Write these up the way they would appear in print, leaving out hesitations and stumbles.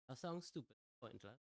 That sounds stupid. Pointless.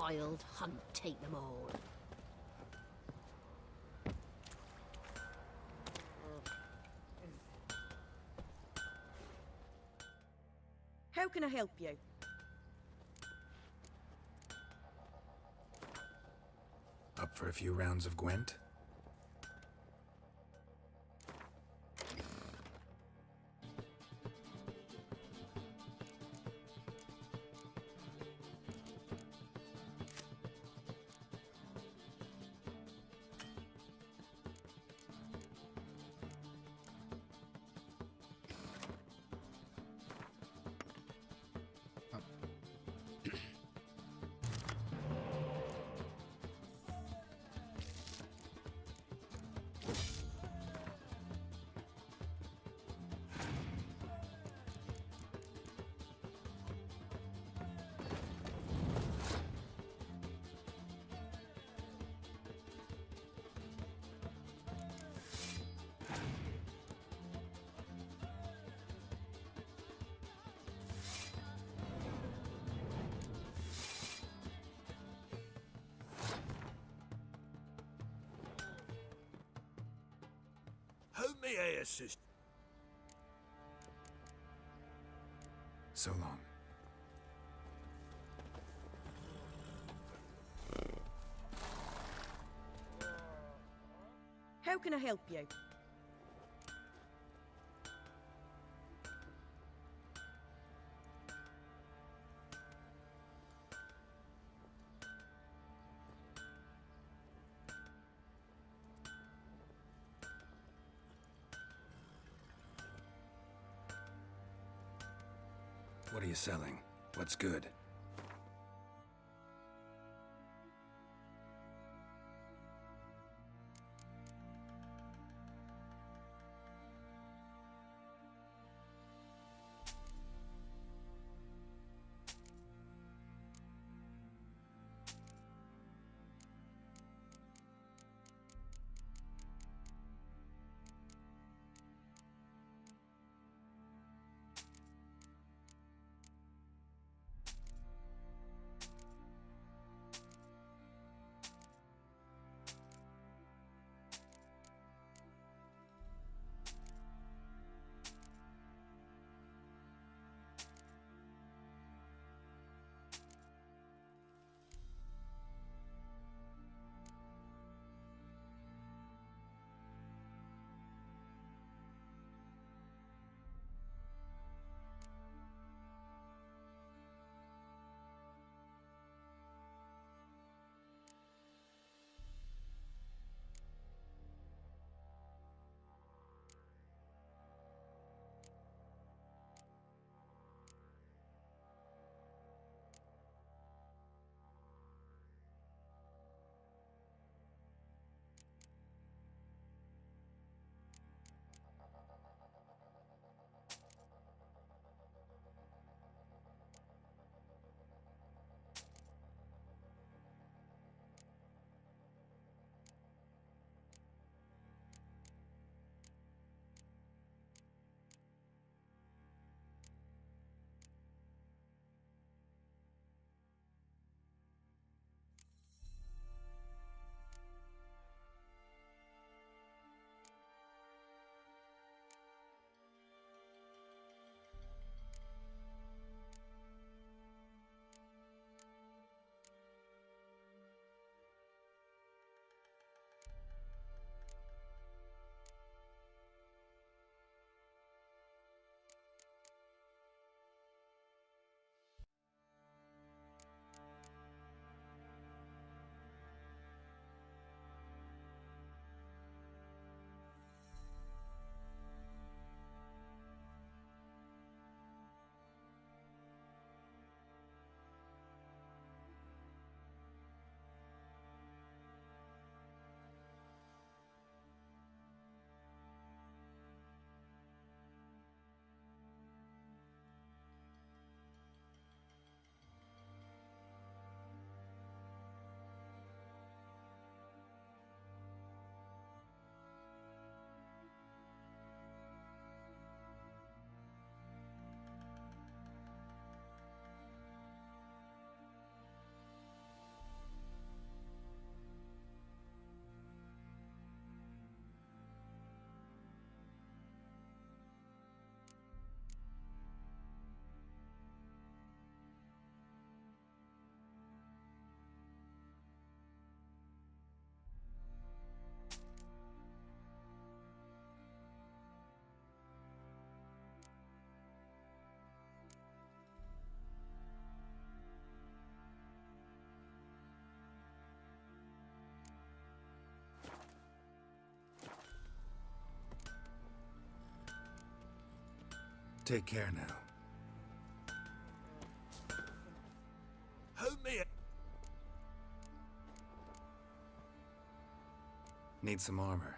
wild hunt take them all. How can I help you? Up for a few rounds of Gwent? How may I assist? So long. How can I help you? What are you selling? What's good? Take care now. Help me. Need some armor.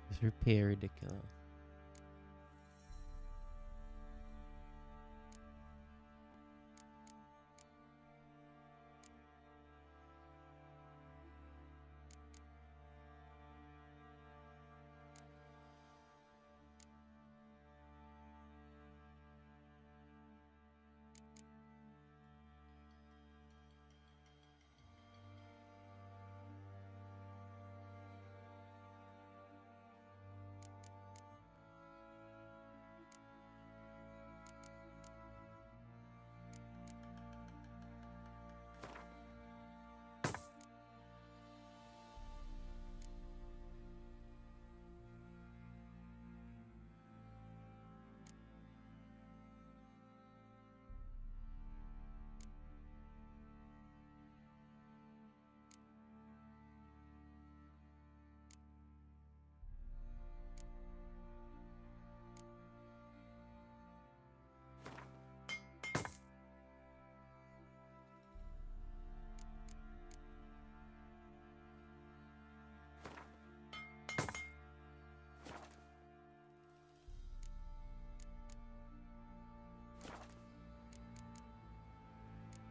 Just repair the killer.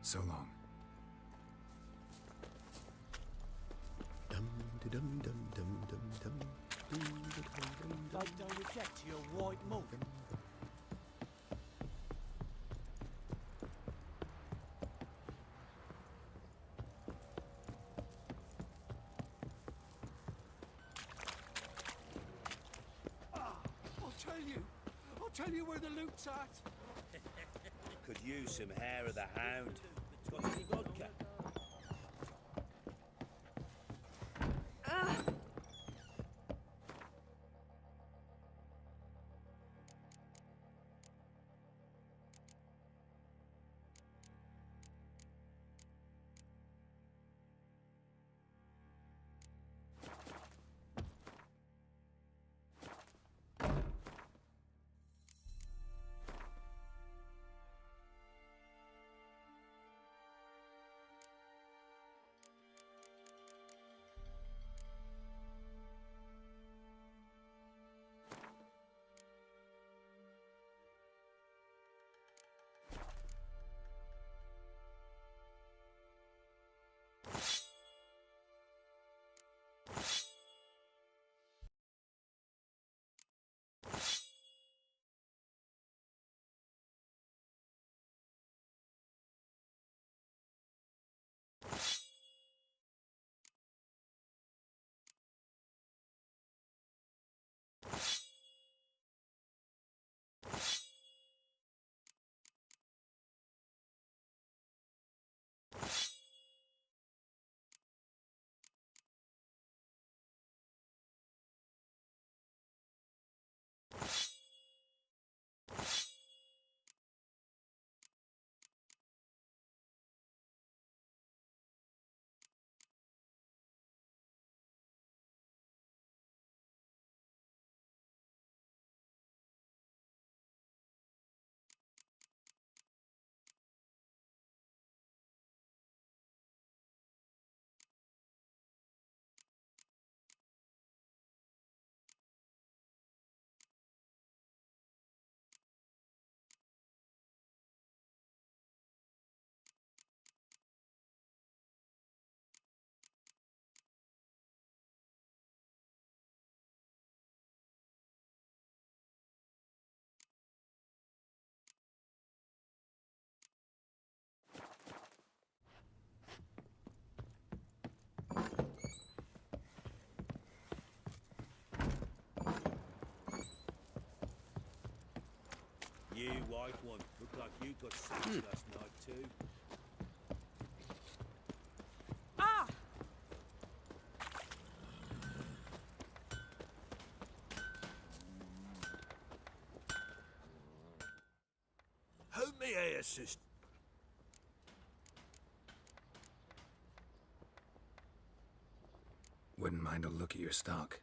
So long. Like don't reject your white mug. I'll tell you where the loot's at. Could use some hair of the hound. Got any vodka? right one. Looked like you got sex last night too. Ah! Help me here, sister. Wouldn't mind a look at your stock.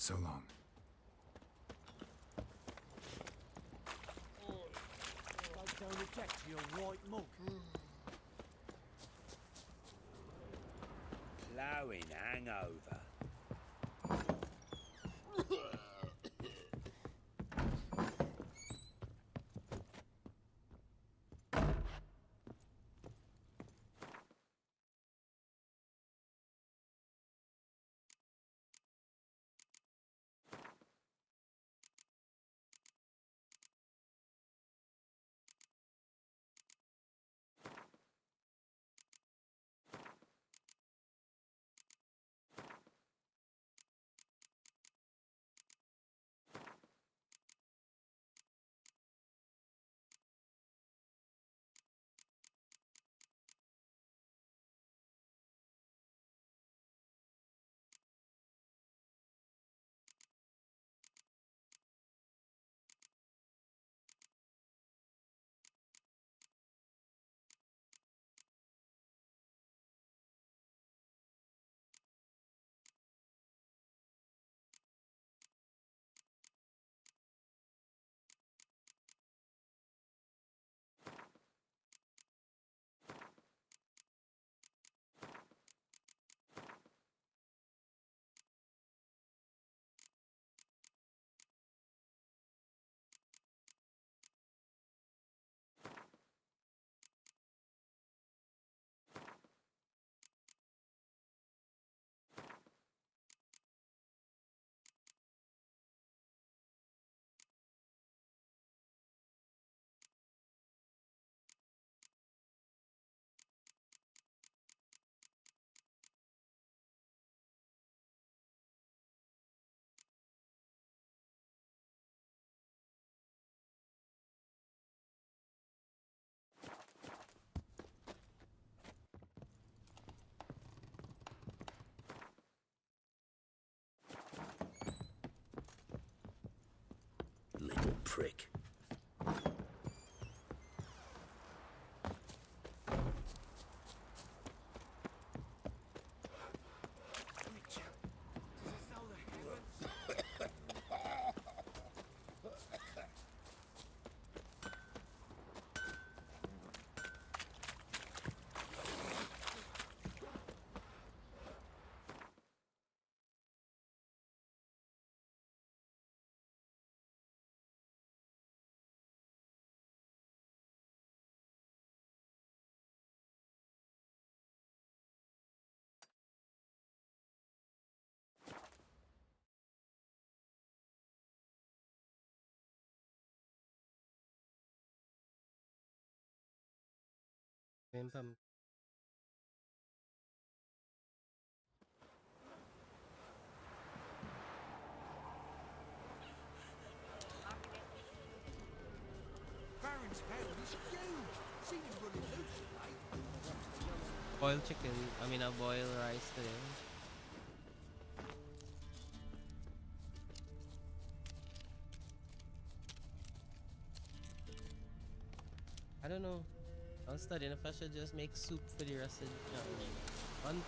So long. I don't object to your white mug. Ploughing hangover. Little prick. Bim bum. Baron's hound is huge. Seen him running loose, mate. boiled chicken. I mean, a boiled rice today. I don't know. I was studying if I should just make soup for the rest of the month.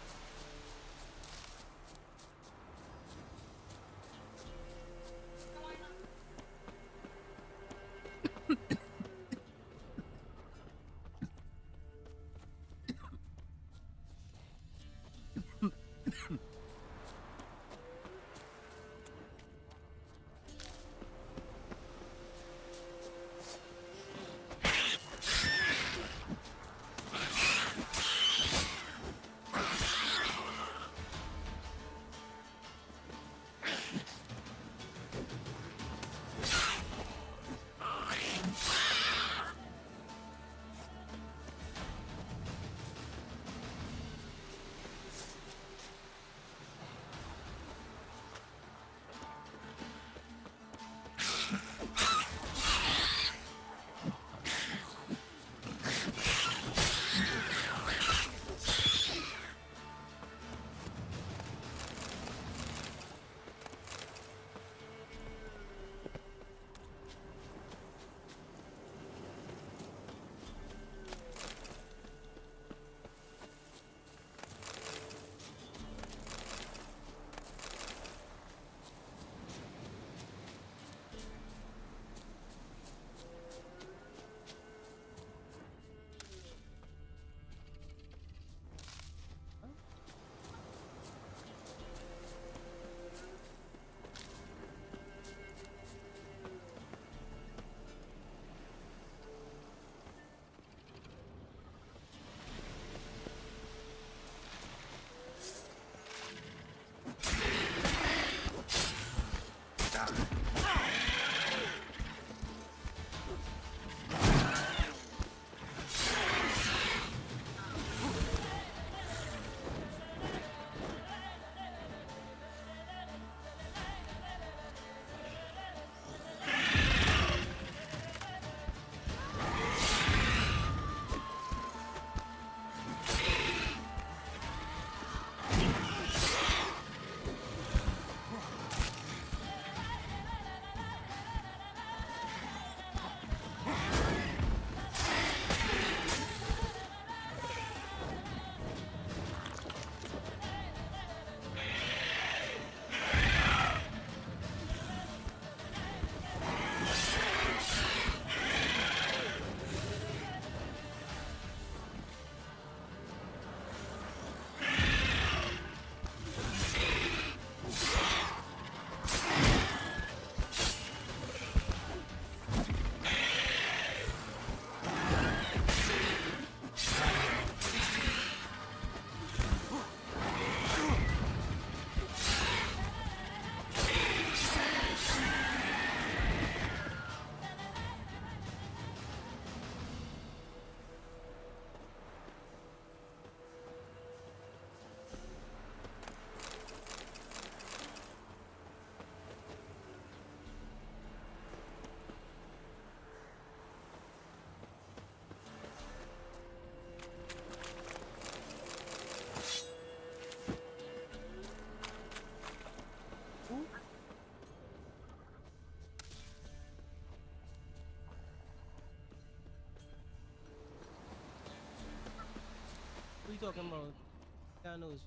What are you talking about? God knows.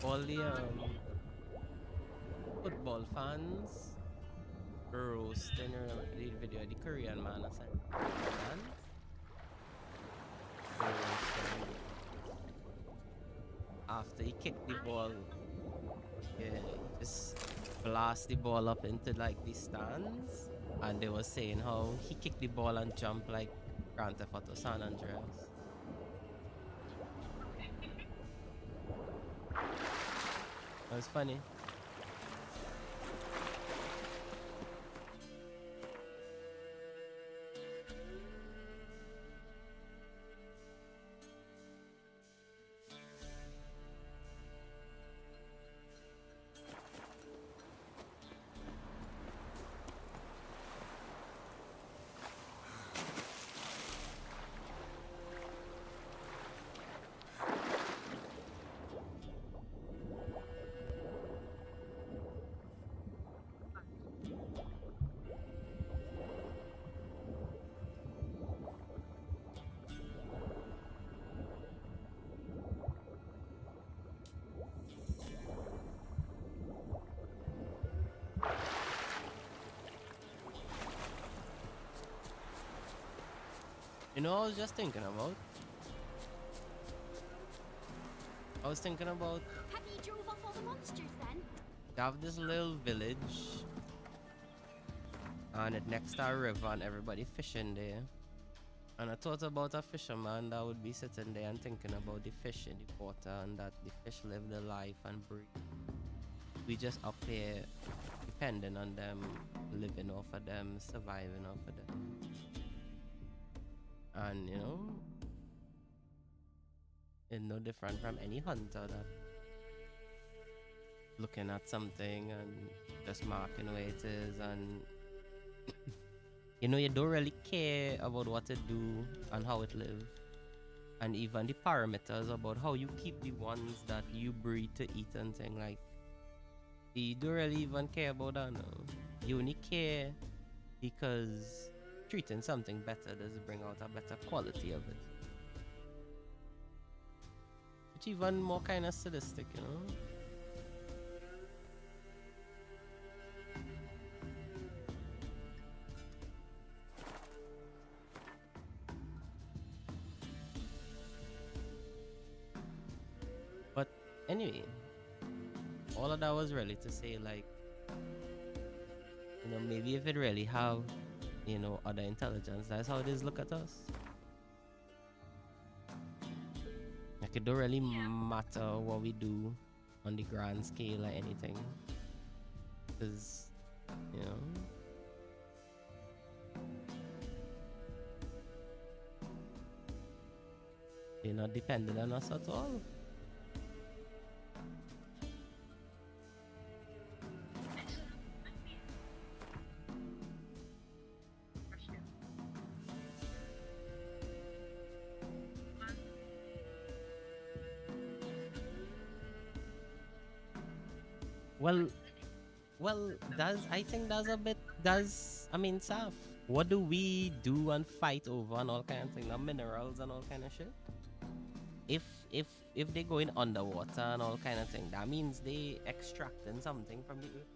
all the football fans roasting, remember the video, the Korean man, I said, fans roasting after he kicked the ball. Yeah, just blast the ball up into like the stands, and they were saying how he kicked the ball and jumped like Grand Theft Auto San Andreas. That was funny. You know, I was just thinking about. I was thinking about Have you drove off all the monsters then? they have this little village, and it next to a river, and everybody fishing there. And I thought about a fisherman that would be sitting there and thinking about the fish in the water, and that the fish live their life and breathe. We just up here depending on them, living off of them, surviving off of them. And you know, it's no different from any hunter that looking at something and just marking where it is, and you know, you don't really care about what it do and how it live, and even the parameters about how you keep the ones that you breed to eat and thing, like you don't really even care about that. No, you only care because treating something better does bring out a better quality of it, which even more kind of sadistic, you know. But anyway, all of that was really to say, like, you know, maybe if it really have, you know, other intelligence, that's how it is look at us. Like, it don't really matter what we do on the grand scale or anything, because, you know, they're not dependent on us at all. Well, I think that's a bit, I mean, Saf, what do we do and fight over and all kind of things, minerals and all kind of shit? If if they go in underwater and all kind of thing, that means they extracting something from the earth.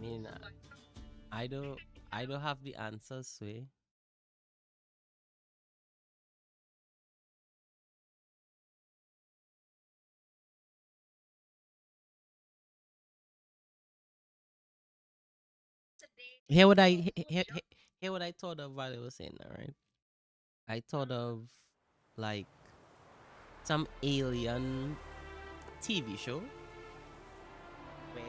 mean, I don't, I don't have the answers, Sway. Hear what hear what I thought of while I was saying that, right? I thought of like some alien TV show where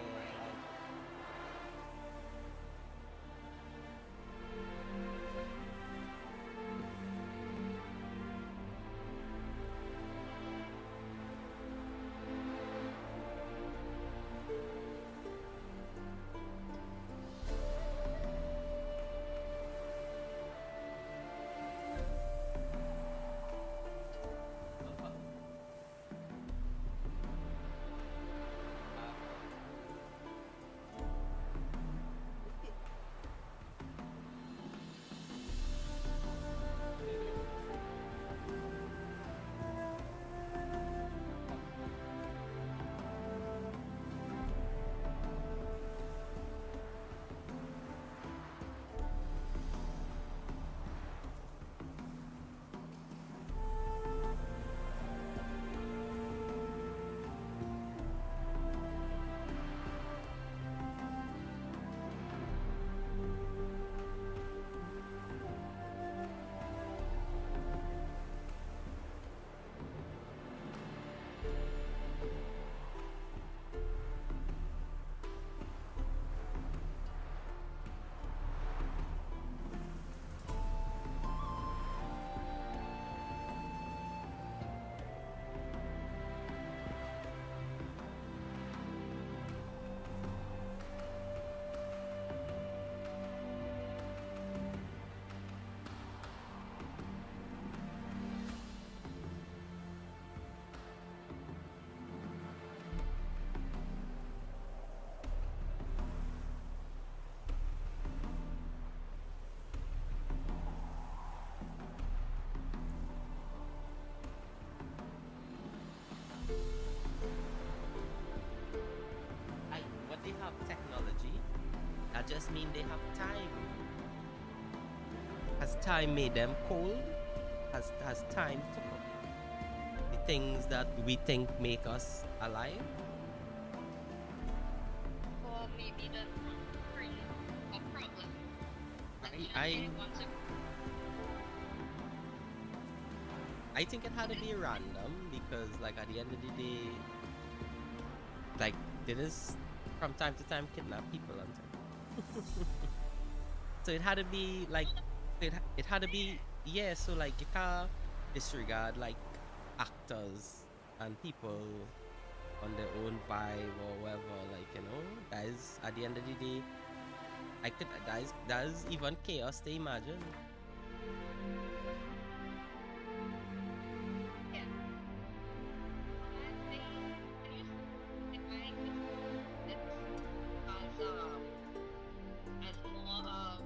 like what they have technology, that just mean they have time. Has time made them cold? Has time took the things that we think make us alive? Or maybe that's free a problem. I I think it had to be random because like at the end of the day, like they just from time to time kidnap people and stuff. So it had to be like it had to be, yeah, so like you can't disregard like actors and people on their own vibe or whatever, like, you know, guys, at the end of the day, I could that is even chaos to imagine. Yeah. I think if I could as more of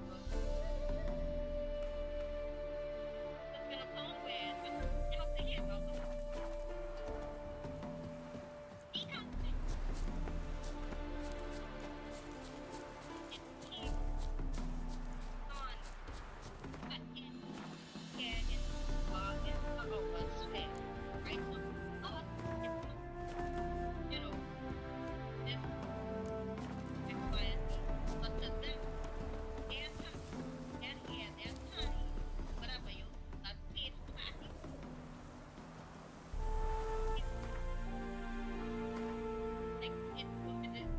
it's been a phone with, but you have to hear about the speak on it. It keeps on, but in here in our sphere, right? So thought it's you know this X, Y, and Z, but to them, their time, their hair, their time, whatever you that paid party. Like it what it is.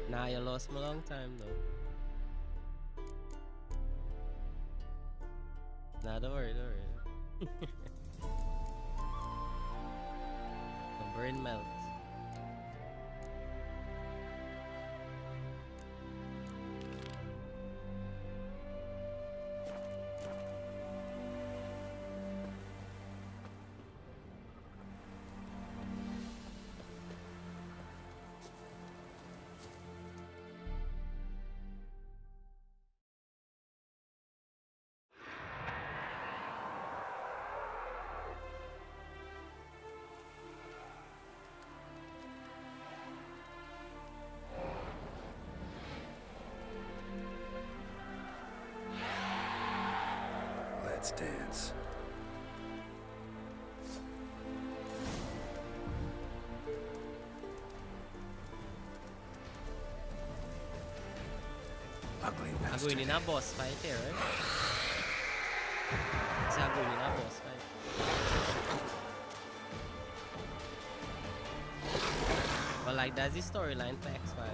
Nah, you lost me a long time though. Nah, don't worry, don't worry. My brain melts. Let's dance. Ugly I'm bastard. going in a boss fight here, right? So I'm going in a boss fight. But like that's the storyline for X-Files.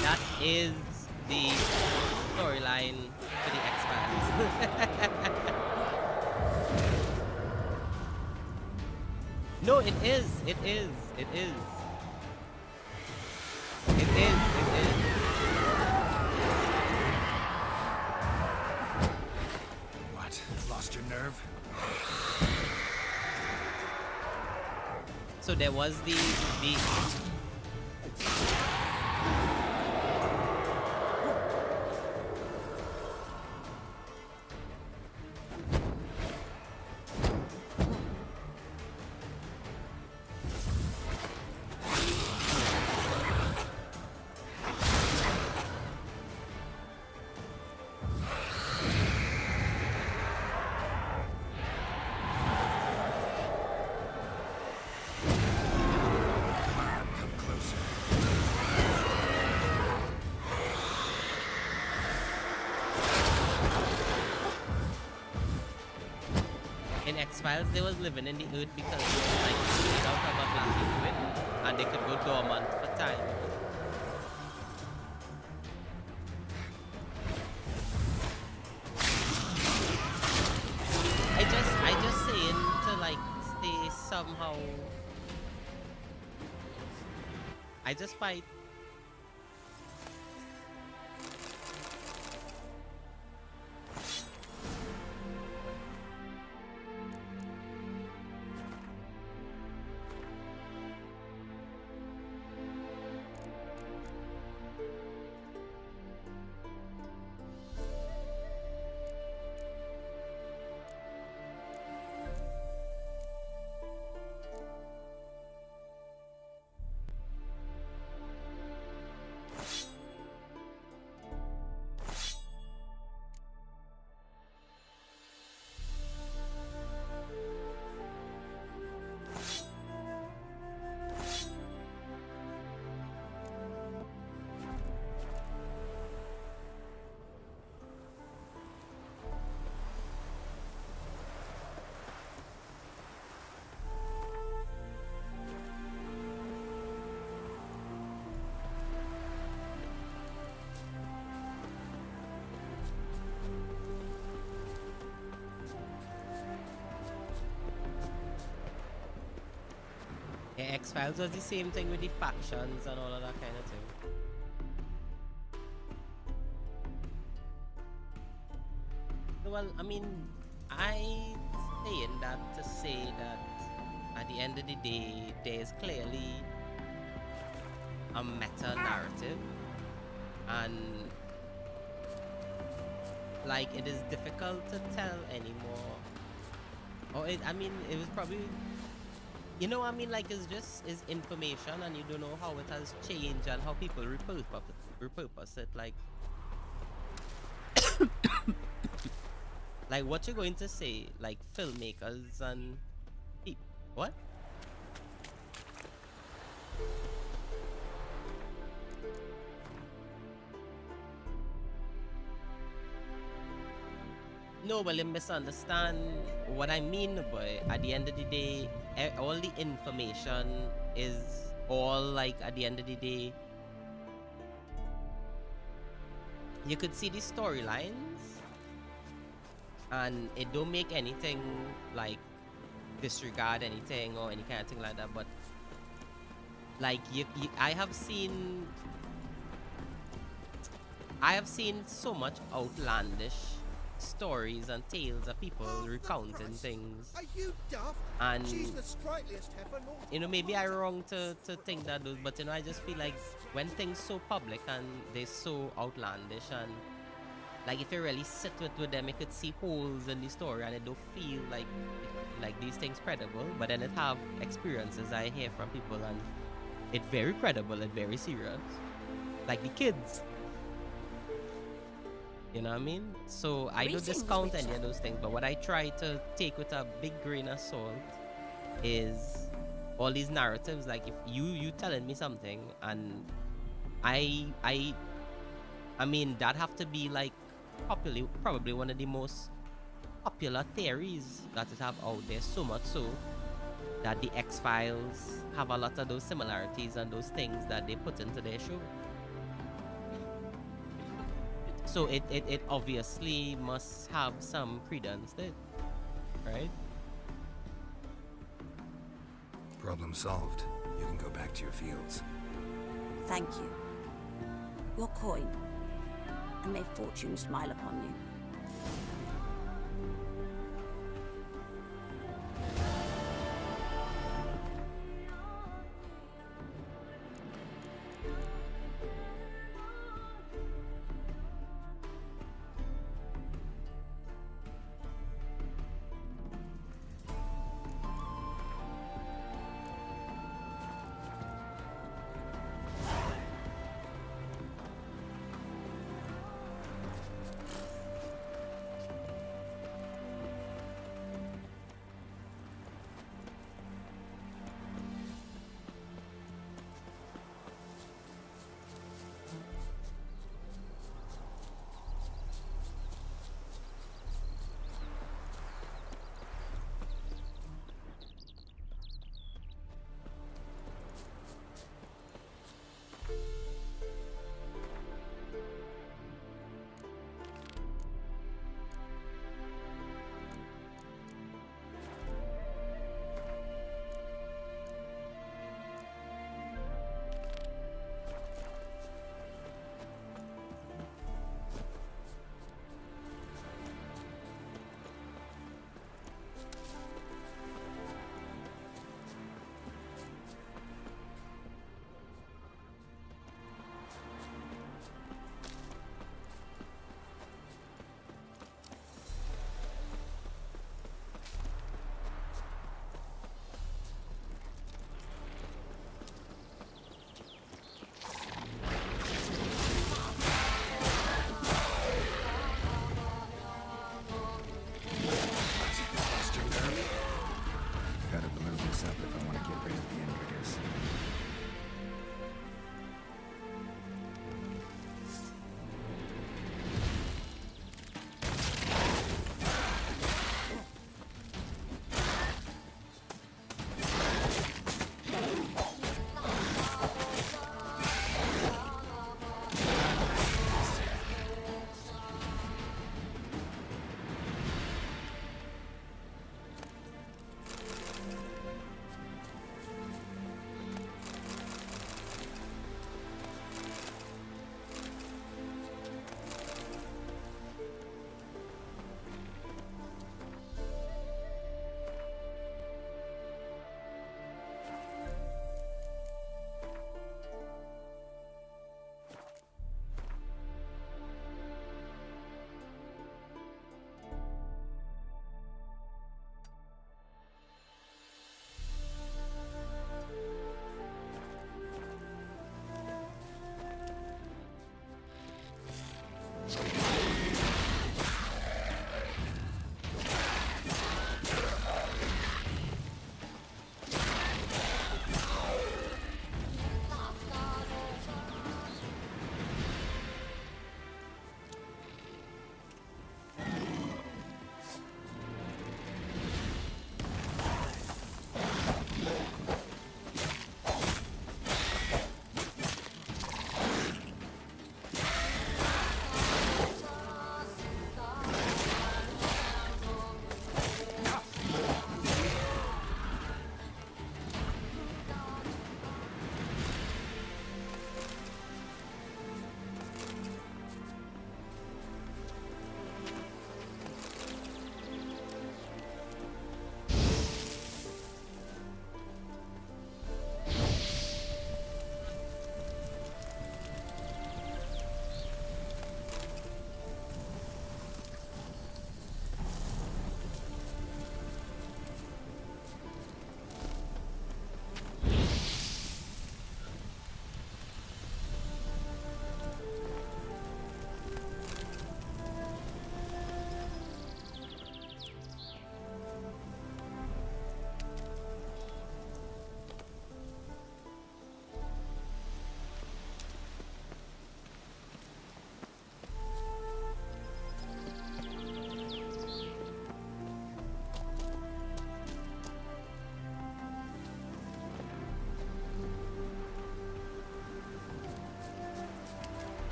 That is the storyline for the X-Files. No, it is. It is. It is. It is. It is. What? Lost your nerve? So there was the Come closer. in X-Files they was living in the earth because they were like made out of a black liquid and they could go dormant for time. I just saying to like stay somehow. I just fight. Yeah, X-Files was the same thing with the factions and all of that kind of thing. Well, I mean, I saying that to say that at the end of the day, there's clearly a meta narrative, and like it is difficult to tell anymore. Or I mean, it was probably. You know, I mean, like, it's information, and you don't know how it has changed and how people repurpose it. Like what you're going to say, like filmmakers and people. What? No, well, you misunderstand what I mean, boy. At the end of the day, all the information is all like at the end of the day. You could see the storylines, and it don't make anything like disregard anything or any kind of thing like that. But like I have seen so much outlandish stories and tales of people recounting things. Are you daft? And She's the sprightliest heifer. you know, maybe I'm wrong to think that those, but you know, I just feel like when things so public and they're so outlandish, and like if you really sit with them, you could see holes in the story and it don't feel like these things credible. But then it have experiences I hear from people and it's very credible and very serious. Like the kids. You know what I mean? So I don't Greetings, discount any Richard. of those things, but what I try to take with a big grain of salt is all these narratives. Like if you telling me something and I mean that have to be like probably one of the most popular theories that it have out there, so much so that the X-Files have a lot of those similarities and those things that they put into their show. So it obviously must have some credence there, right? Problem solved. You can go back to your fields. Thank you. Your coin, and may fortune smile upon you.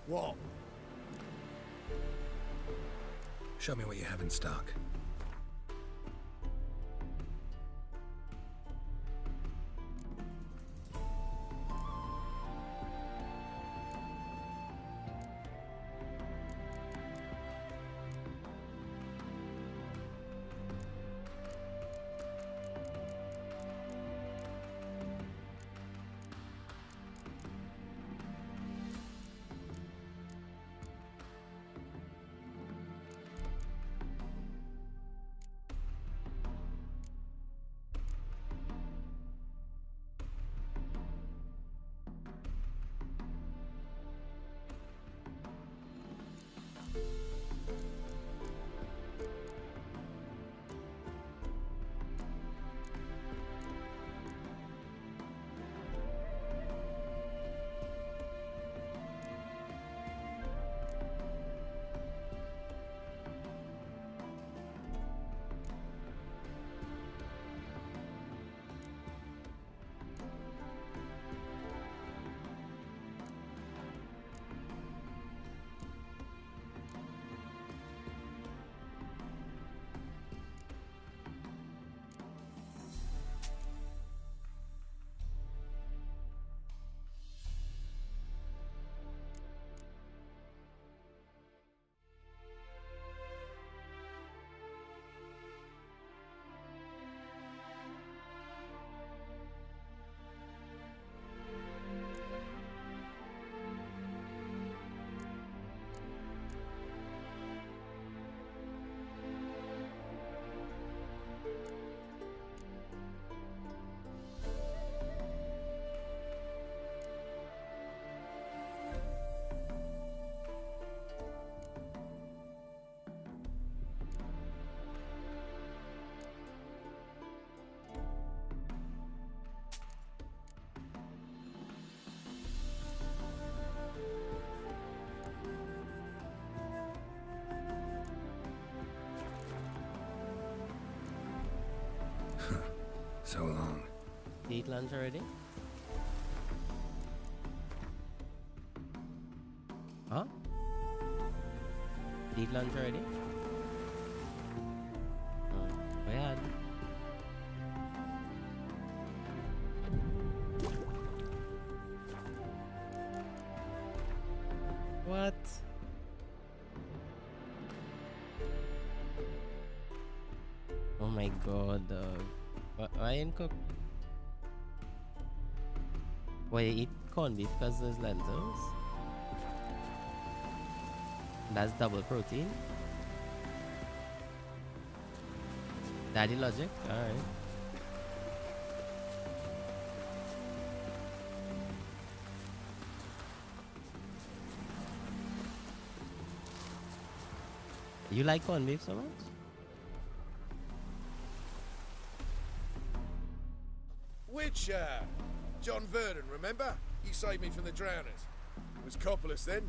What? Show me what you have in stock. So long. Eat lunch already? Huh? Eat lunch already? Bad. What? Oh my god, dog. Why ain't cook? Why you eat corned beef because there's lentils? That's double protein. Daddy logic? Alright. You like corned beef so much? Which, John Verdon, remember? You saved me from the drowners. It was Coppolis then.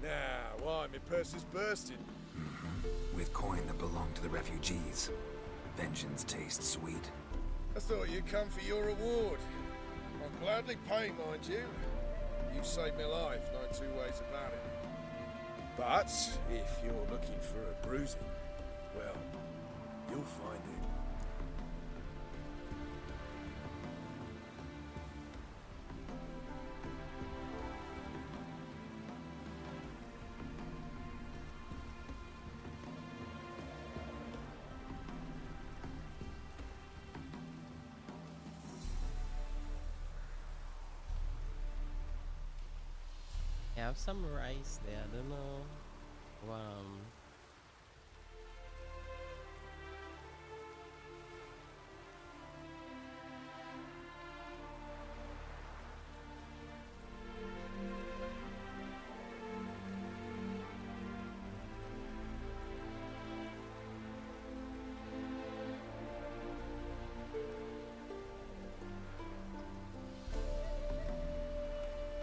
Now, why, my purse is bursting. With coin that belonged to the refugees. Vengeance tastes sweet. I thought you'd come for your reward. I'll gladly pay, mind you. You saved my life, no two ways about it. But, if you're looking for a bruising, well, you'll find it. I have some rice there. I don't know.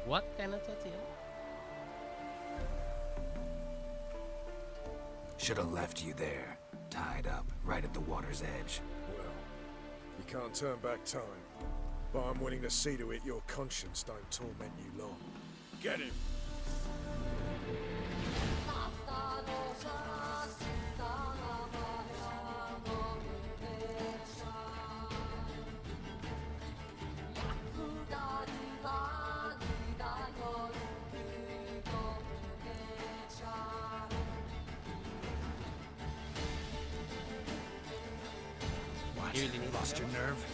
What kind of tortilla? Should have left you there, tied up, right at the water's edge. Well, you can't turn back time. But I'm willing to see to it your conscience don't torment you long. Get him! What? You really need Lost your nerve?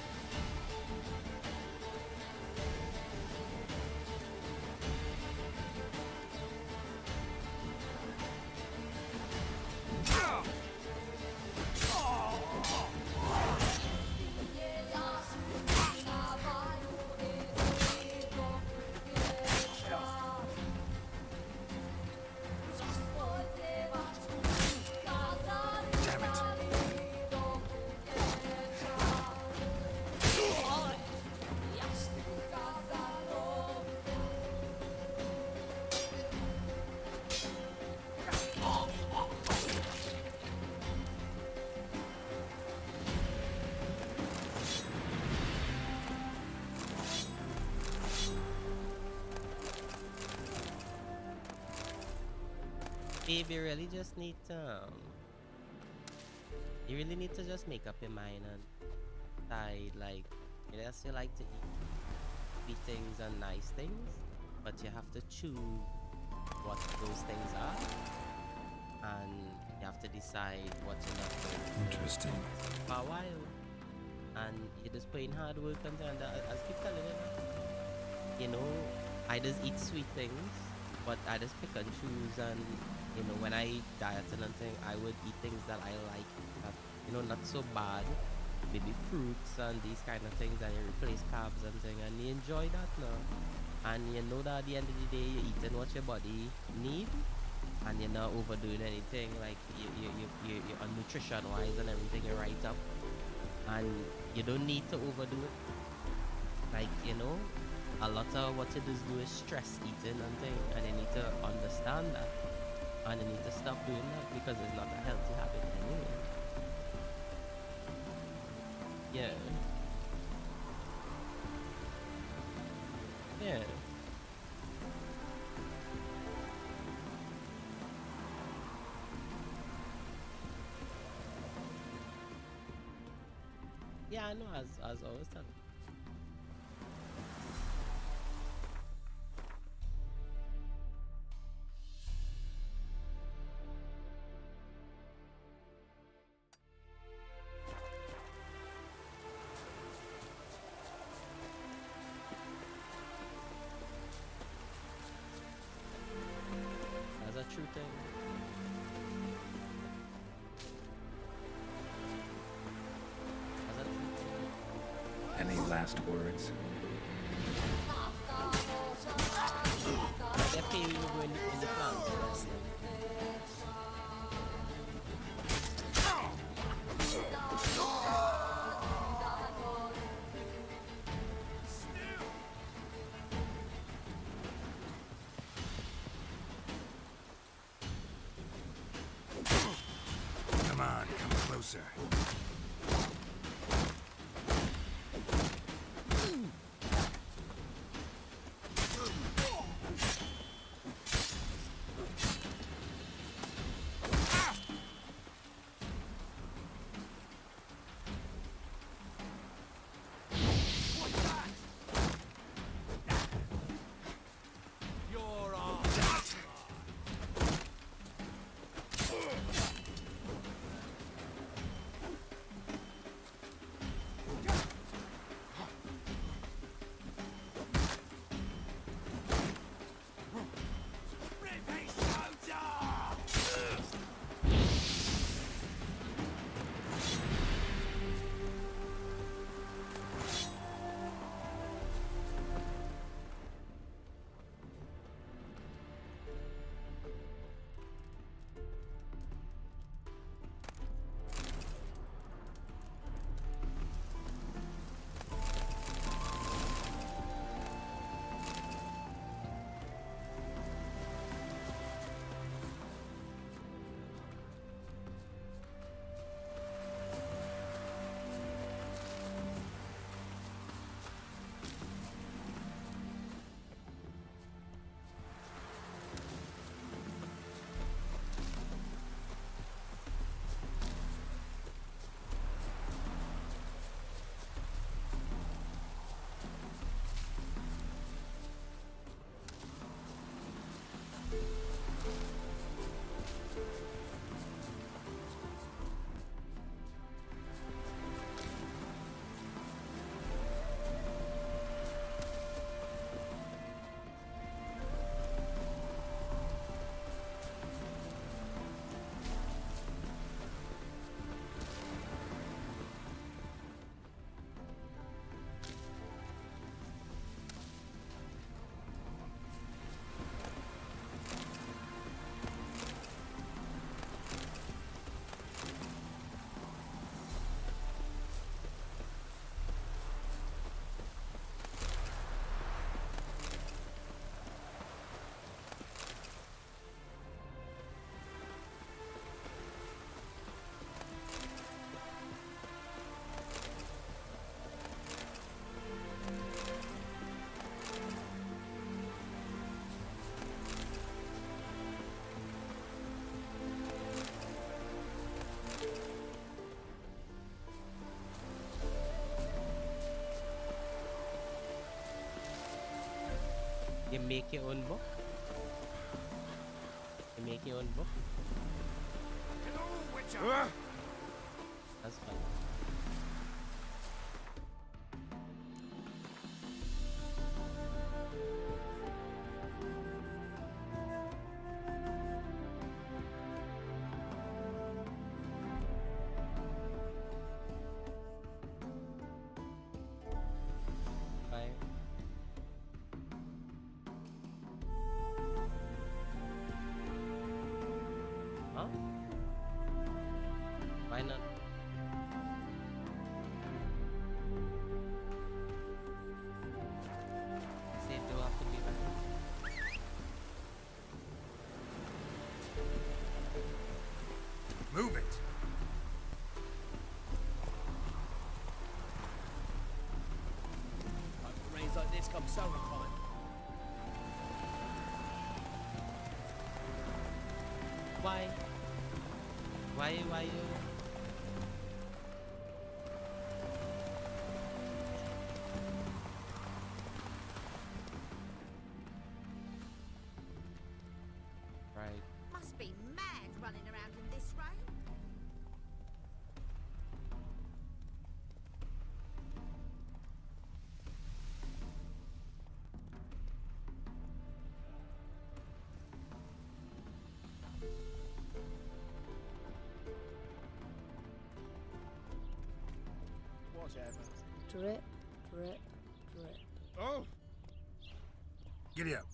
Damn it. Babe, you really just need to you really need to just make up your mind and decide, like, yes, you like to eat sweet things and nice things, but you have to choose what those things are, and you have to decide what you're not going to do Interesting. for a while, and you're just putting hard work into it. And I keep telling you, you know, I just eat sweet things, but I just pick and choose. And you know, when I eat diet and everything, I would eat things that I like, that, you know, not so bad, maybe fruits and these kind of things, and you replace carbs and things, and you enjoy that now. And you know that at the end of the day, you're eating what your body needs, and you're not overdoing anything. Like you're on nutrition wise and everything, you're right up, and you don't need to overdo it. Like, you know, a lot of what you just do is stress eating and thing, and you need to understand that, and you need to stop doing that because it's not a healthy habit anyway. Yeah. Yeah. Yeah, I know, as always telling. That's a true thing. That's a true thing. Any last words? They pay you in the plants. Come on, come closer. You're on. You make your own book? You make your own book? That's fine. Fine. Huh? Why not? Say it do have to be right. Move it! Rains like this come summertime. Why? Why you? Right. Must be mad running around in this rain. Whatever. Drip, drip, drip. Oh! Giddy up.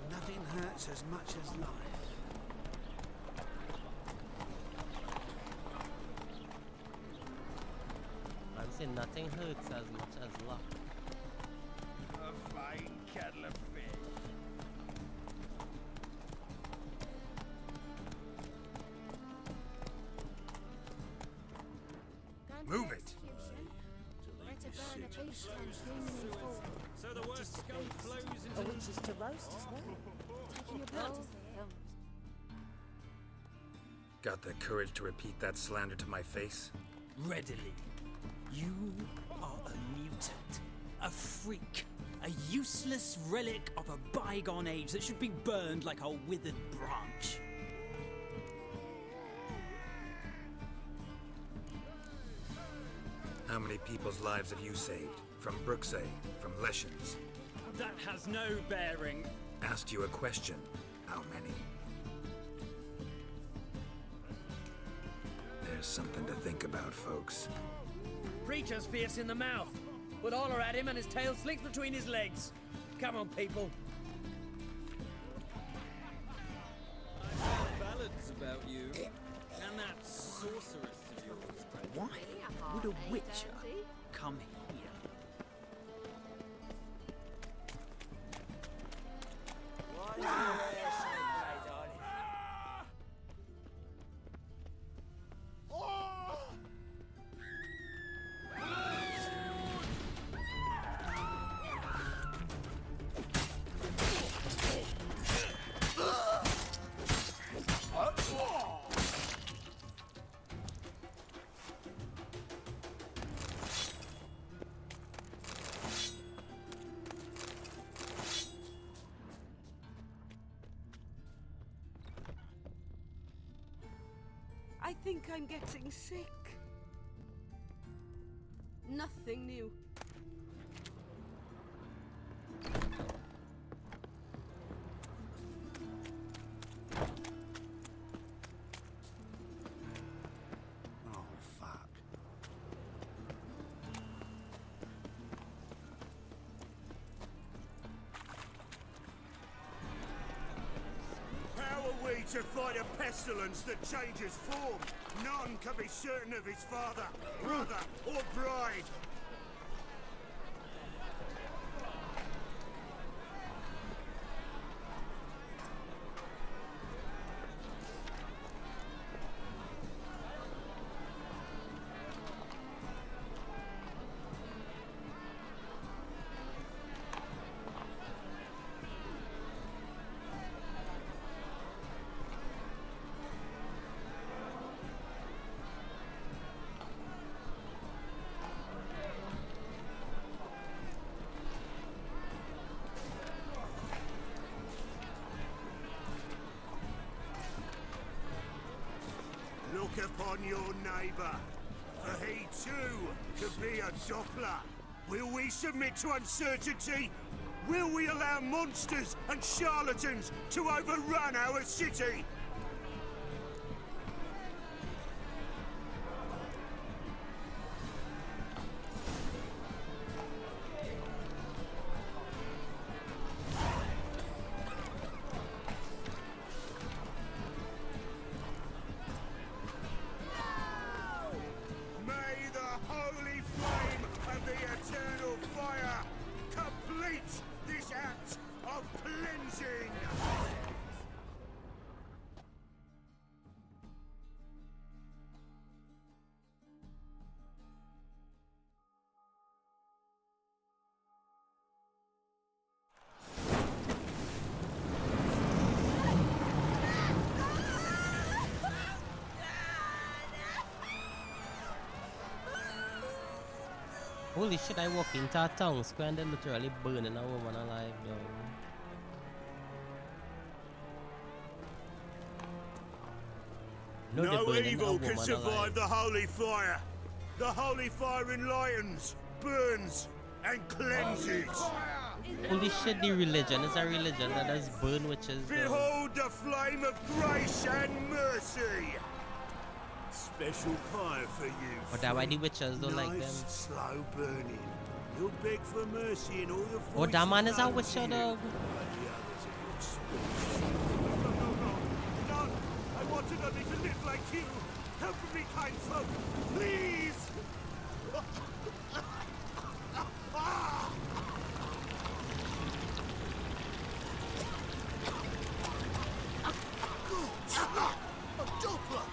Nothing hurts as much as life. I'm saying nothing hurts as much as luck. A fine kettle of fish. Move it! Better burn a beast than human in full. So the worst scum flows A into witch is to roast as well. Taking your blood to say films. Got the courage to repeat that slander to my face? Readily. You are a mutant, a freak, a useless relic of a bygone age that should be burned like a withered branch. How many people's lives have you saved? From Brooksay, from Leshens? That has no bearing. Asked you a question. How many? There's something to think about, folks. Preacher's fierce in the mouth, but holler at him and his tail slinks between his legs. Come on, people. I've heard ballads about you and that sorceress of yours. Why would a witcher come here? I think I'm getting sick. Nothing new. Oh, fuck. How are we to fight a pestilence that changes form? None can be certain of his father, brother, or bride. upon your neighbour, for he too could be a Doppler. Will we submit to uncertainty? Will we allow monsters and charlatans to overrun our city? Holy shit, I walk into a town square and they're literally burning a woman alive though. No, No they're burning a evil woman can survive alive. the holy fire. The holy fire enlightens, burns, and cleanses. Holy shit, the religion is a religion that has burned witches though. Behold the flame of grace and mercy. Special fire for you. But that's why the witches don't like them. Nice, slow burning. You'll beg for mercy in all the Oh, that man is a voices witcher known to you. dog. No, I wanted only to live like you. Help me, kind folk, please. A Doppler.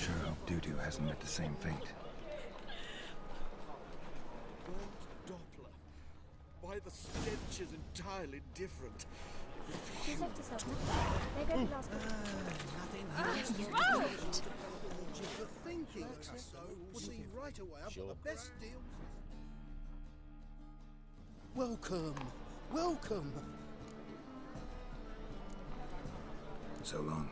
Sure hope Doo-Doo hasn't met the same fate. Doppler. Why the stench is entirely different. She's left herself nothing. They go to last You're thinking, so we'll see right away. I've got the best deals. Welcome, welcome. So long.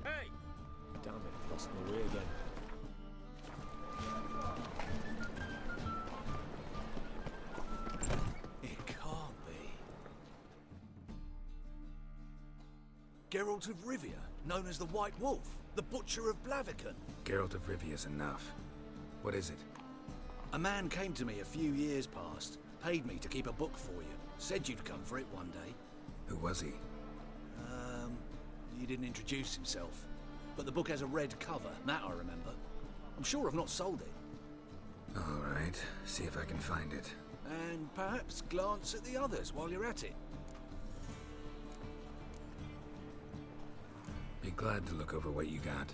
Hey! Damn it, lost my way again. It can't be. Geralt of Rivia, known as the White Wolf, the Butcher of Blaviken. Geralt of Rivia's enough. What is it? A man came to me a few years past, paid me to keep a book for you, said you'd come for it one day. Who was he? He didn't introduce himself, but the book has a red cover, that I remember. I'm sure I've not sold it. All right, see if I can find it. And perhaps glance at the others while you're at it. Be glad to look over what you got.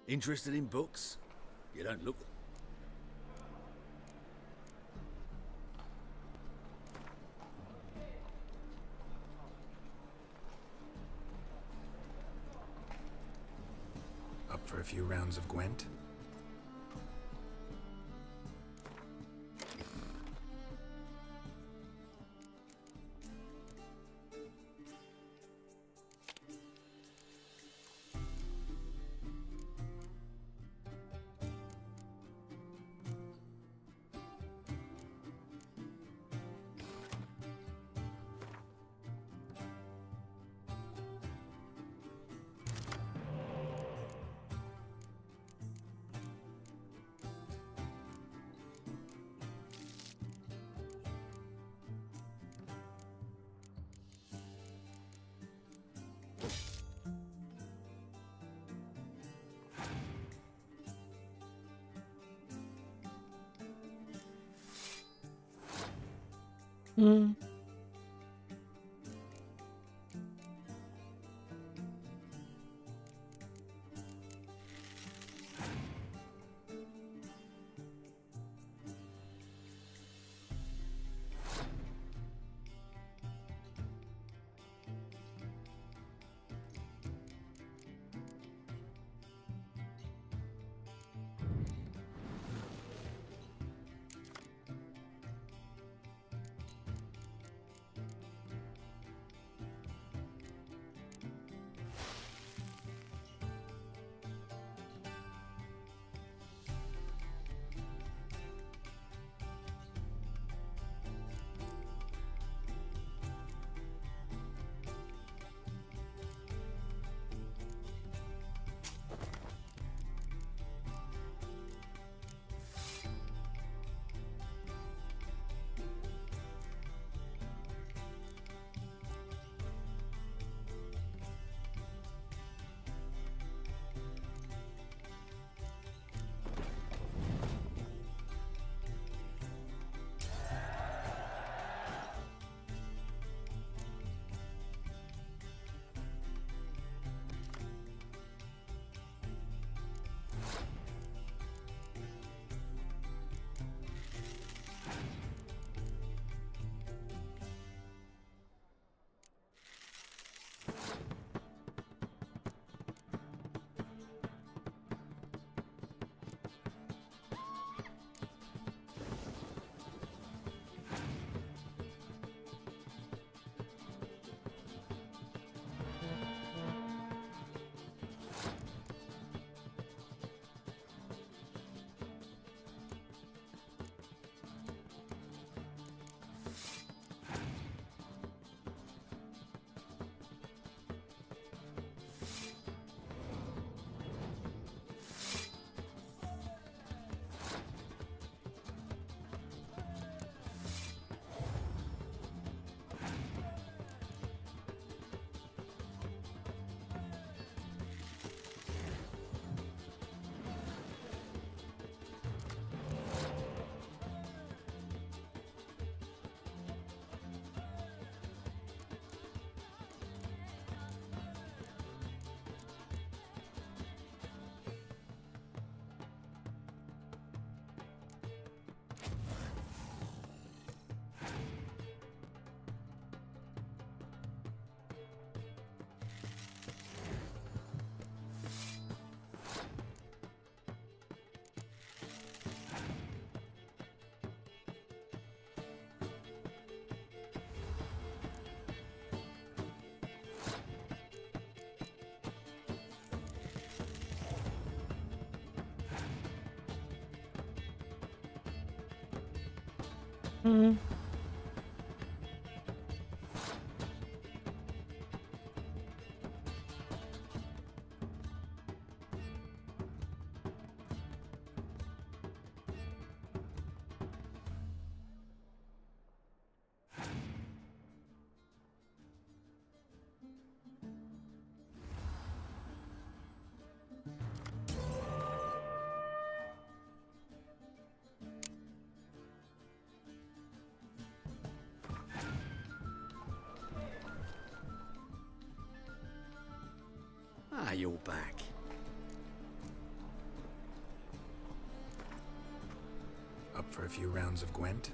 Interested in books? You don't look them. Up for a few rounds of Gwent? Hmm. Hmm. Ah, you're back. for a few rounds of Gwent?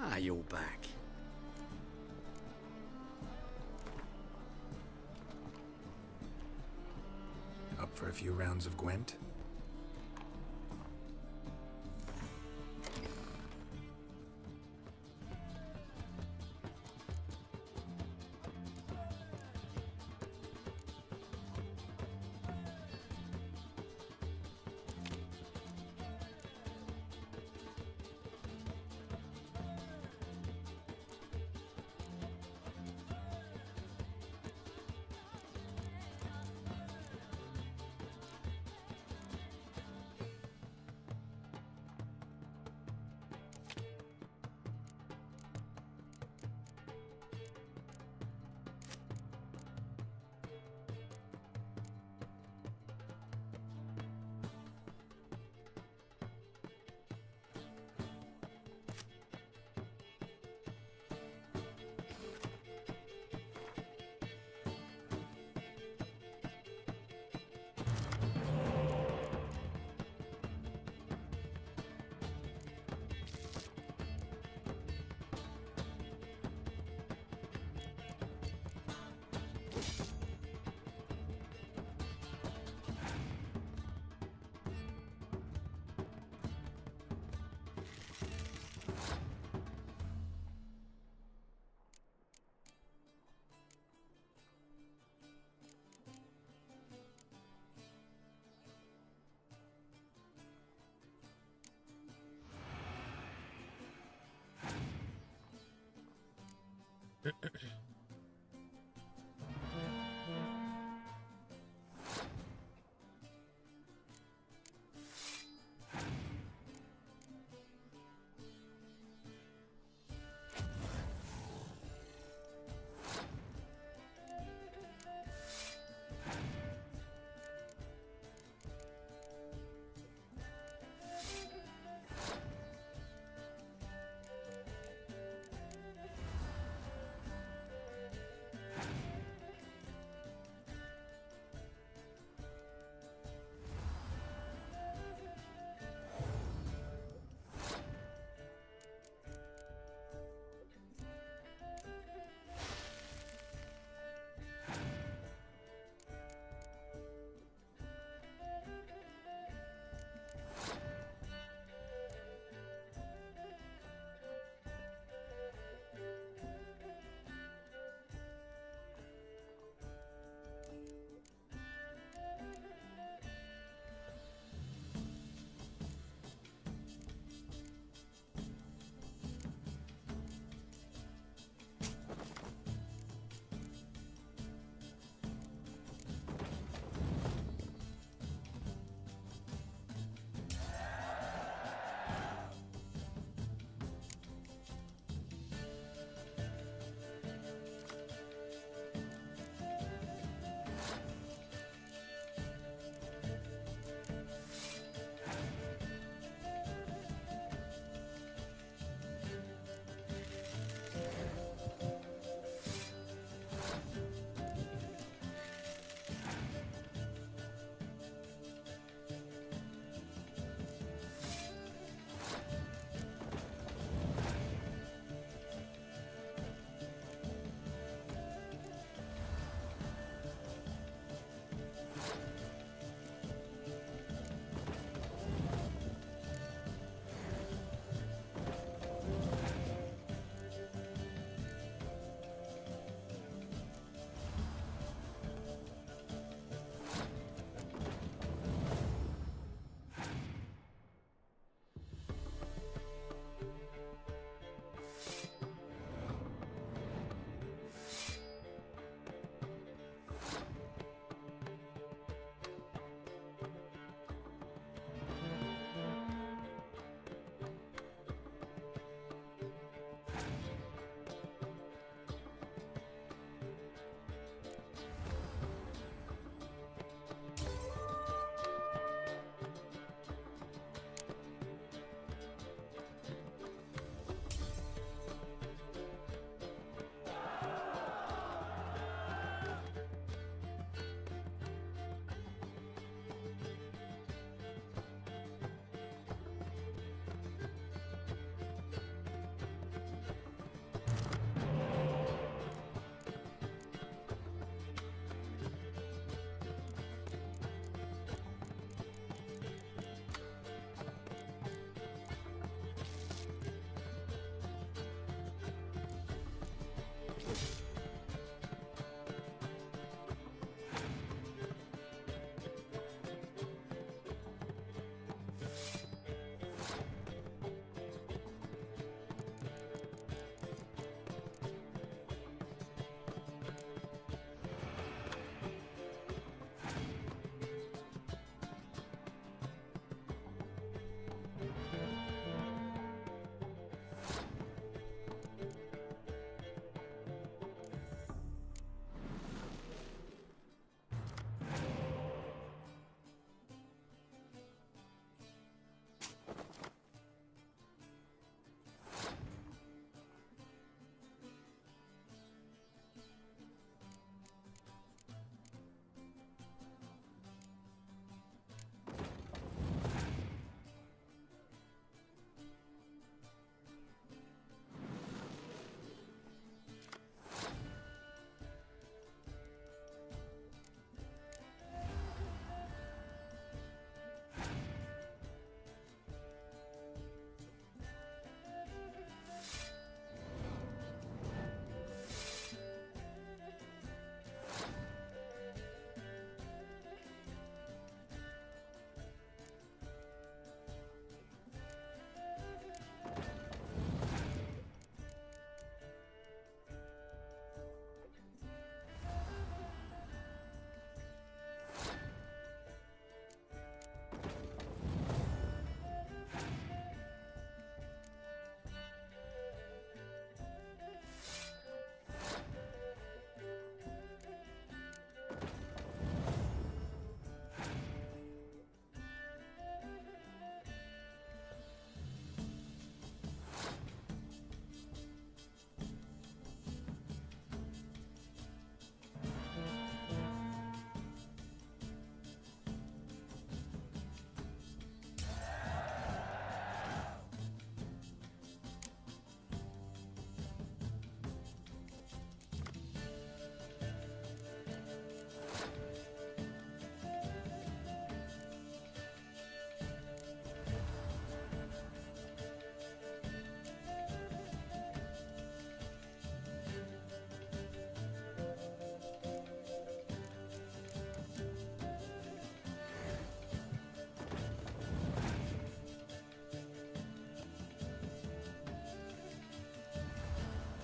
Ah, you're back. Up for a few rounds of Gwent?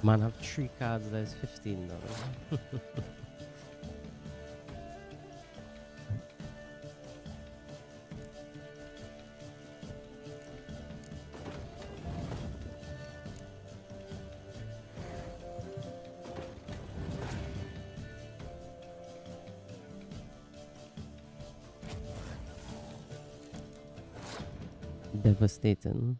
Man have 3 cards, that's $15. Devastating.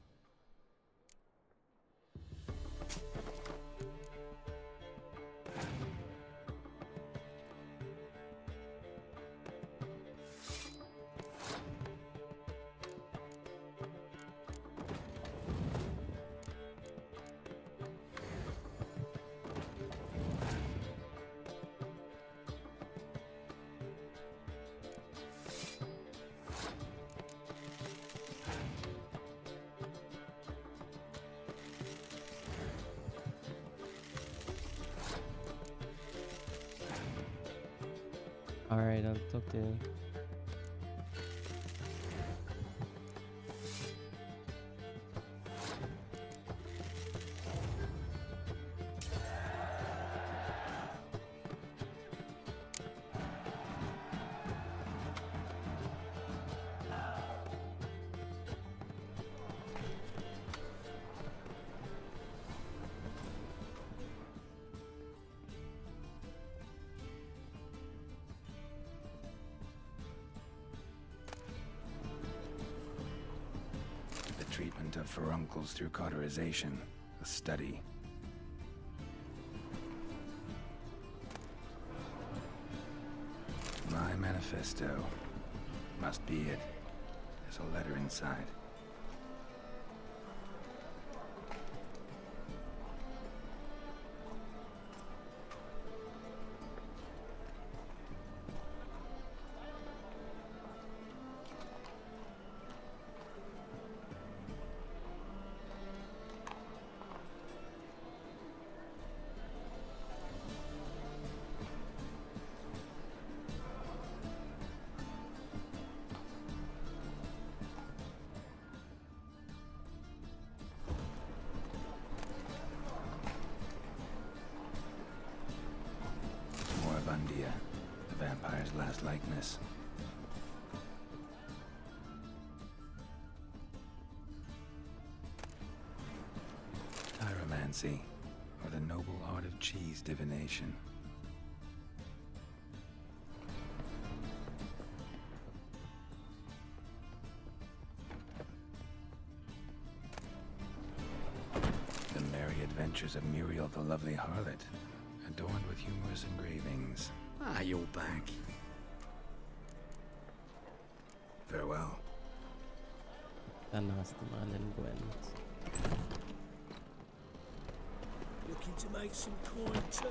Alright, I'll talk to you. Treatment of furuncles through cauterization, a study. My manifesto. Must be it. There's a letter inside. The vampire's last likeness. Tyromancy, or the noble art of cheese divination. The merry adventures of Muriel the lovely harlot, adorned with humorous engravings. Ah, you're back. Farewell. The nasty man in Gwent. Looking to make some coin too.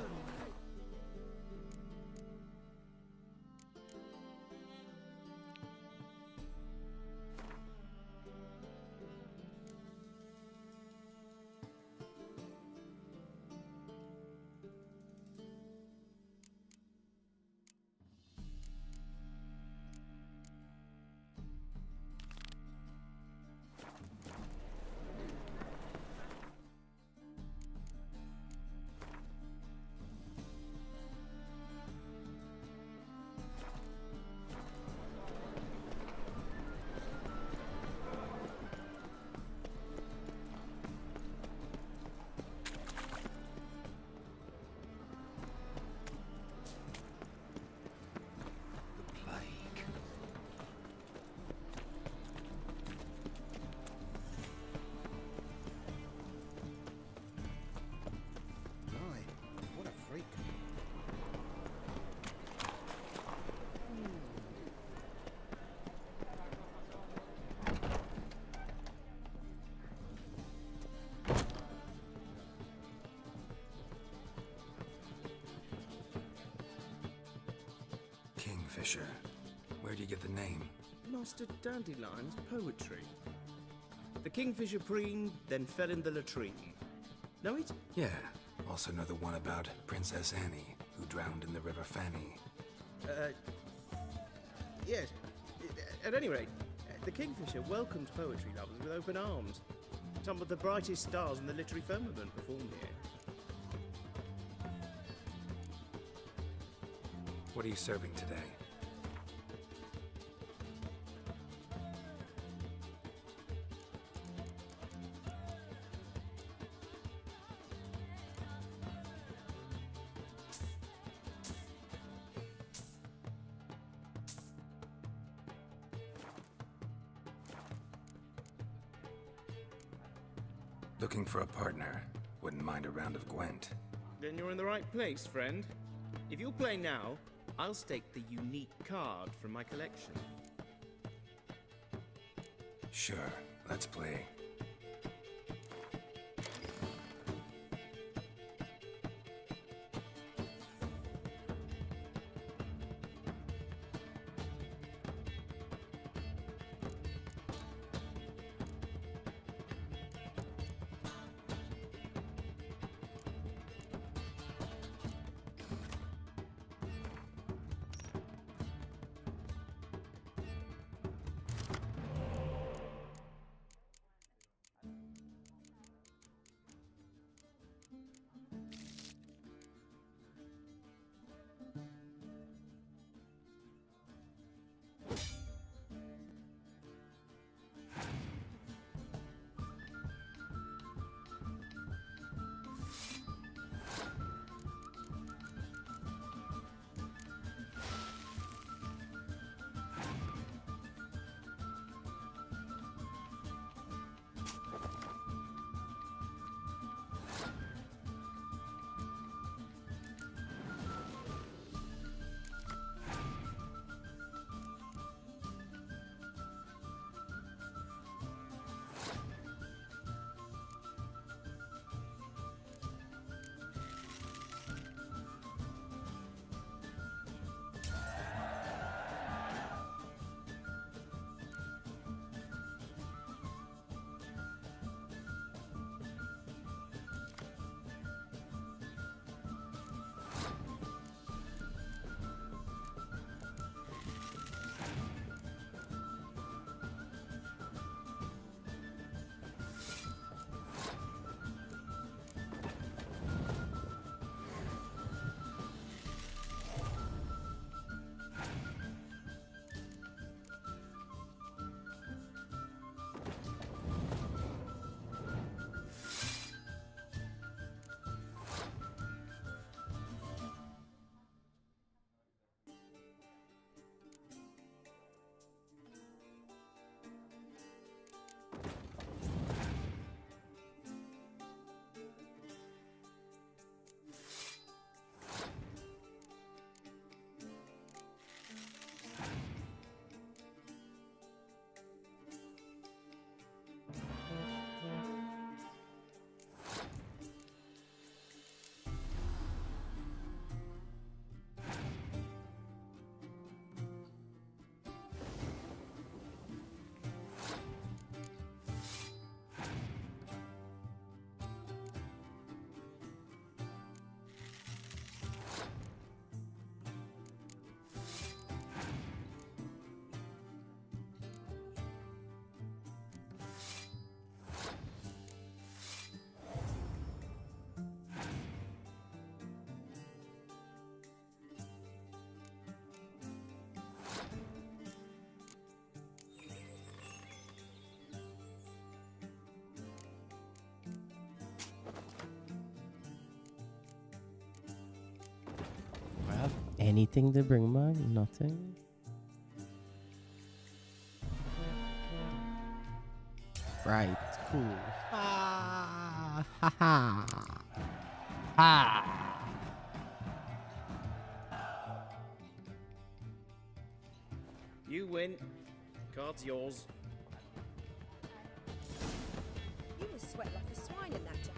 Kingfisher. Where do you get the name? Master Dandelion's poetry. The kingfisher preened, then fell in the latrine. Know it? Yeah. Also know the one about Princess Annie, who drowned in the River Fanny. Yes. At any rate, the kingfisher welcomed poetry lovers with open arms. Some of the brightest stars in the literary firmament performed here. What are you serving today? Looking for a partner. Wouldn't mind a round of Gwent. Then you're in the right place, friend. If you'll play now, I'll stake the unique card from my collection. Sure, let's play. Anything to bring back? Nothing. Right, cool. Ah, ha ha. Ha. You win. Card's yours. You must sweat like a swine in that jacket.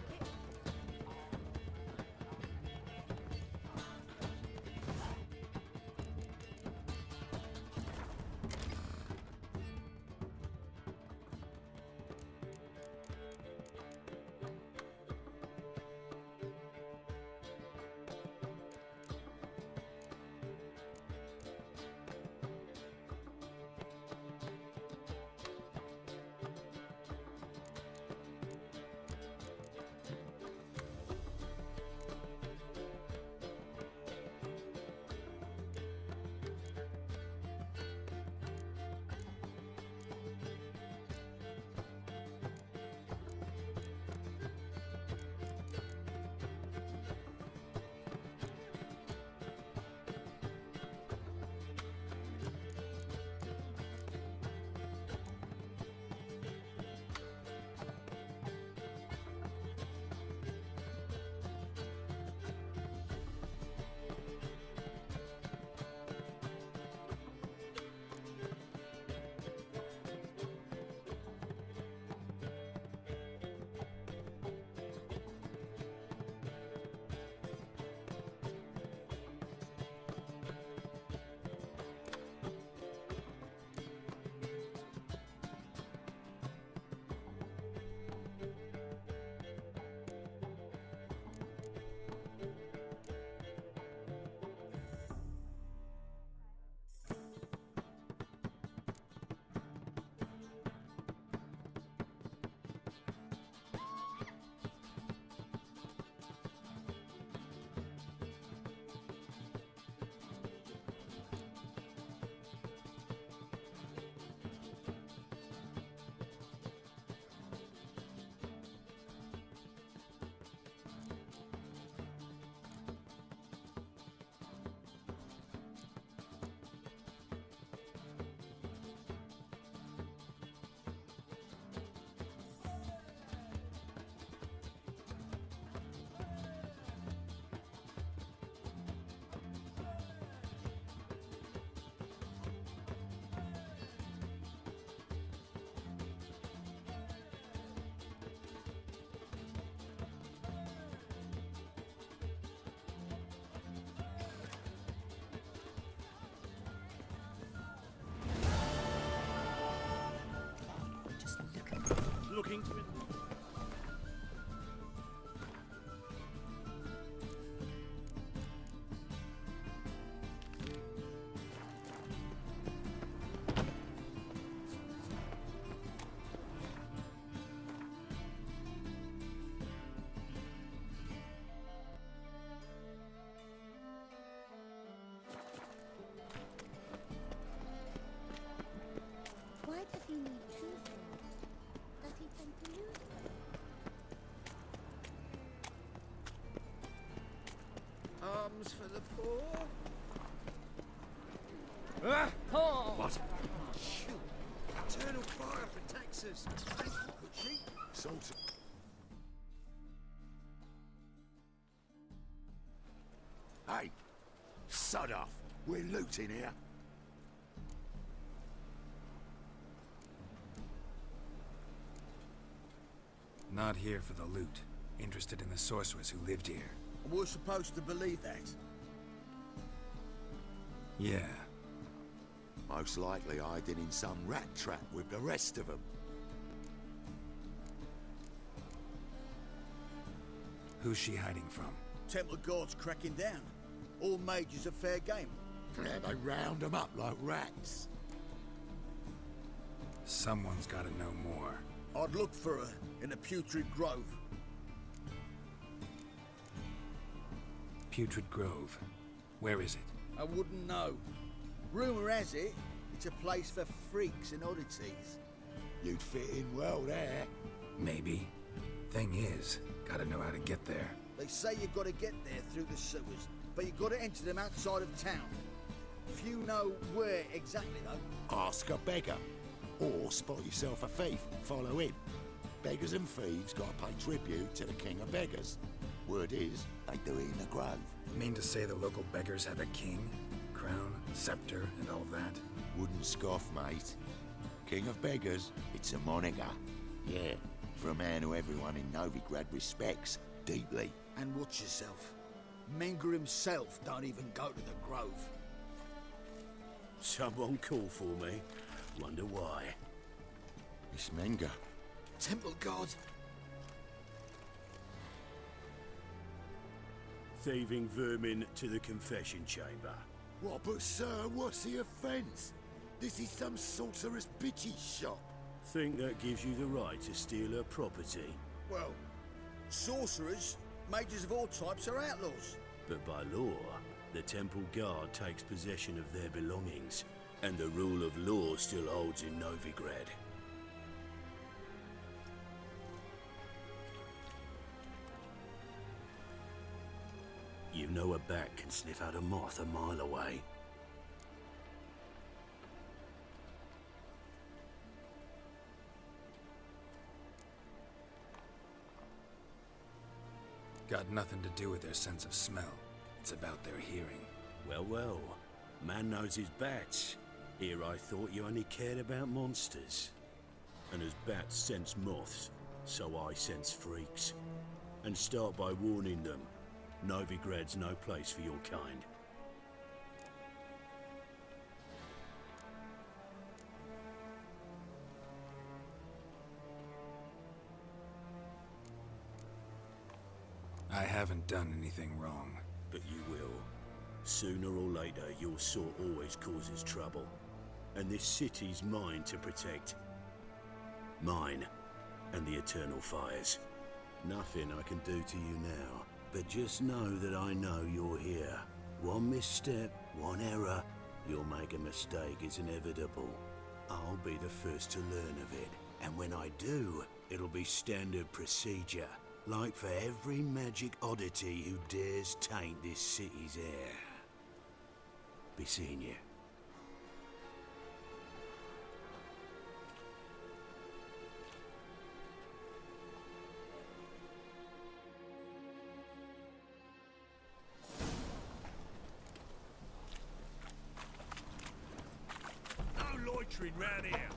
thing to it. Why does he need two swords? Does he tend to lose them? Arms for the poor. What? Shoot! Eternal fire protects us. Salt. Hey, sod off. We're looting here. Not here for the loot. Interested in the sorceress who lived here. We're supposed to believe that. Yeah. Most likely hiding in some rat trap with the rest of them. Who's she hiding from? Temple guards cracking down. All mages are fair game. Yeah, they round them up like rats. Someone's gotta know more. I'd look for her in the Putrid Grove. Putrid Grove. Where is it? I wouldn't know. Rumour has it, it's a place for freaks and oddities. You'd fit in well there. Maybe. Thing is, gotta know how to get there. They say you've got to get there through the sewers, but you've got to enter them outside of town. If you know where exactly, though... Ask a beggar. Or spot yourself a thief and follow him. Beggars and thieves gotta pay tribute to the king of beggars. Word is, they do it in the grove. Mean to say the local beggars have a king? Crown, scepter, and all that? Wouldn't scoff, mate. King of beggars, it's a moniker. Yeah, for a man who everyone in Novigrad respects deeply. And watch yourself. Menger himself don't even go to the grove. Someone call for me. Wonder why. It's Menger. Temple guard. Thieving vermin to the confession chamber. What, but sir, what's the offence? This is some sorcerer's bitchy shop. Think that gives you the right to steal her property? Well, sorcerers, mages of all types are outlaws. But by law, the temple guard takes possession of their belongings, and the rule of law still holds in Novigrad. You know a bat can sniff out a moth a mile away. Got nothing to do with their sense of smell. It's about their hearing. Well, well. Man knows his bats. Here I thought you only cared about monsters. And as bats sense moths, so I sense freaks. And start by warning them. Novigrad's no place for your kind. I haven't done anything wrong. But you will. Sooner or later, your sort always causes trouble. And this city's mine to protect. Mine and the Eternal Fires. Nothing I can do to you now. But just know that I know you're here. One misstep, one error, you'll make a mistake, it's inevitable. I'll be the first to learn of it. And when I do, it'll be standard procedure. Like for every magic oddity who dares taint this city's air. Be seeing you. No loitering round here.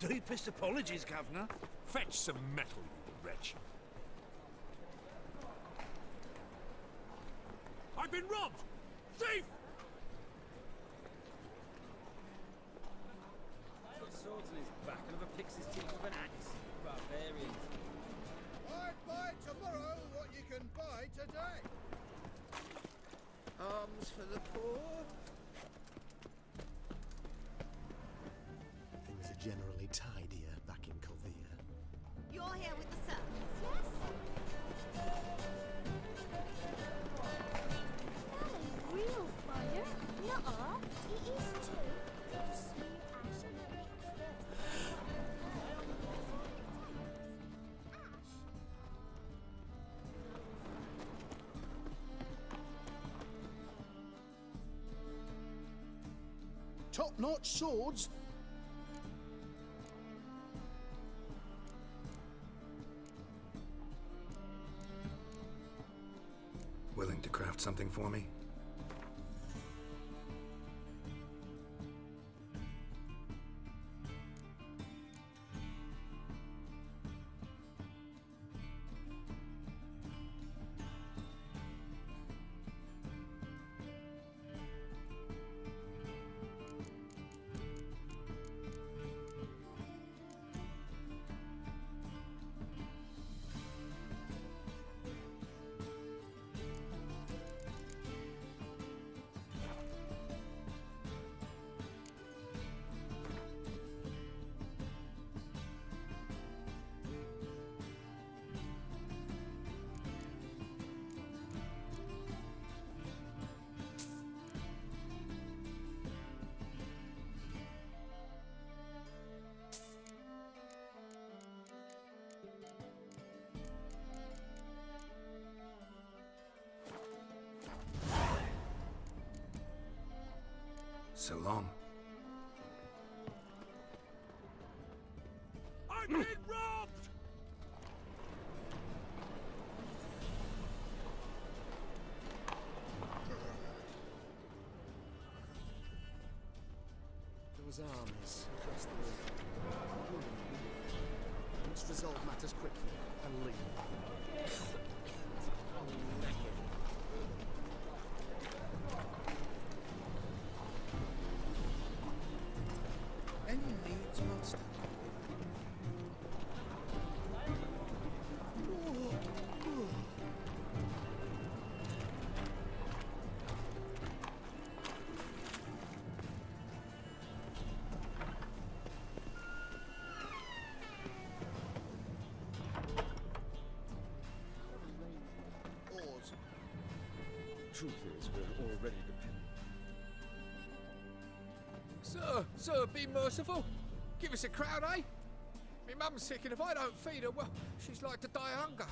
Deepest apologies, Governor. Fetch some metal, you wretch. I've been robbed! Thief! He's got swords in his back and never picks his teeth with an axe. Barbarians. I'd buy tomorrow what you can buy today. Arms for the poor. Things are generally tidier back in Calvia. You're here with the servants, yes? Not a real fire. Nuh-uh. It is too. Just smooth ash and then make Top-notch swords. Willing to craft something for me? So long. I've been robbed! Those armies across the river. Let's resolve matters quickly and leave. Any needs, master? Oars. Truth is, we're already dependent. Sir, be merciful. Give us a crown, eh? My mum's sick, and if I don't feed her, well, she's like to die of hunger.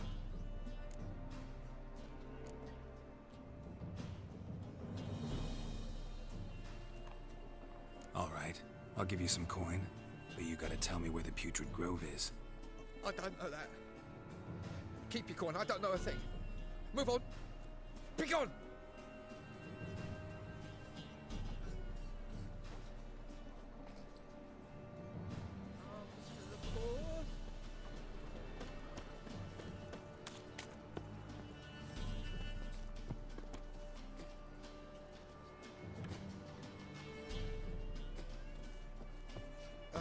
All right, I'll give you some coin, but you gotta tell me where the Putrid Grove is. I don't know that. Keep your coin, I don't know a thing. Move on. Be gone! The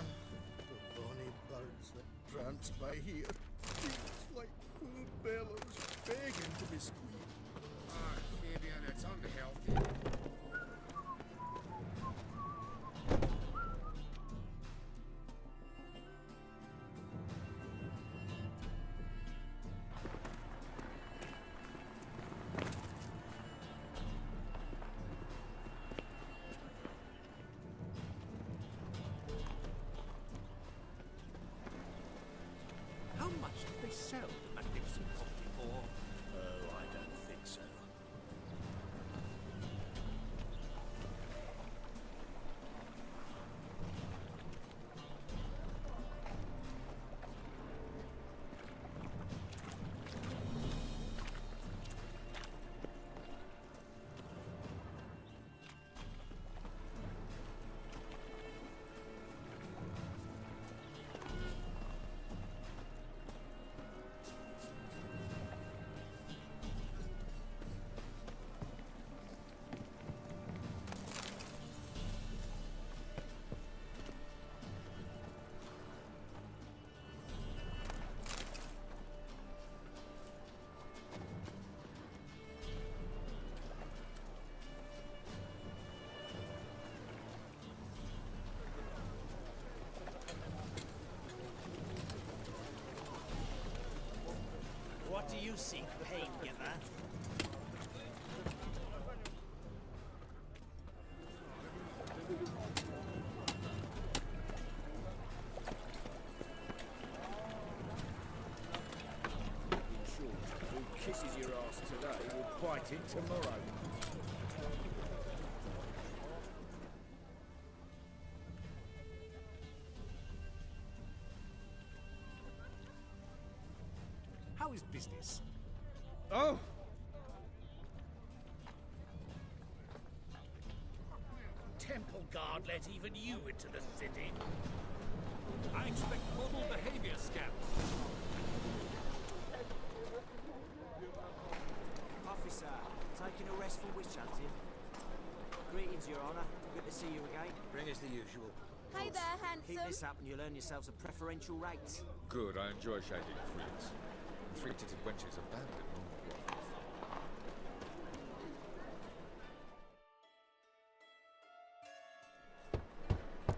bonny birds that prance by here. It's like full bellows begging to be squeezed. Ah, Fabian, it's unhealthy. How much did they sell the magnificent property for? Oh, I don't think so. What do you seek, pain giver? In short, who kisses your ass today will bite it tomorrow. How is business? Oh! Temple Guard let even you into the city. I expect model behavior scams. Officer, taking a restful witch hunting. Greetings, Your Honour. Good to see you again. Bring us the usual. Hey there, Keep handsome. this up and you'll earn yourselves a preferential rate. Good, I enjoy shading fruits. Three-titted wenches abandoned normal brothels.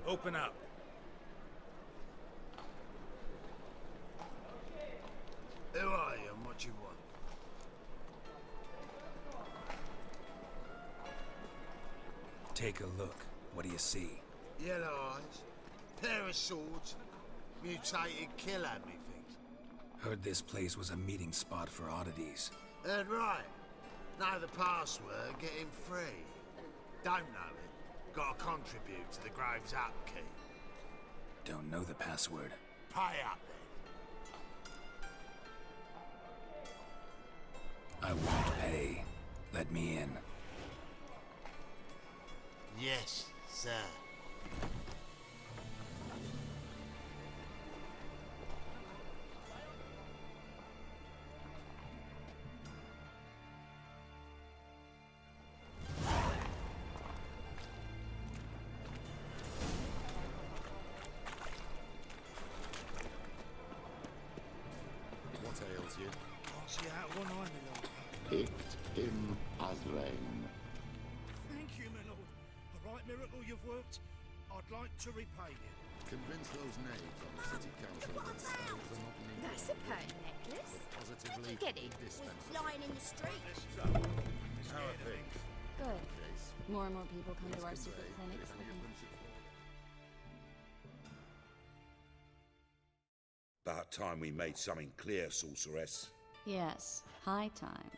Open up. Who are you and what you want? Take a look. What do you see? Yellow eyes, pair of swords, mutated killer, methinks. Heard this place was a meeting spot for oddities. Heard right. Know the password, get him free. Don't know it. Gotta contribute to the Grove's upkeep. Don't know the password. Pay up then. I won't pay. Let me in. Yes, sir. What ails you? Can't see out of one eye, my lord. Picked him as rain. Thank you, my lord. A right miracle you've worked. I'd like to repay you. Convince those knaves on the city council that spells are not needed. That's a pearl necklace. Positively Get it? indispensable. Lying in the street. How are things? Good. Case. More and more people come to our Please secret convey clinics if any of looking. them should fall. About time we made something clear, sorceress. Yes, high time.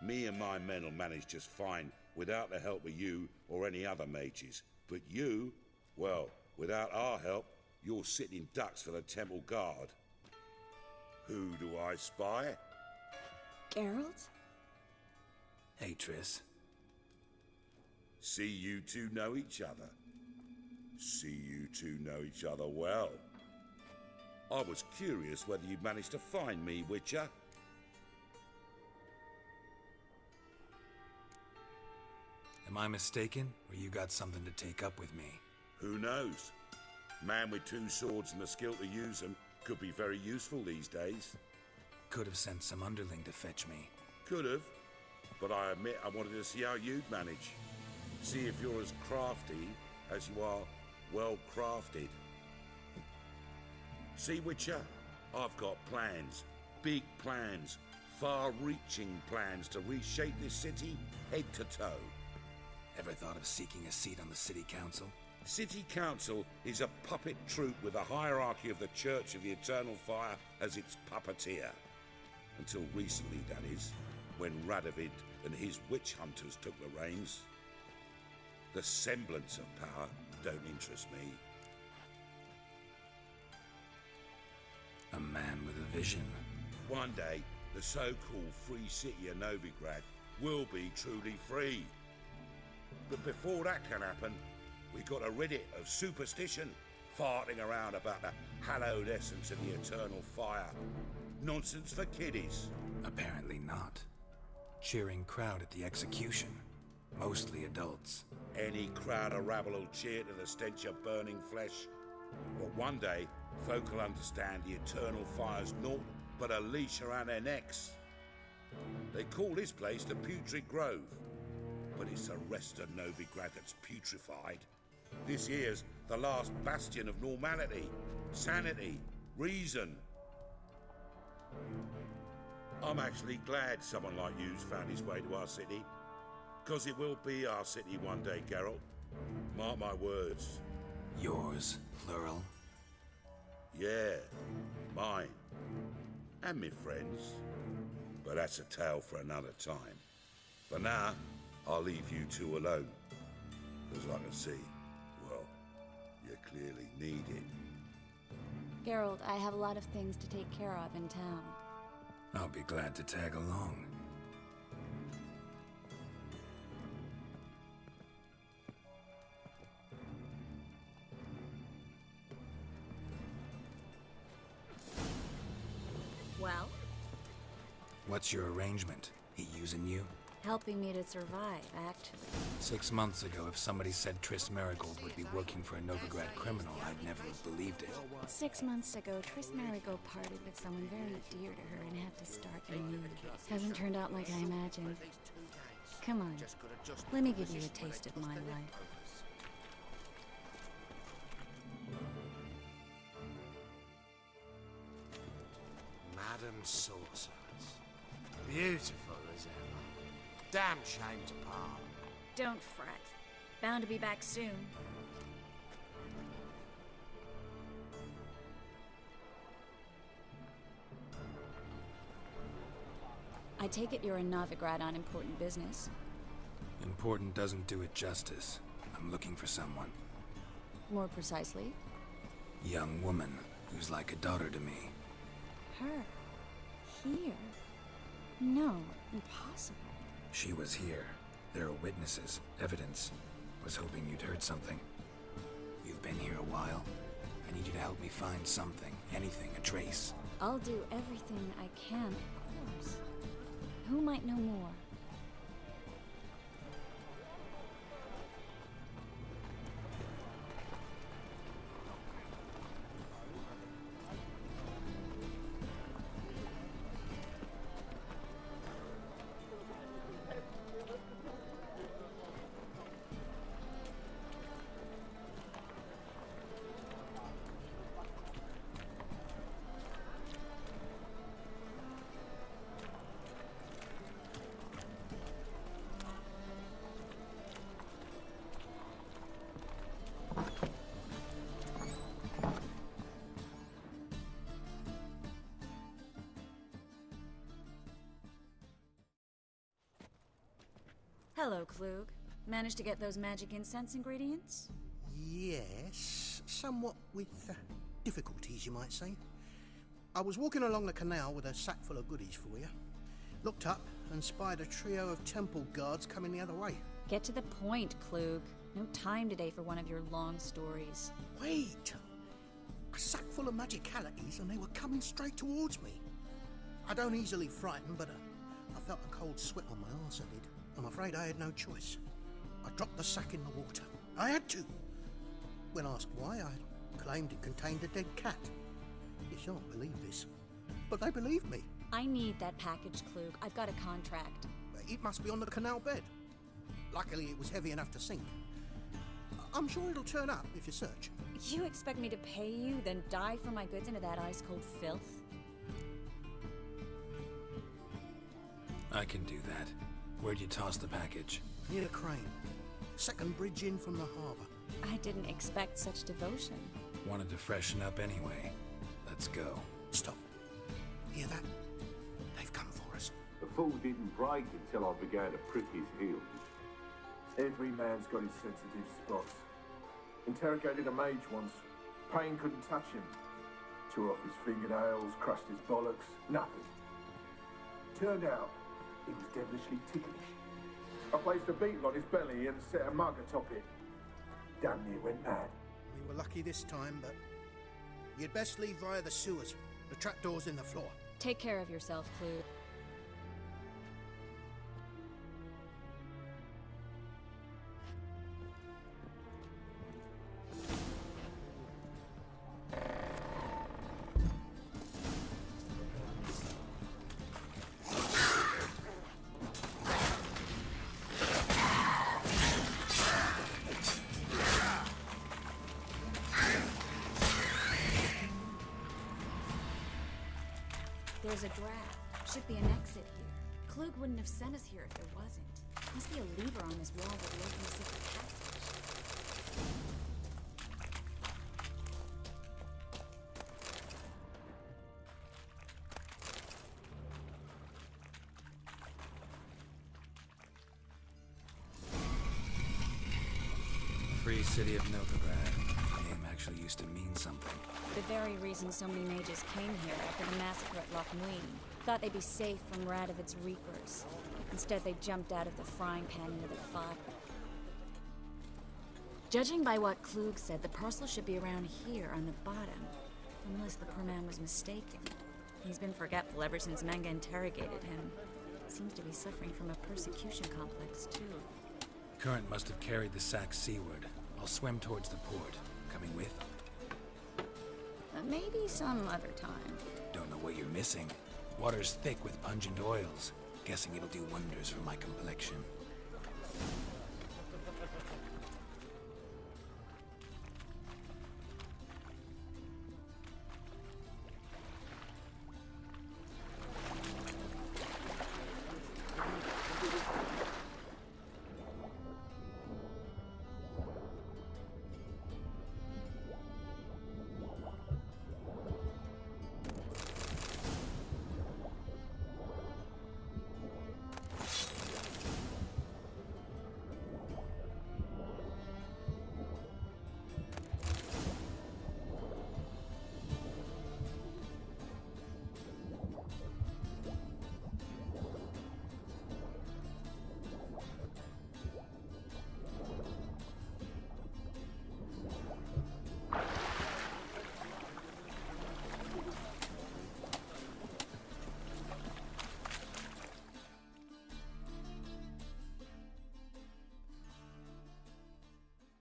Me and my men will manage just fine without the help of you or any other mages. But you, well, without our help, you're sitting ducks for the Temple Guard. Who do I spy? Geralt? Hey, Triss. See you two know each other. See you two know each other well. I was curious whether you'd managed to find me, Witcher. Am I mistaken, or you got something to take up with me? Who knows? Man with two swords and the skill to use them could be very useful these days. Could have sent some underling to fetch me. Could have, but I admit I wanted to see how you'd manage. See if you're as crafty as you are well crafted. See, Witcher, I've got plans, big plans, far-reaching plans to reshape this city head to toe. Ever thought of seeking a seat on the city council? City Council is a puppet troupe with a hierarchy of the Church of the Eternal Fire as its puppeteer. Until recently, that is, when Radovid and his witch hunters took the reins. The semblance of power don't interest me. A man with a vision. One day, the so-called free city of Novigrad will be truly free. But before that can happen, we got to rid it of superstition, farting around about the hallowed essence of the eternal fire. Nonsense for kiddies. Apparently not. Cheering crowd at the execution. Mostly adults. Any crowd of rabble will cheer to the stench of burning flesh. But one day, folk will understand the eternal fire's naught but a leash around their necks. They call this place the Putrid Grove, but it's the rest of Novigrad that's putrefied. This here's the last bastion of normality, sanity, reason. I'm actually glad someone like you's found his way to our city. Because it will be our city one day, Geralt. Mark my words. Yours, plural? Yeah, mine. And me friends. But that's a tale for another time. For now, I'll leave you two alone. Because I can see, well, you clearly need it. Geralt, I have a lot of things to take care of in town. I'll be glad to tag along. Well? What's your arrangement? He using you? Helping me to survive, actually. 6 months ago, if somebody said Triss Marigold would be working for a Novigrad criminal, I'd never have believed it. 6 months ago, Triss Marigold parted with someone very dear to her and had to start anew. Hasn't turned out like I imagined. Come on, let me give you a taste of my life. Madam Sorceress. Beautiful as ever. Damn shame to part. Don't fret. Bound to be back soon. I take it you're a Novigrad on important business. Important doesn't do it justice. I'm looking for someone. More precisely? Young woman who's like a daughter to me. Her? Here? No, impossible. She was here. There are witnesses, evidence. Was hoping you'd heard something. You've been here a while. I need you to help me find something, anything, a trace. I'll do everything I can, of course. Who might know more? Hello, Klug. Managed to get those magic incense ingredients? Yes, somewhat with difficulties, you might say. I was walking along the canal with a sack full of goodies for you. Looked up and spied a trio of temple guards coming the other way. Get to the point, Klug. No time today for one of your long stories. Wait! A sack full of magicalities and they were coming straight towards me. I don't easily frighten, but I felt a cold sweat on my arse, I did. I'm afraid I had no choice. I dropped the sack in the water. I had to. When asked why, I claimed it contained a dead cat. You shan't believe this, but they believed me. I need that package, Klug. I've got a contract. It must be on the canal bed. Luckily, it was heavy enough to sink. I'm sure it'll turn up if you search. You expect me to pay you, then dive for my goods into that ice-cold filth? I can do that. Where'd you toss the package? Near the crane. Second bridge in from the harbour. I didn't expect such devotion. Wanted to freshen up anyway. Let's go. Stop. Hear that? They've come for us. The fall didn't break until I began to prick his heels. Every man's got his sensitive spots. Interrogated a mage once. Pain couldn't touch him. Tore off his fingernails, crushed his bollocks, nothing. Turned out, he was devilishly ticklish. I placed a beetle on his belly and set a mug atop it. Damn near went mad. We were lucky this time, but you'd best leave via the sewers. The trapdoor's in the floor. Take care of yourself, Klug. There's a draft. Should be an exit here. Klug wouldn't have sent us here if there wasn't. Must be a lever on this wall that will open a secret passage. Free city of Novigrad. The name actually used to mean something. The very reason so many mages came here after the massacre at Loch Muin. Thought they'd be safe from Radovid's reapers. Instead, they jumped out of the frying pan into the fire. Judging by what Klug said, the parcel should be around here on the bottom. Unless the poor man was mistaken. He's been forgetful ever since Manga interrogated him. Seems to be suffering from a persecution complex, too. Current must have carried the sack seaward. I'll swim towards the port. Coming with? Maybe some other time. Don't know what you're missing. Water's thick with pungent oils. Guessing it'll do wonders for my complexion.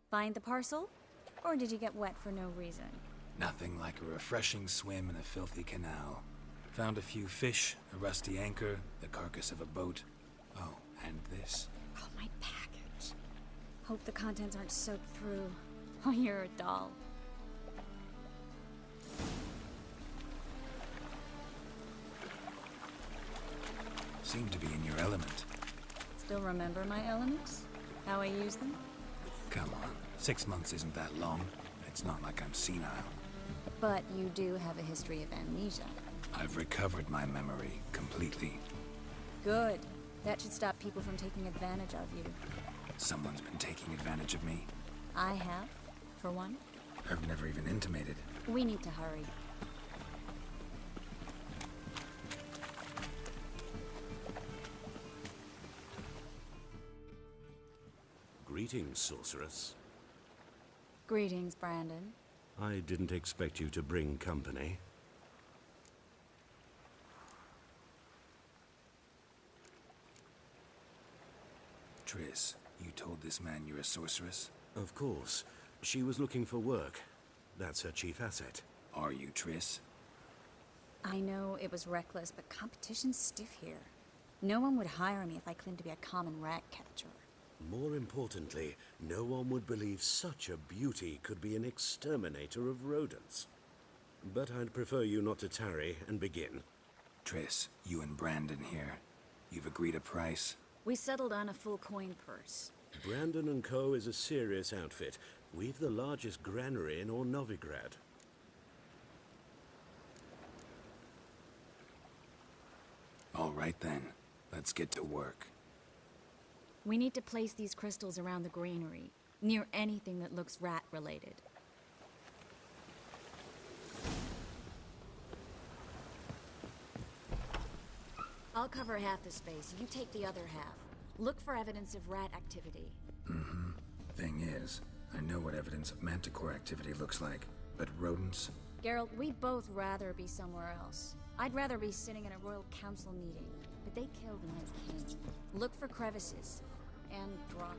Find the parcel? Or did you get wet for no reason? Nothing like a refreshing swim in a filthy canal. Found a few fish, a rusty anchor, the carcass of a boat. Oh, and this. Oh, my package. Hope the contents aren't soaked through. Oh, you're a doll. Seem to be in your element. Still remember my elements? How I use them? Come on, 6 months isn't that long. It's not like I'm senile. But you do have a history of amnesia. I've recovered my memory completely. Good. That should stop people from taking advantage of you. Someone's been taking advantage of me. I have, for one. I've never even intimated. We need to hurry. Greetings, sorceress. Greetings, Brandon. I didn't expect you to bring company. Triss, you told this man you're a sorceress? Of course. She was looking for work. That's her chief asset. Are you, Triss? I know it was reckless, but competition's stiff here. No one would hire me if I claimed to be a common rat catcher. More importantly, no one would believe such a beauty could be an exterminator of rodents. But I'd prefer you not to tarry and begin. Triss, you and Brandon here. You've agreed a price? We settled on a full coin purse. Brandon and Co. is a serious outfit. We've the largest granary in all Novigrad. All right then. Let's get to work. We need to place these crystals around the granary, near anything that looks rat-related. I'll cover half the space, you take the other half. Look for evidence of rat activity. Mm-hmm. Thing is, I know what evidence of manticore activity looks like, but rodents? Geralt, we'd both rather be somewhere else. I'd rather be sitting in a royal council meeting, but they killed my king. Look for crevices. And drop.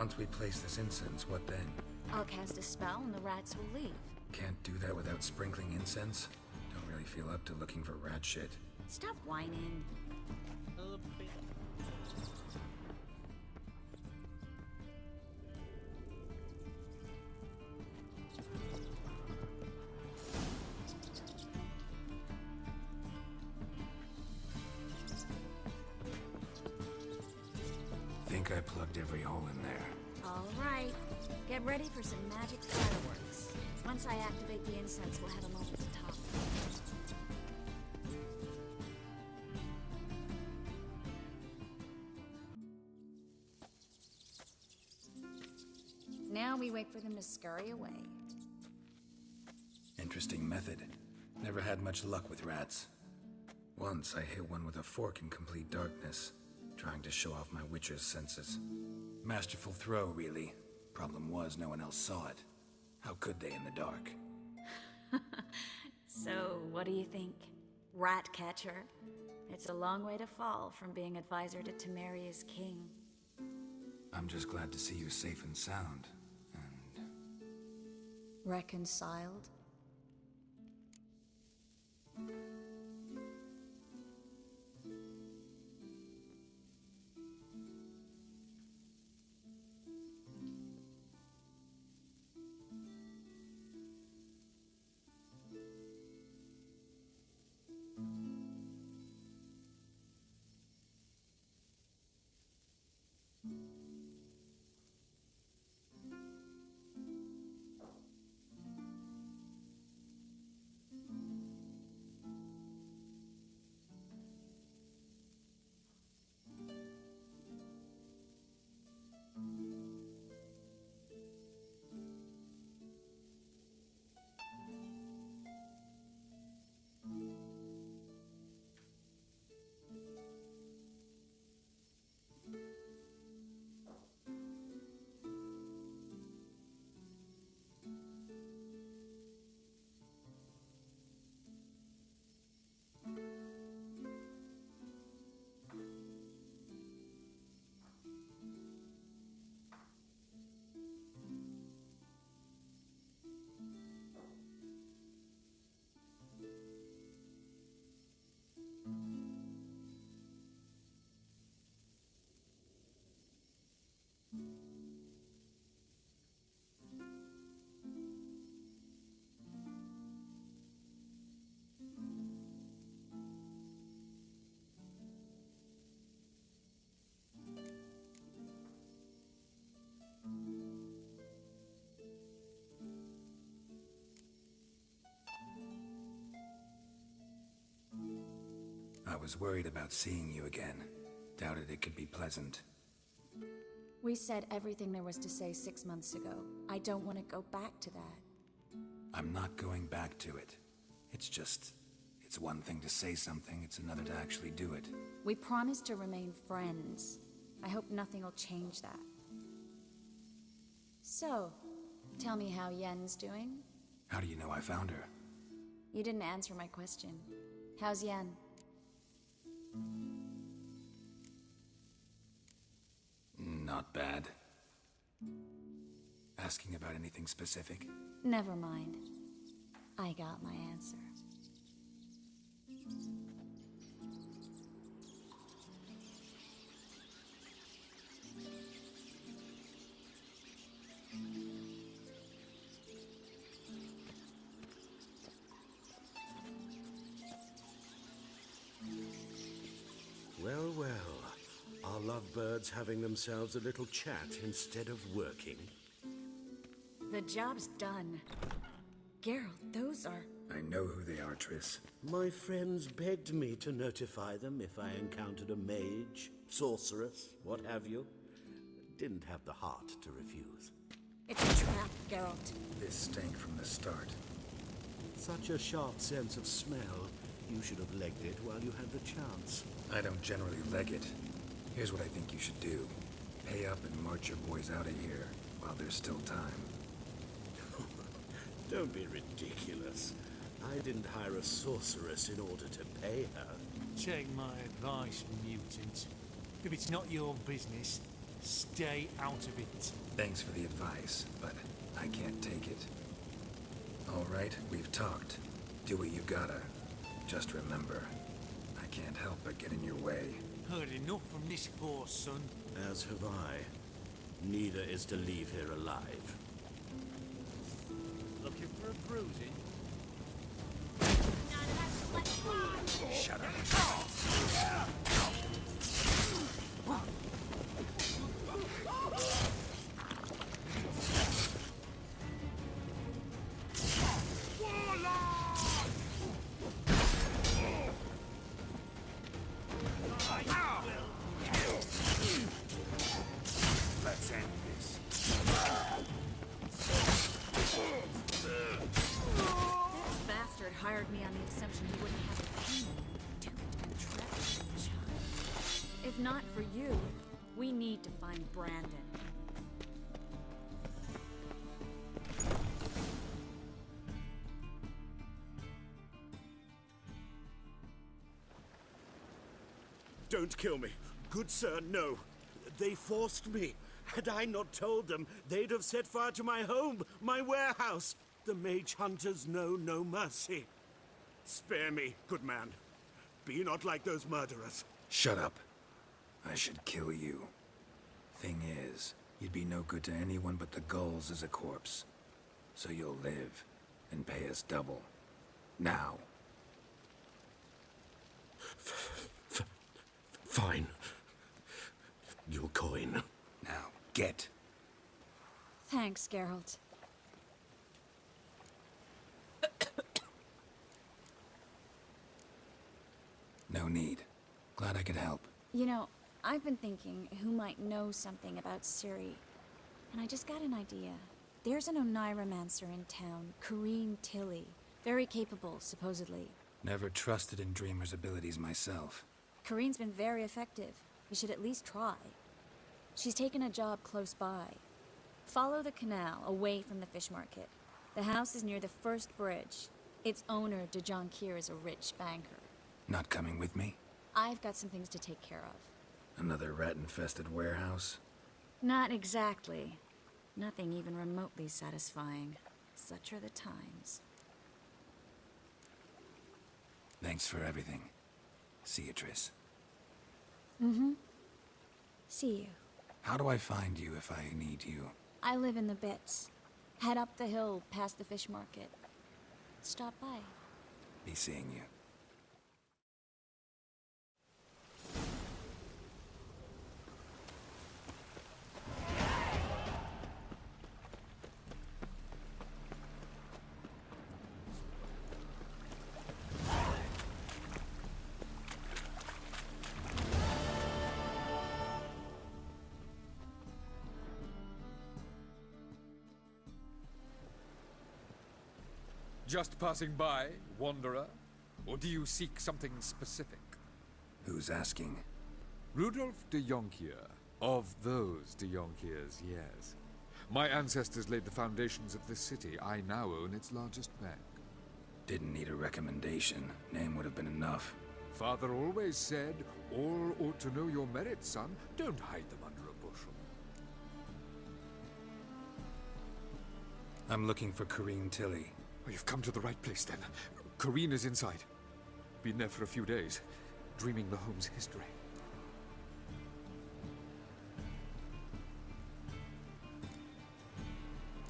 Once we place this incense, what then? I'll cast a spell and the rats will leave. Can't do that without sprinkling incense? Don't really feel up to looking for rat shit. Stop whining. A little bit. Think I plugged every hole in there. All right. Get ready for some magic fireworks. Once I activate the incense, we'll have a moment to talk. Now we wait for them to scurry away. Interesting method. Never had much luck with rats. Once I hit one with a fork in complete darkness, trying to show off my witcher's senses. Masterful throw, really. Problem was, no one else saw it. How could they in the dark? So, what do you think? Rat catcher? It's a long way to fall from being advisor to Temeria's king. I'm just glad to see you safe and sound. And Reconciled? I was worried about seeing you again. Doubted it could be pleasant. We said everything there was to say 6 months ago. I don't want to go back to that. I'm not going back to it. It's one thing to say something, it's another to actually do it. We promised to remain friends. I hope nothing will change that. So, tell me how Yen's doing? How do you know I found her? You didn't answer my question. How's Yen? Not bad. Asking about anything specific? Never mind. I got my answer. Well, well. Are lovebirds having themselves a little chat instead of working? The job's done. Geralt, those are... I know who they are, Triss. My friends begged me to notify them if I encountered a mage, sorceress, what have you. Didn't have the heart to refuse. It's a trap, Geralt. This stank from the start. Such a sharp sense of smell. You should have legged it while you had the chance. I don't generally leg it. Here's what I think you should do. Pay up and march your boys out of here while there's still time. Don't be ridiculous. I didn't hire a sorceress in order to pay her. Take my advice, mutant. If it's not your business, Stay out of it. Thanks for the advice, but I can't take it. All right, we've talked. Do what you gotta. Just remember, I can't help but get in your way. Heard enough from this horse, son. As have I. Neither is to leave here alive. Looking for a bruising? Shut up. Let's end this. That bastard hired me on the assumption he wouldn't have a pain. Duped and trapped child. If not for you, we need to find Brandon. Don't kill me. Good sir, no. They forced me. Had I not told them, they'd have set fire to my home, my warehouse. The mage hunters know no mercy. Spare me, good man. Be not like those murderers. Shut up. I should kill you. Thing is, you'd be no good to anyone but the gulls as a corpse. So you'll live and pay us double. Now. Fine. Your coin. Now, get. Thanks, Geralt. No need. Glad I could help. You know, I've been thinking who might know something about Ciri. And I just got an idea. There's an Oneiromancer in town, Corrine Tilly. Very capable, supposedly. Never trusted in Dreamer's abilities myself. Corrine's been very effective. You should at least try. She's taken a job close by. Follow the canal, away from the fish market. The house is near the first bridge. Its owner, De Jonquier, is a rich banker. Not coming with me? I've got some things to take care of. Another rat-infested warehouse? Not exactly. Nothing even remotely satisfying. Such are the times. Thanks for everything. See you, Triss. Mm-hmm. See you. How do I find you if I need you? I live in the Bits. Head up the hill past the fish market. Stop by. Be seeing you. Just passing by, wanderer? Or do you seek something specific? Who's asking? Rudolf de Jonquier. Of those de Jonquiers, yes. My ancestors laid the foundations of this city. I now own its largest bank. Didn't need a recommendation. Name would have been enough. Father always said, all ought to know your merits, son. Don't hide them under a bushel. I'm looking for Corrine Tilly. Oh, you've come to the right place, then. Corrine is inside. Been there for a few days, dreaming the home's history.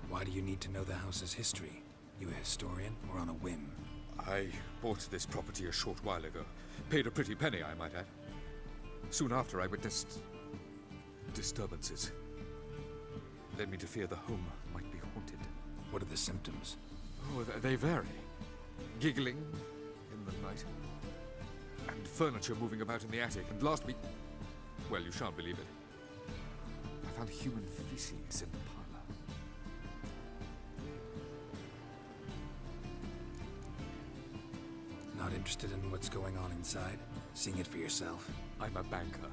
Why do you need to know the house's history? You a historian or on a whim? I bought this property a short while ago. Paid a pretty penny, I might add. Soon after, I witnessed disturbances. Led me to fear the home might be haunted. What are the symptoms? Oh, they vary. Giggling in the night. And furniture moving about in the attic. And last week... well, you shan't believe it. I found human feces in the parlor. Not interested in what's going on inside? Seeing it for yourself? I'm a banker.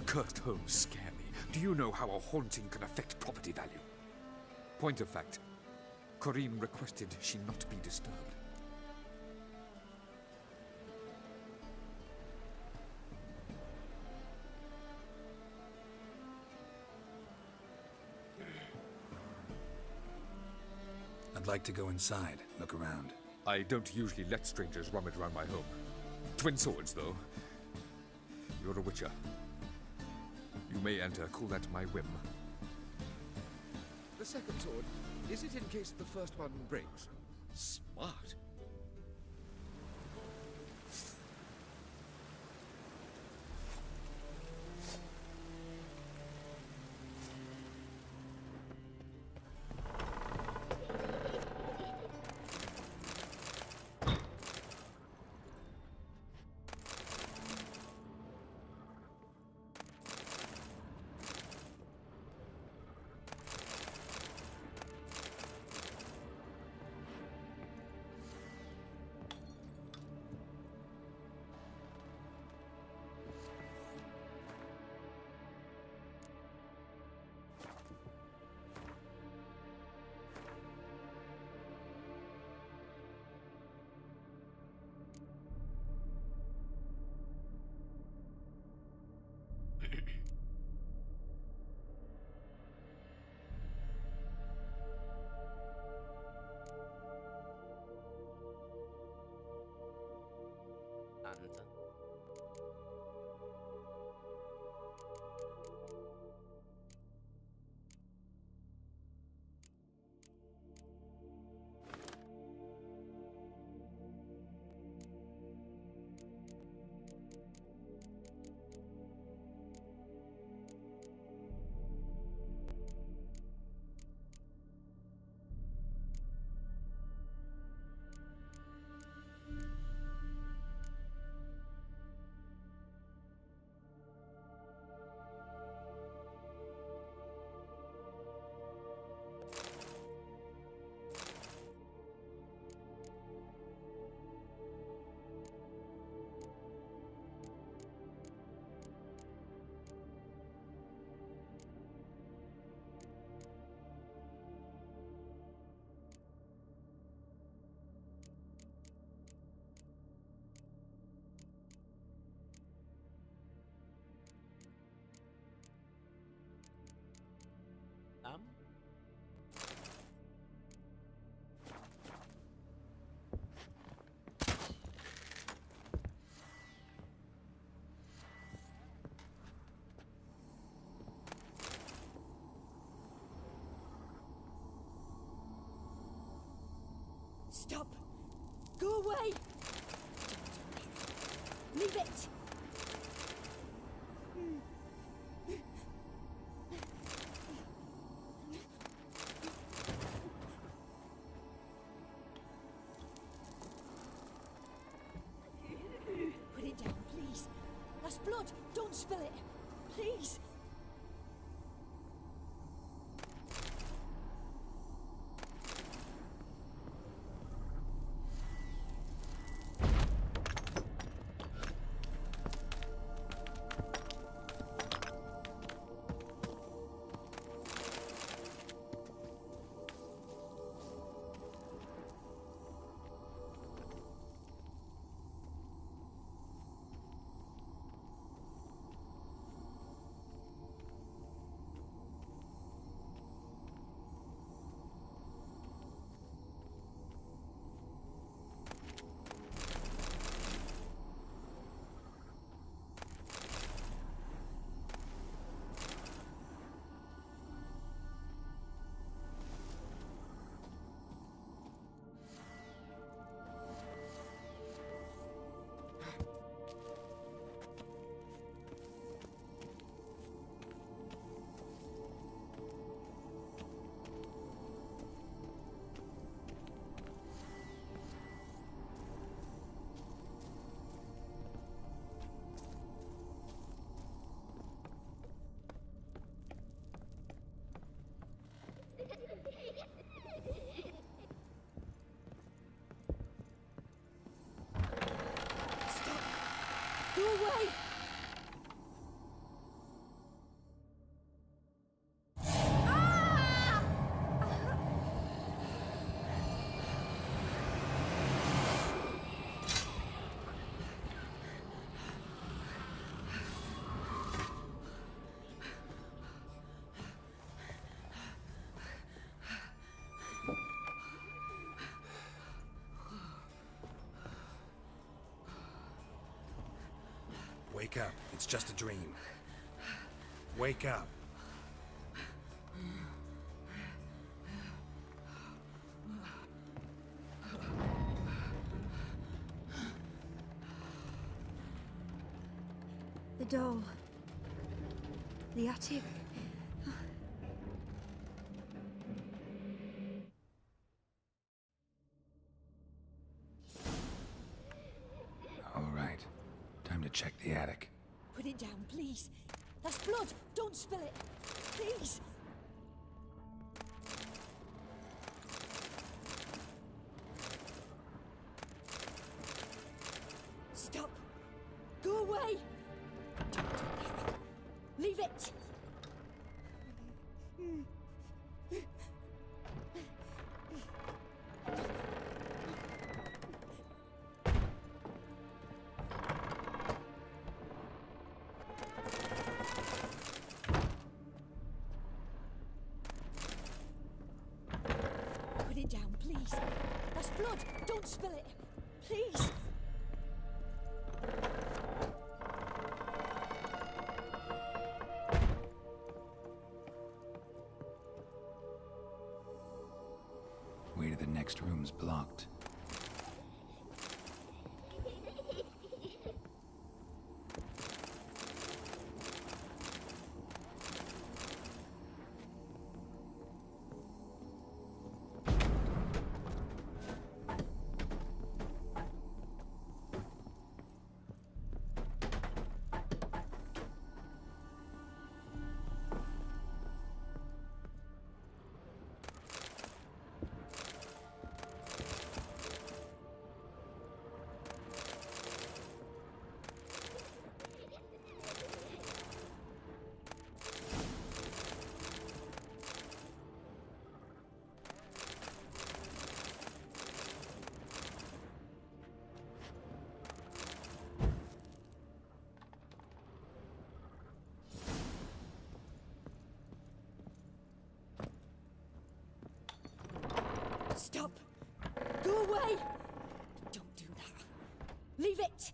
Cursed homes scare me. Do you know how a haunting can affect property value? Point of fact. Corrine requested she not be disturbed. I'd like to go inside, look around. I don't usually let strangers rummage around my home. Twin swords, though. You're a witcher. You may enter, call that my whim. The second sword, is it in case the first one breaks? Smart. Stop! Go away! Leave it! Put it down, please. That's blood. Don't spill it. Please. Go away! Wake up. It's just a dream. Wake up. The doll. The attic. All right. Time to check the attic. Put it down, please. That's blood. Don't spill it. Please. Stop. Go away. Don't do that. Leave it. Put it down, please. That's blood. Don't spill it. Please. Way to the next room's blocked. Stop. Go away. Don't do that. Leave it.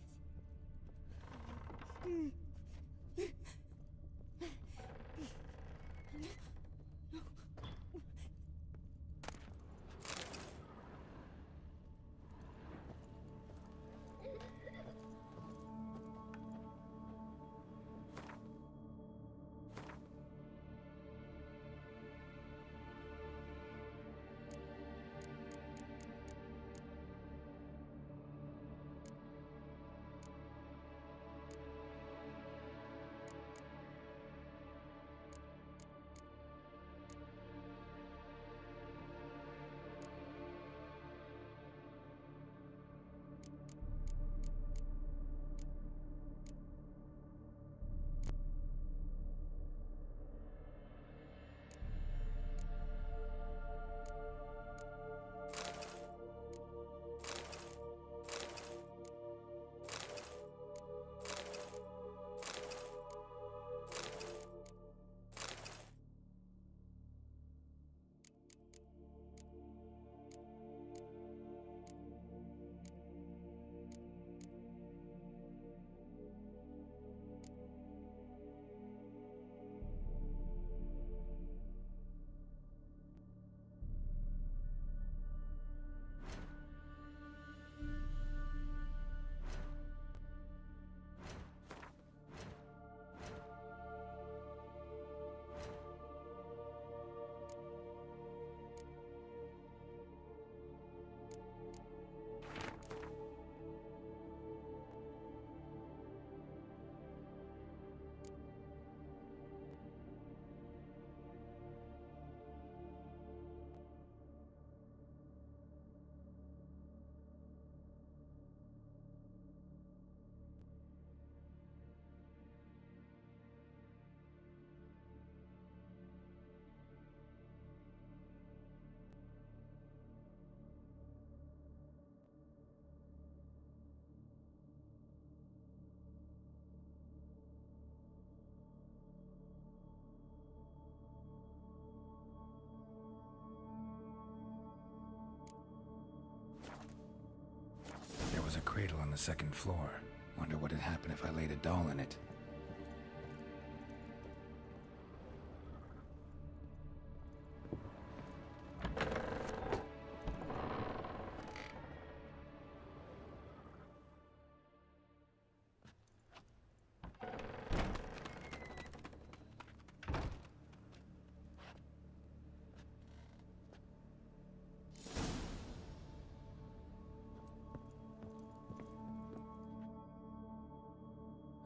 There was a cradle on the second floor. Wonder what'd happen if I laid a doll in it.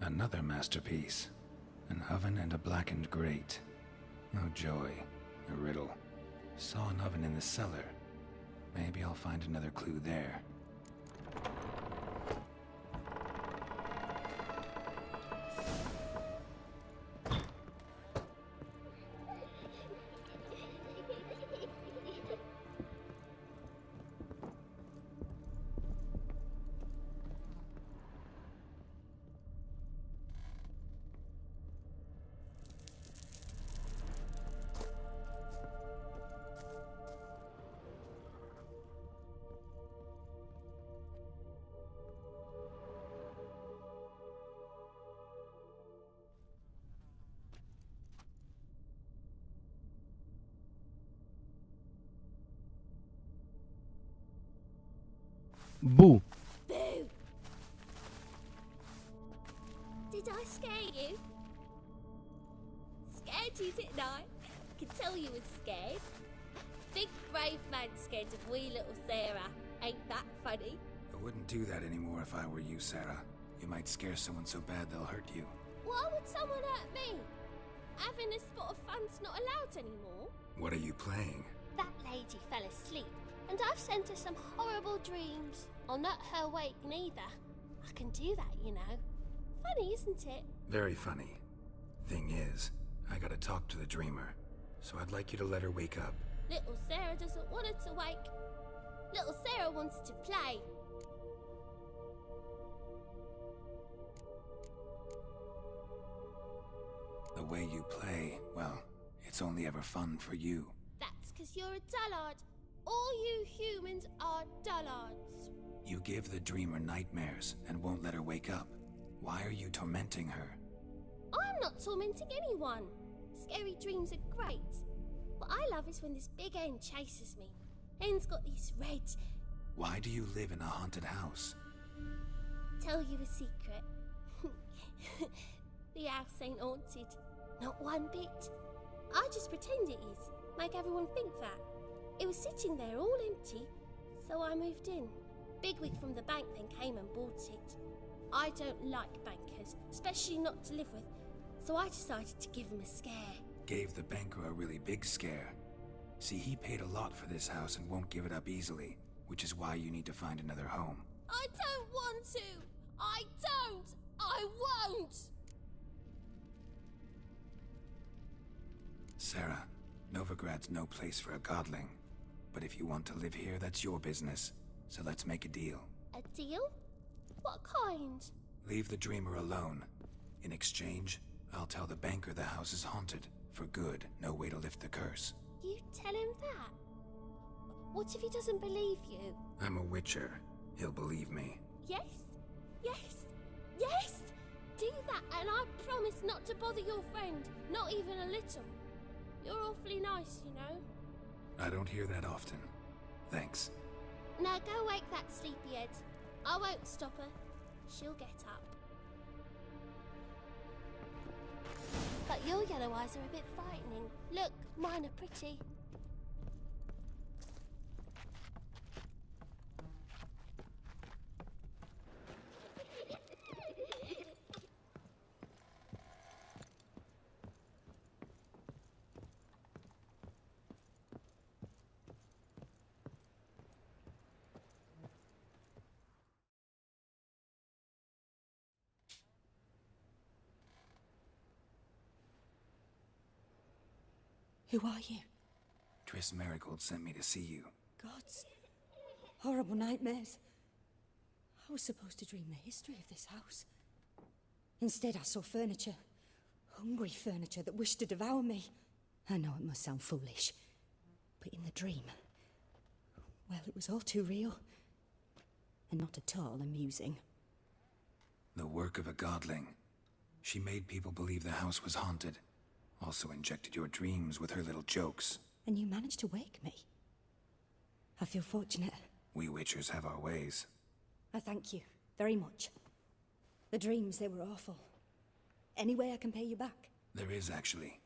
Another masterpiece. An oven and a blackened grate. Oh joy. A riddle. Saw an oven in the cellar. Maybe I'll find another clue there. Boo. Boo! Did I scare you? Scared you, didn't I? I could tell you was scared. Big brave man scared of wee little Sarah. Ain't that funny? I wouldn't do that anymore if I were you, Sarah. You might scare someone so bad they'll hurt you. Why would someone hurt me? Having a spot of fun's not allowed anymore. What are you playing? That lady fell asleep, and I've sent her some horrible dreams. I'll not her wake neither. I can do that, you know. Funny, isn't it? Very funny. Thing is, I gotta talk to the dreamer, so I'd like you to let her wake up. Little Sarah doesn't want her to wake. Little Sarah wants to play. The way you play, well, it's only ever fun for you. That's 'cause you're a dullard. All you humans are dullards. You give the dreamer nightmares and won't let her wake up. Why are you tormenting her? I'm not tormenting anyone. Scary dreams are great. What I love is when this big hen chases me. Hen's got these red... Why do you live in a haunted house? Tell you a secret. The house ain't haunted. Not one bit. I just pretend it is. Make everyone think that. It was sitting there all empty, so I moved in. Bigwig from the bank then came and bought it. I don't like bankers, especially not to live with, so I decided to give him a scare. Gave the banker a really big scare. See, he paid a lot for this house and won't give it up easily, which is why you need to find another home. I don't want to! I don't! I won't! Sarah, Novigrad's no place for a godling. But if you want to live here, that's your business. So let's make a deal. A deal? What kind? Leave the dreamer alone. In exchange, I'll tell the banker the house is haunted. For good, no way to lift the curse. You tell him that? What if he doesn't believe you? I'm a witcher. He'll believe me. Yes? Yes? Yes! Do that and I promise not to bother your friend. Not even a little. You're awfully nice, you know. I don't hear that often. Thanks. Now go wake that sleepyhead. I won't stop her. She'll get up. But your yellow eyes are a bit frightening. Look, mine are pretty. Who are you? Triss Marigold sent me to see you. Gods. Horrible nightmares. I was supposed to dream the history of this house. Instead, I saw furniture. Hungry furniture that wished to devour me. I know it must sound foolish, but in the dream, well, it was all too real. And not at all amusing. The work of a godling. She made people believe the house was haunted. Also injected your dreams with her little jokes. And you managed to wake me. I feel fortunate. We witchers have our ways. I thank you very much. The dreams, they were awful. Any way I can pay you back? There is, actually.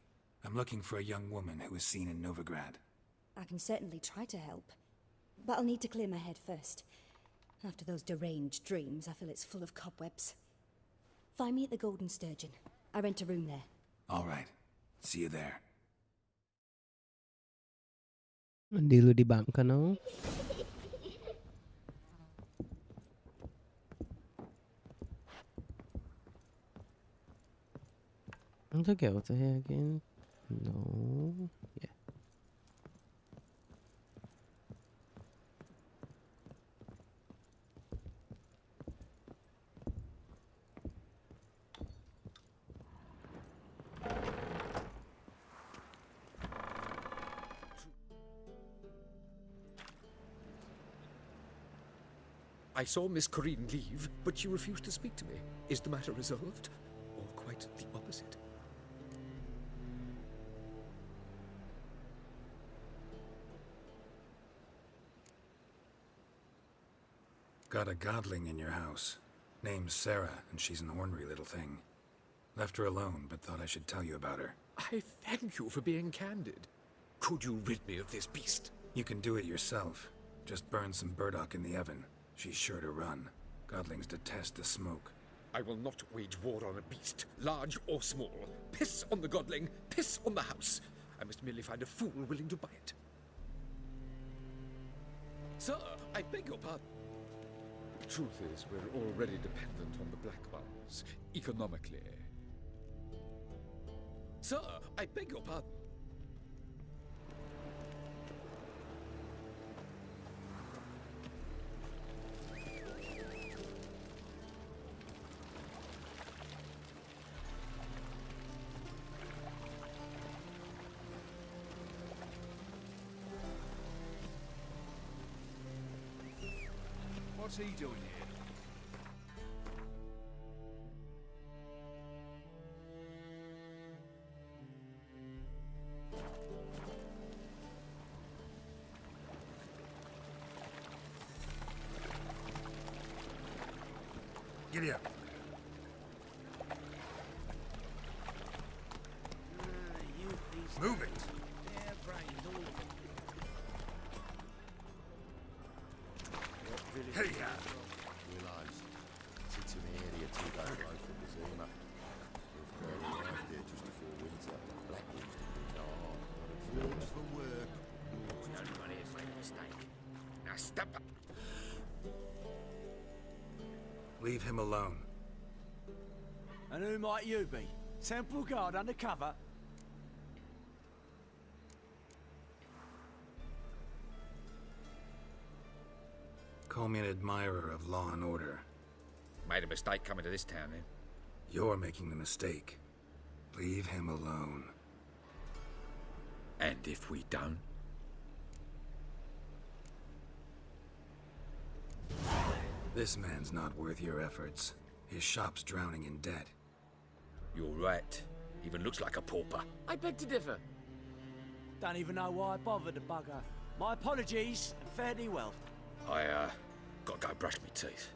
I'm looking for a young woman who was seen in Novigrad. I can certainly try to help. But I'll need to clear my head first. After those deranged dreams, I feel it's full of cobwebs. Find me at the Golden Sturgeon. I rent a room there. All right. See you there. Deal with the bank now. I'm to get out of here again. No. Yeah. I saw Miss Corinne leave, but she refused to speak to me. Is the matter resolved? Or quite the opposite? Got a godling in your house. Name's Sarah, and she's an ornery little thing. Left her alone, but thought I should tell you about her. I thank you for being candid. Could you rid me of this beast? You can do it yourself. Just burn some burdock in the oven. She's sure to run. Godlings detest the smoke. I will not wage war on a beast, large or small. Piss on the godling, piss on the house. I must merely find a fool willing to buy it. Sir, I beg your pardon. Truth is, we're already dependent on the Black Ones, economically. Sir, I beg your pardon. What's he doing here? Giddy up. Move it. Hey, Realise, it's in the area 2 days away from the Zima. If they arrived there just before winter, Black Wolves didn't know hard. Films for work. Everybody has made a mistake. Now step up. Leave him alone. And who might you be? Temple Guard undercover? Call me an admirer of law and order. Made a mistake coming to this town, then. You're making the mistake. Leave him alone. And if we don't? This man's not worth your efforts. His shop's drowning in debt. You're right. Even looks like a pauper. I beg to differ. Don't even know why I bothered the bugger. My apologies, and fare thee well. I, gotta go brush my teeth.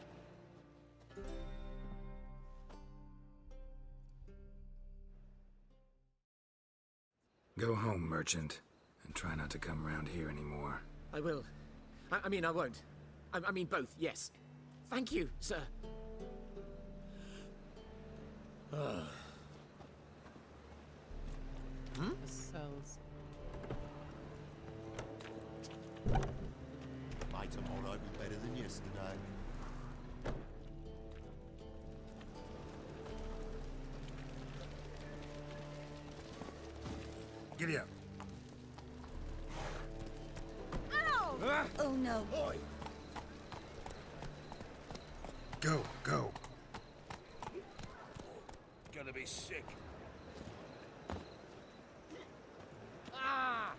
Go home, merchant, and try not to come round here anymore. I will. I mean, I won't. I mean, both, yes. Thank you, sir. Sounds. Mate, tomorrow be better than yesterday. Giddy up. Ow! Oh no. Oi. Go, go. Gonna be sick. Ah!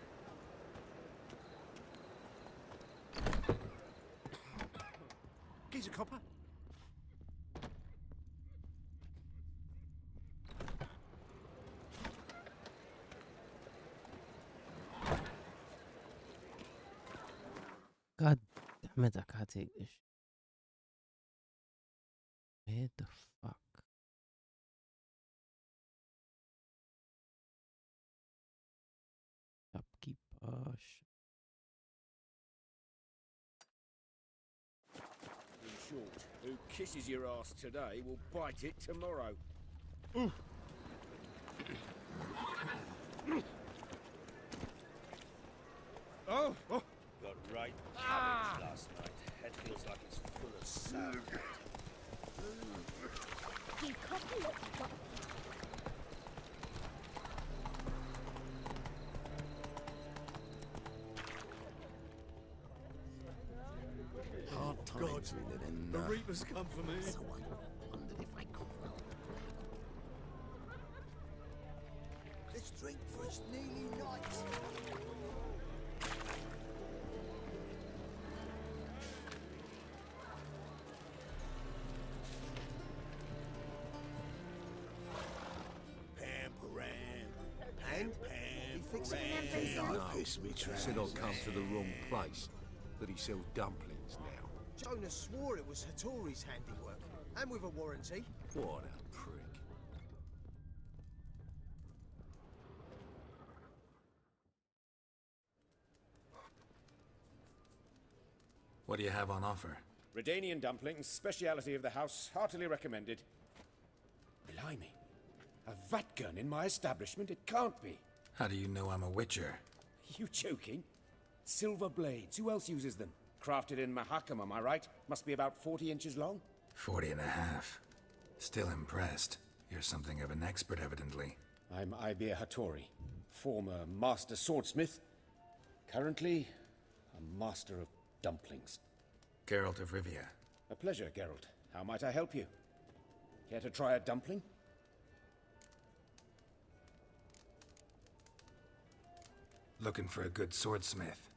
Geezer copper. I can't take this. Where the fuck? Shopkeeper. In short, who kisses your ass today will bite it tomorrow. Oh! Got right courage last night. Head feels like it's full of sand. You copy what you got. Hard times we live in. The Reapers come for me. So I wondered if I could roll. Let's drink for it's nearly night. Said I'd come to the wrong place, that he sells dumplings now. Jonas swore it was Hattori's handiwork, and with a warranty. What a prick. What do you have on offer? Redanian dumplings, speciality of the house, heartily recommended. Blimey, a vat gun in my establishment? It can't be. How do you know I'm a witcher? You joking? Silver blades, who else uses them? Crafted in Mahakam, am I right? Must be about 40 inches long? 40 and a half. Still impressed. You're something of an expert, evidently. I'm Ibir Hattori, former master swordsmith. Currently, a master of dumplings. Geralt of Rivia. A pleasure, Geralt. How might I help you? Care to try a dumpling? Looking for a good swordsmith.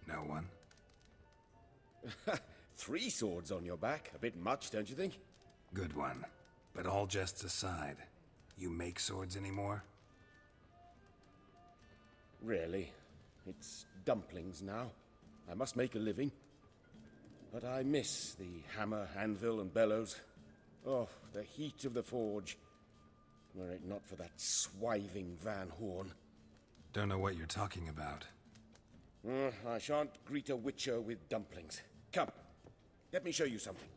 No one? 3 swords on your back. A bit much, don't you think? Good one. But all jests aside, you make swords anymore? Really. It's dumplings now. I must make a living. But I miss the hammer, anvil, and bellows. Oh, the heat of the forge. Were it not for that swiving Van Horn. Don't know what you're talking about. I shan't greet a witcher with dumplings. Come, let me show you something.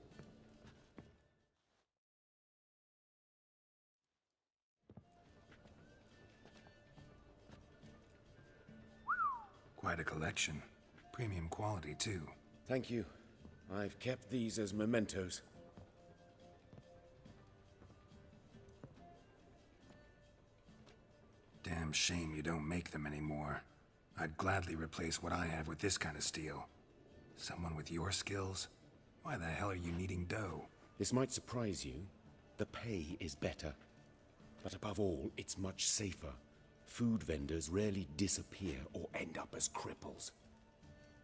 Quite a collection. Premium quality, too. Thank you. I've kept these as mementos. Damn shame you don't make them anymore. I'd gladly replace what I have with this kind of steel. Someone with your skills? Why the hell are you needing dough? This might surprise you. The pay is better. But above all, it's much safer. Food vendors rarely disappear or end up as cripples.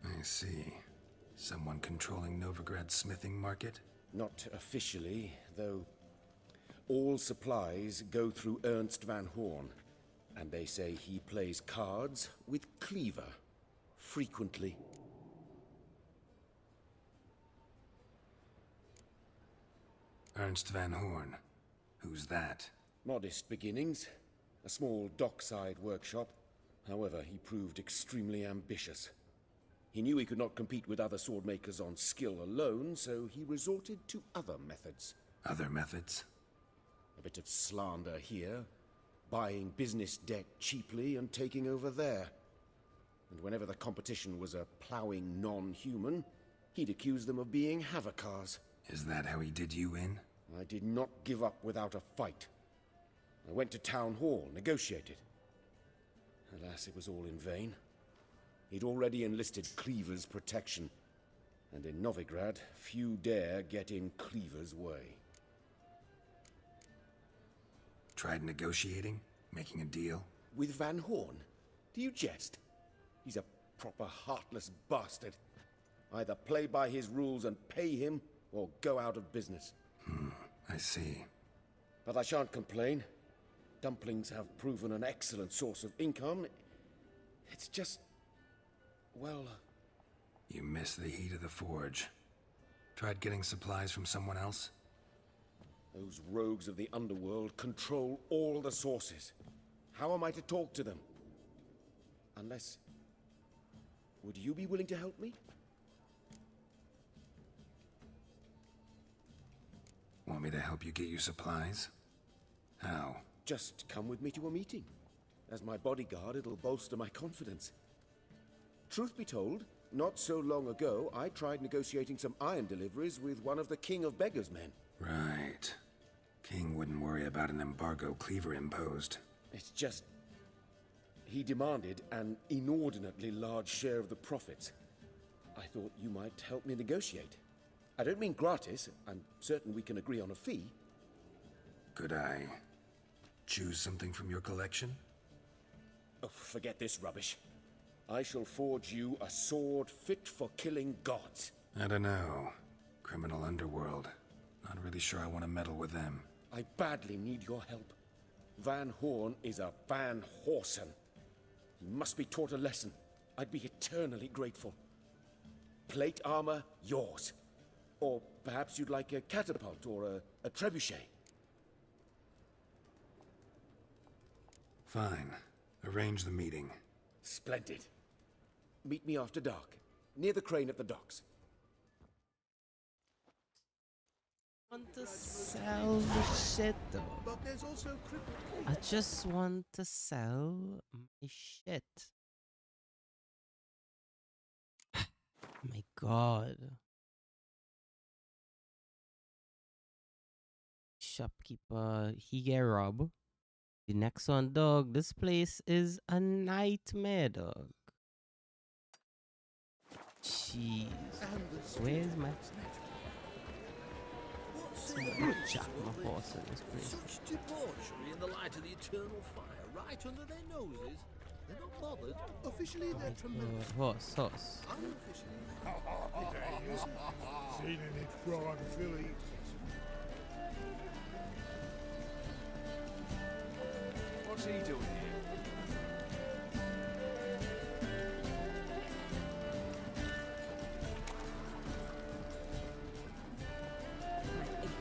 I see. Someone controlling Novigrad's smithing market? Not officially, though all supplies go through Ernst Van Horn. And they say he plays cards with Cleaver. Frequently. Ernst Van Horn. Who's that? Modest beginnings. A small dockside workshop. However, he proved extremely ambitious. He knew he could not compete with other swordmakers on skill alone, so he resorted to other methods. Other methods? A bit of slander here. Buying business debt cheaply and taking over there. And whenever the competition was a ploughing non-human, he'd accuse them of being Havocars. Is that how he did you in? I did not give up without a fight. I went to Town Hall, negotiated. Alas, it was all in vain. He'd already enlisted Cleaver's protection, and in Novigrad, few dare get in Cleaver's way. Tried negotiating? Making a deal? With Van Horn? Do you jest? He's a proper heartless bastard. Either play by his rules and pay him, or go out of business. I see. But I shan't complain. Dumplings have proven an excellent source of income. It's just... well... You miss the heat of the forge. Tried getting supplies from someone else? Those rogues of the underworld control all the sources. How am I to talk to them? Unless... Would you be willing to help me? Want me to help you get you supplies? How? Just come with me to a meeting. As my bodyguard, it'll bolster my confidence. Truth be told, not so long ago, I tried negotiating some iron deliveries with one of the King of Beggars' men. Right. King wouldn't worry about an embargo Cleaver imposed. It's just... he demanded an inordinately large share of the profits. I thought you might help me negotiate. I don't mean gratis. I'm certain we can agree on a fee. Could I choose something from your collection? Oh, forget this rubbish. I shall forge you a sword fit for killing gods. I don't know. Criminal underworld. Not really sure I want to meddle with them. I badly need your help. Van Horn is a Van Horsen. He must be taught a lesson. I'd be eternally grateful. Plate armor, yours. Or perhaps you'd like a catapult or a trebuchet. Fine. Arrange the meeting. Splendid. Meet me after dark, near the crane at the docks. Want to sell the shit though. But there's also crippled. I just want to sell my shit. My god. Shopkeeper, he get robbed. The next one, dog. This place is a nightmare, dog. Jeez. Where's my... Jack my horse in this place. Such debauchery in the light of the eternal fire, right under their noses. They're not bothered. Officially, they're tremendous. Horse. Unofficially. Seen any frog filly? What's he doing here?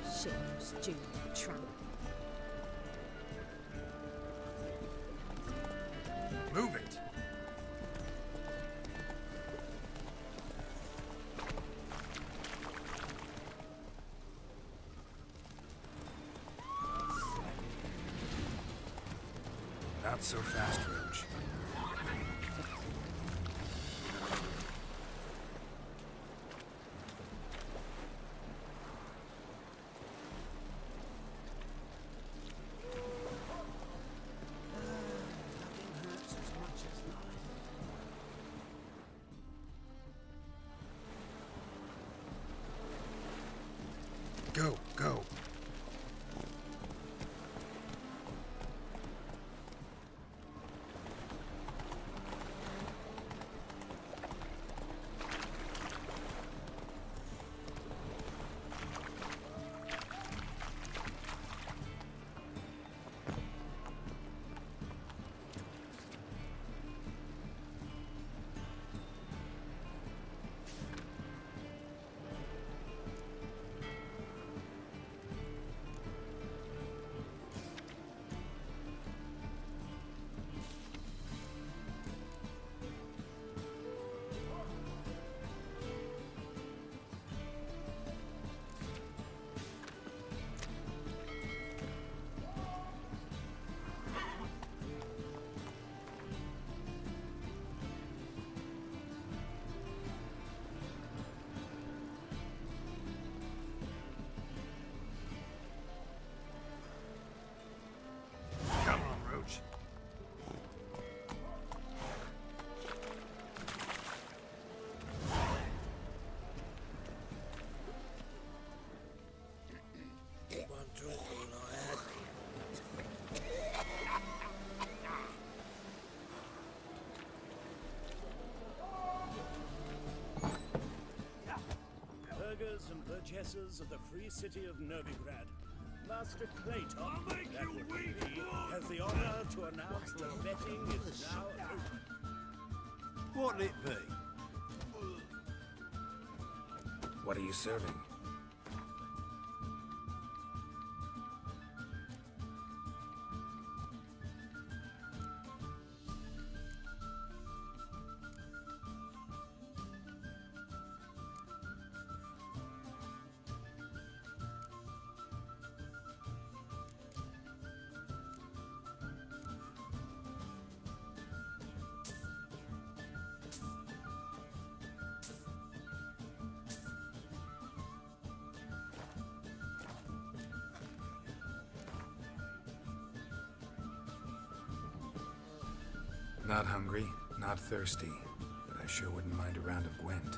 Shithouse Junior tramp. Move it! Not so fast, Roach. Go. And purchasers of the free city of Novigrad, Master Clayton, that would be, has the honor to announce the betting is now open. What'll it be? What are you serving? Not hungry, not thirsty, but I sure wouldn't mind a round of Gwent.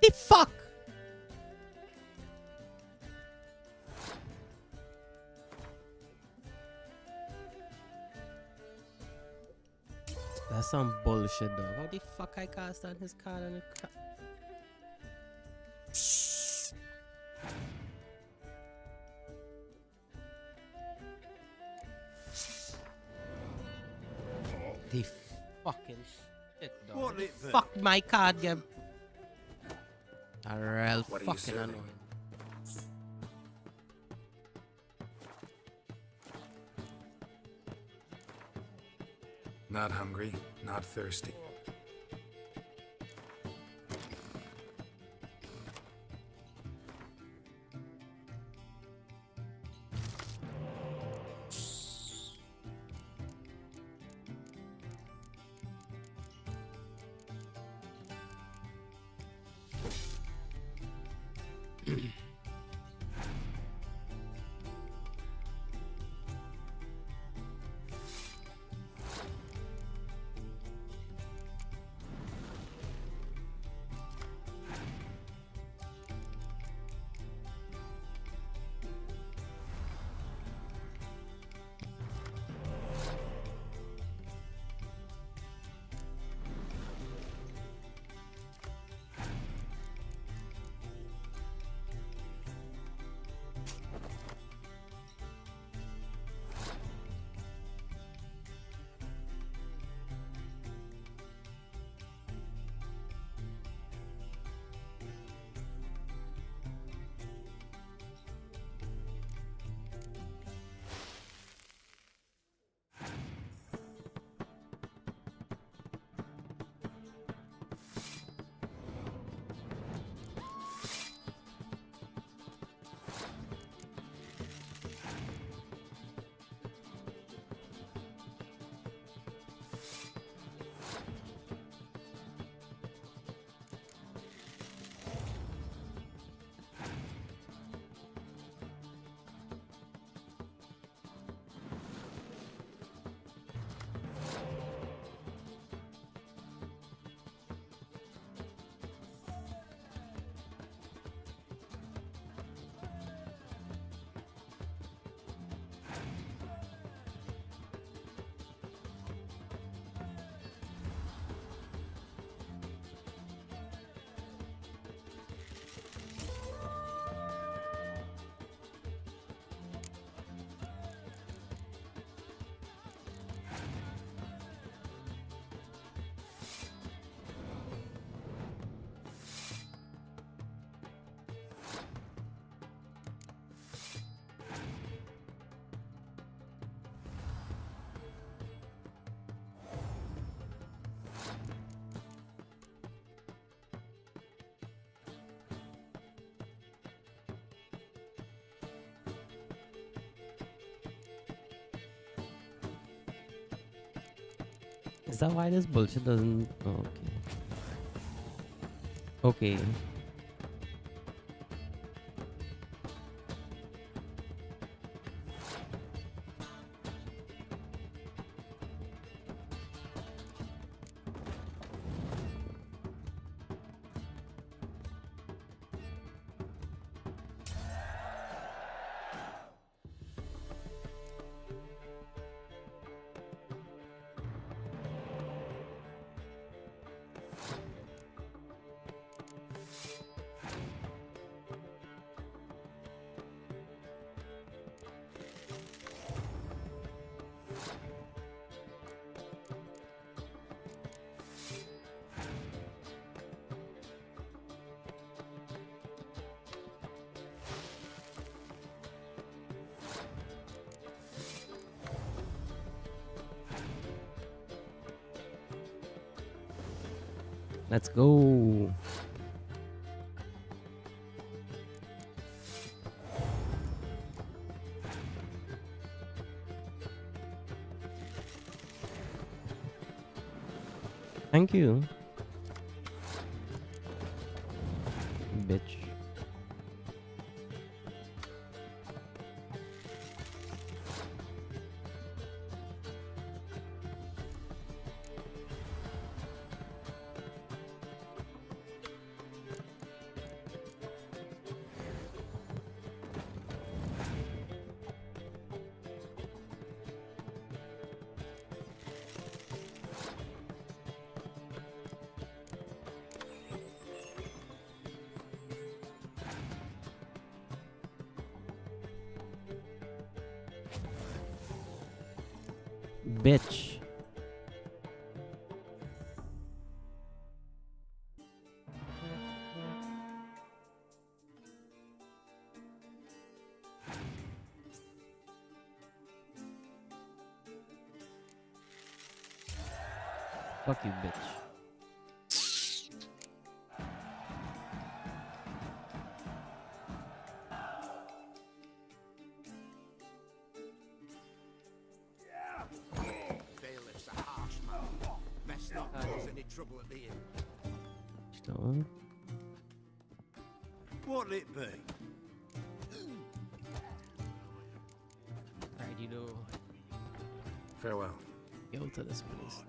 The fuck? That's some bullshit, though. How the fuck I cast on his card and it the fucking shit, dog. What lit the- Fuck my card game. Real What are you fucking serving? annoying. Not hungry, not thirsty. Is that why this bullshit doesn't... Oh, okay. Okay. Let's go. Thank you. Bitch. Bitch. Fuck you, bitch. Bailiff's a harsh man. Best not cause any trouble at the inn. Still. What'll it be? Alright, you know. Farewell. Go to this place.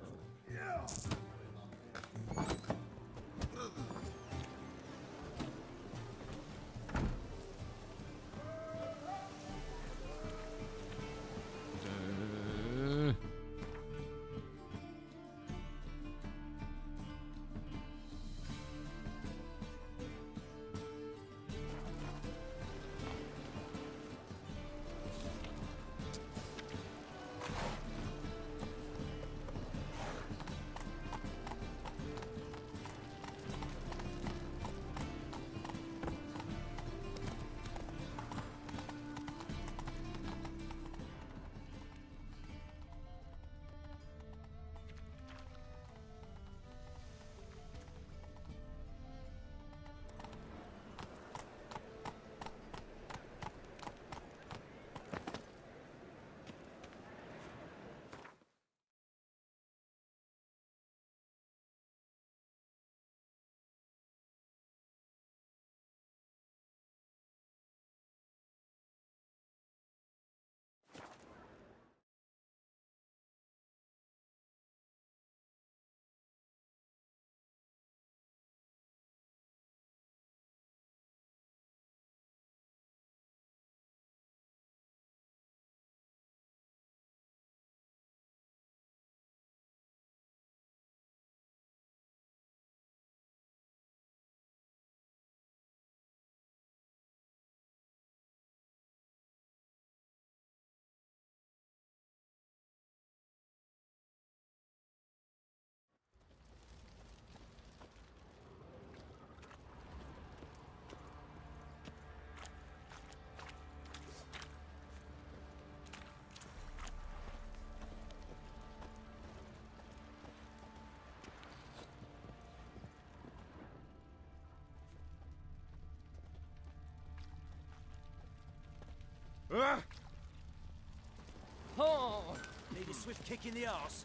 Oh! Need a swift kick in the arse.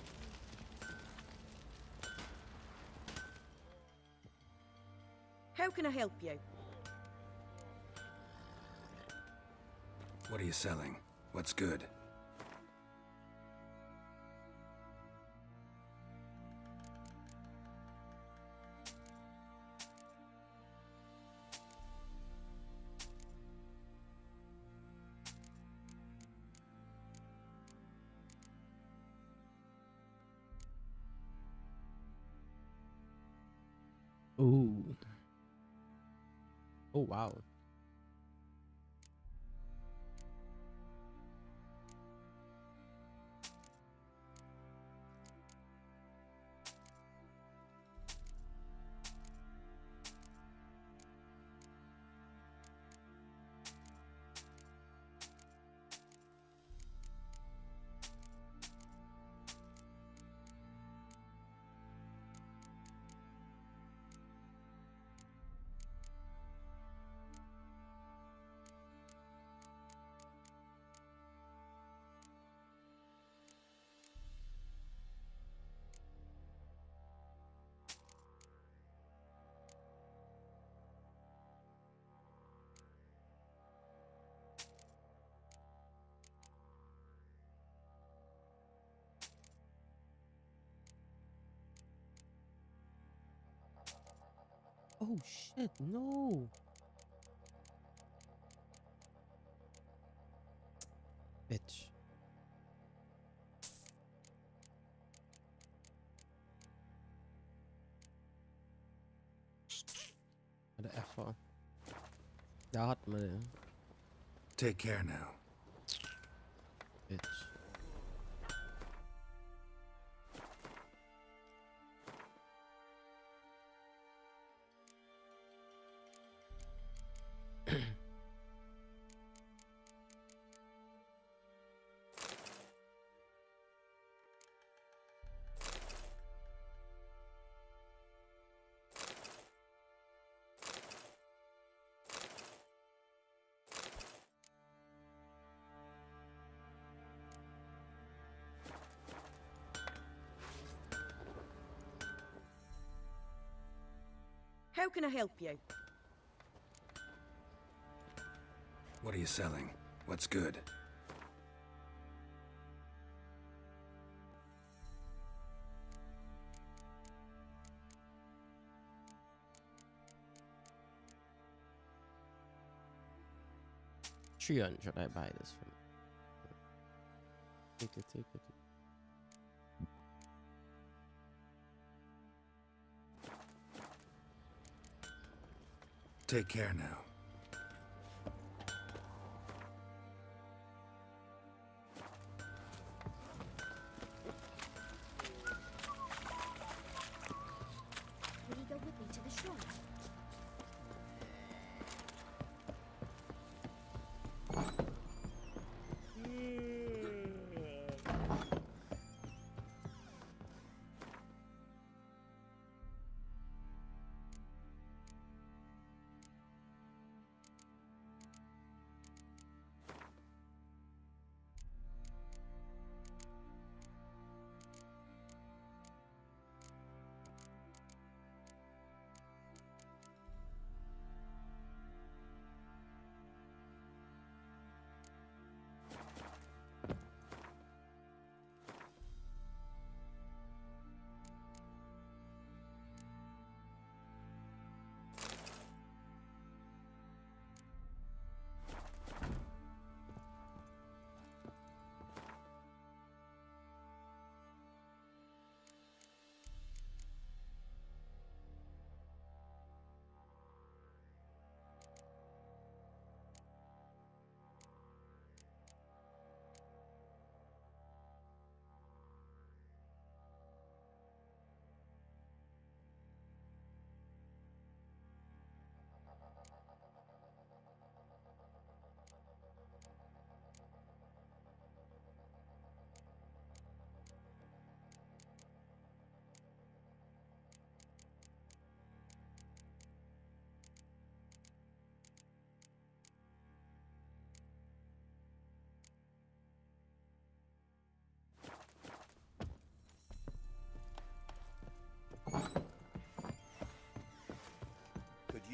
How can I help you? What are you selling? What's good? Ooh. Oh, wow. Oh shit, no. Bitch. What the F for? Jag har med det. Take care now. Bitch. How can I help you? What are you selling? What's good? $300 I buy this from. Take it. Take care now. Will you go with me to the shrine?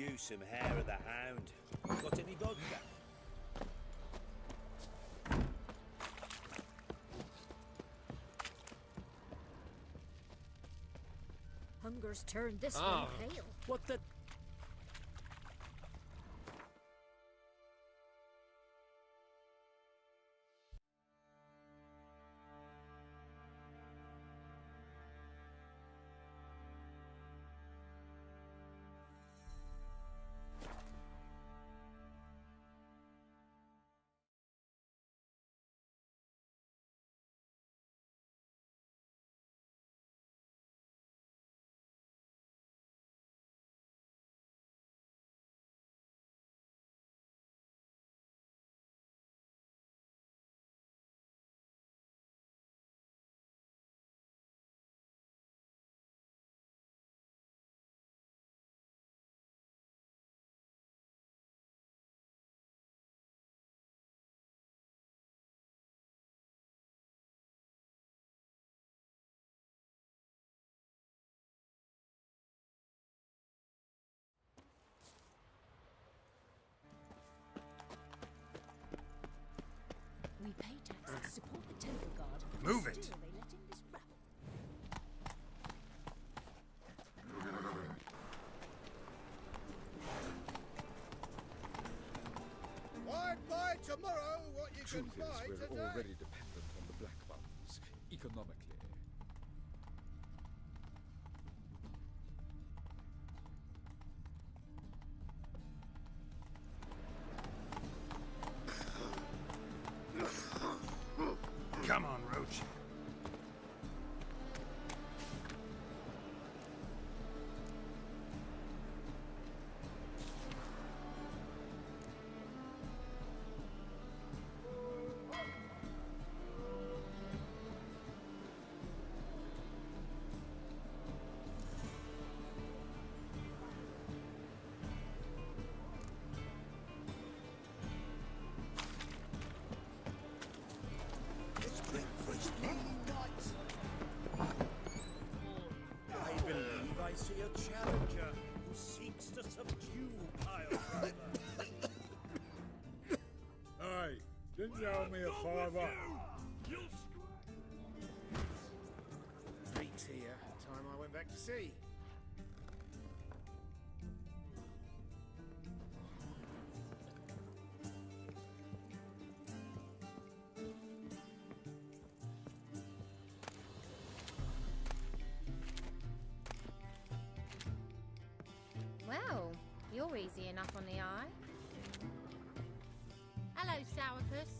you some hair of the hound. Got any vodka? Hunger's turned this Ah, one pale. what the... We pay taxes, support the temple guard. Move it. Still, they let in this rabble. Buy tomorrow what you Truth can buy is, we're today. already dependent on the Black Ones, economically. Come on, Roach. It's breakfast nearly night. I believe I see a challenger who seeks to subdue Pile Driver. Hey, didn't you owe me a fiver? Pete's here. Time I went back to sea. Well, you're easy enough on the eye. Hello, Sourpuss.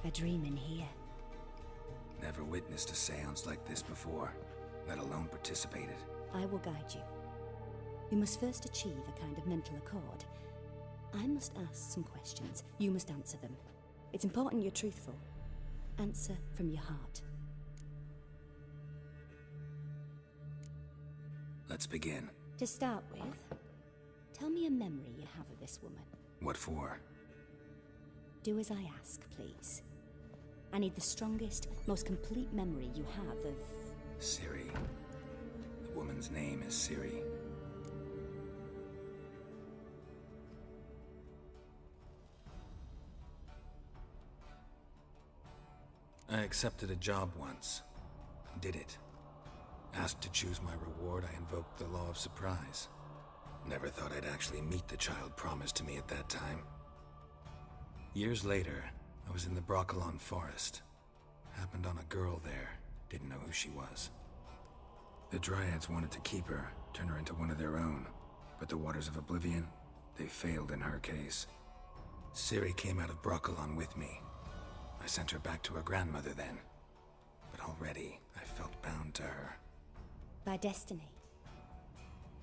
A dream in here. Never witnessed a seance like this before, let alone participated. I will guide you. You must first achieve a kind of mental accord. I must ask some questions. You must answer them. It's important you're truthful. Answer from your heart. Let's begin. To start with, tell me a memory you have of this woman. What for? Do as I ask, please. I need the strongest, most complete memory you have of... Ciri. The woman's name is Ciri. I accepted a job once. Did it. Asked to choose my reward, I invoked the law of surprise. Never thought I'd actually meet the child promised to me at that time. Years later, I was in the Broccolon forest. Happened on a girl there. Didn't know who she was. The Dryads wanted to keep her, turn her into one of their own. But the Waters of Oblivion, they failed in her case. Ciri came out of Broccolon with me. I sent her back to her grandmother then. But already, I felt bound to her. By destiny.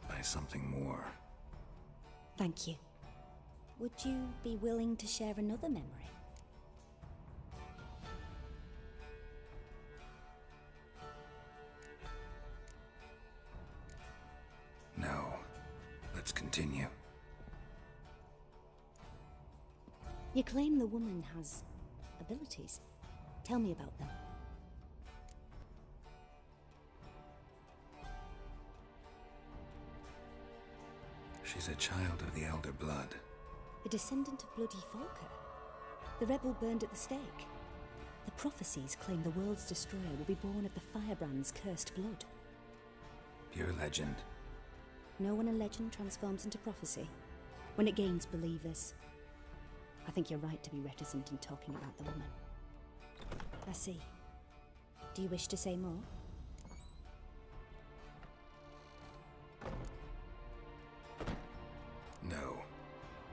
By something more. Thank you. Would you be willing to share another memory? No. Let's continue. You claim the woman has abilities. Tell me about them. She's a child of the Elder Blood. A descendant of Bloody Volker. The rebel burned at the stake. The prophecies claim the world's destroyer will be born of the Firebrand's cursed blood. Pure legend. Know when a legend transforms into prophecy? When it gains believers. I think you're right to be reticent in talking about the woman. I see. Do you wish to say more? No.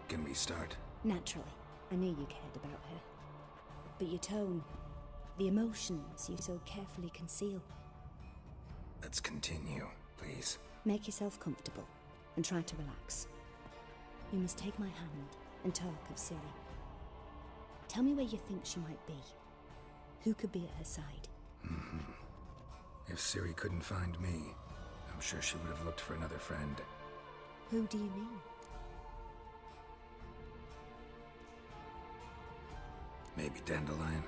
Can we start? Naturally. I knew you cared about her. But your tone, the emotions you so carefully conceal. Let's continue, please. Make yourself comfortable and try to relax. You must take my hand and talk of Ciri. Tell me where you think she might be. Who could be at her side? If Ciri couldn't find me, I'm sure she would have looked for another friend. Who do you mean? Maybe Dandelion.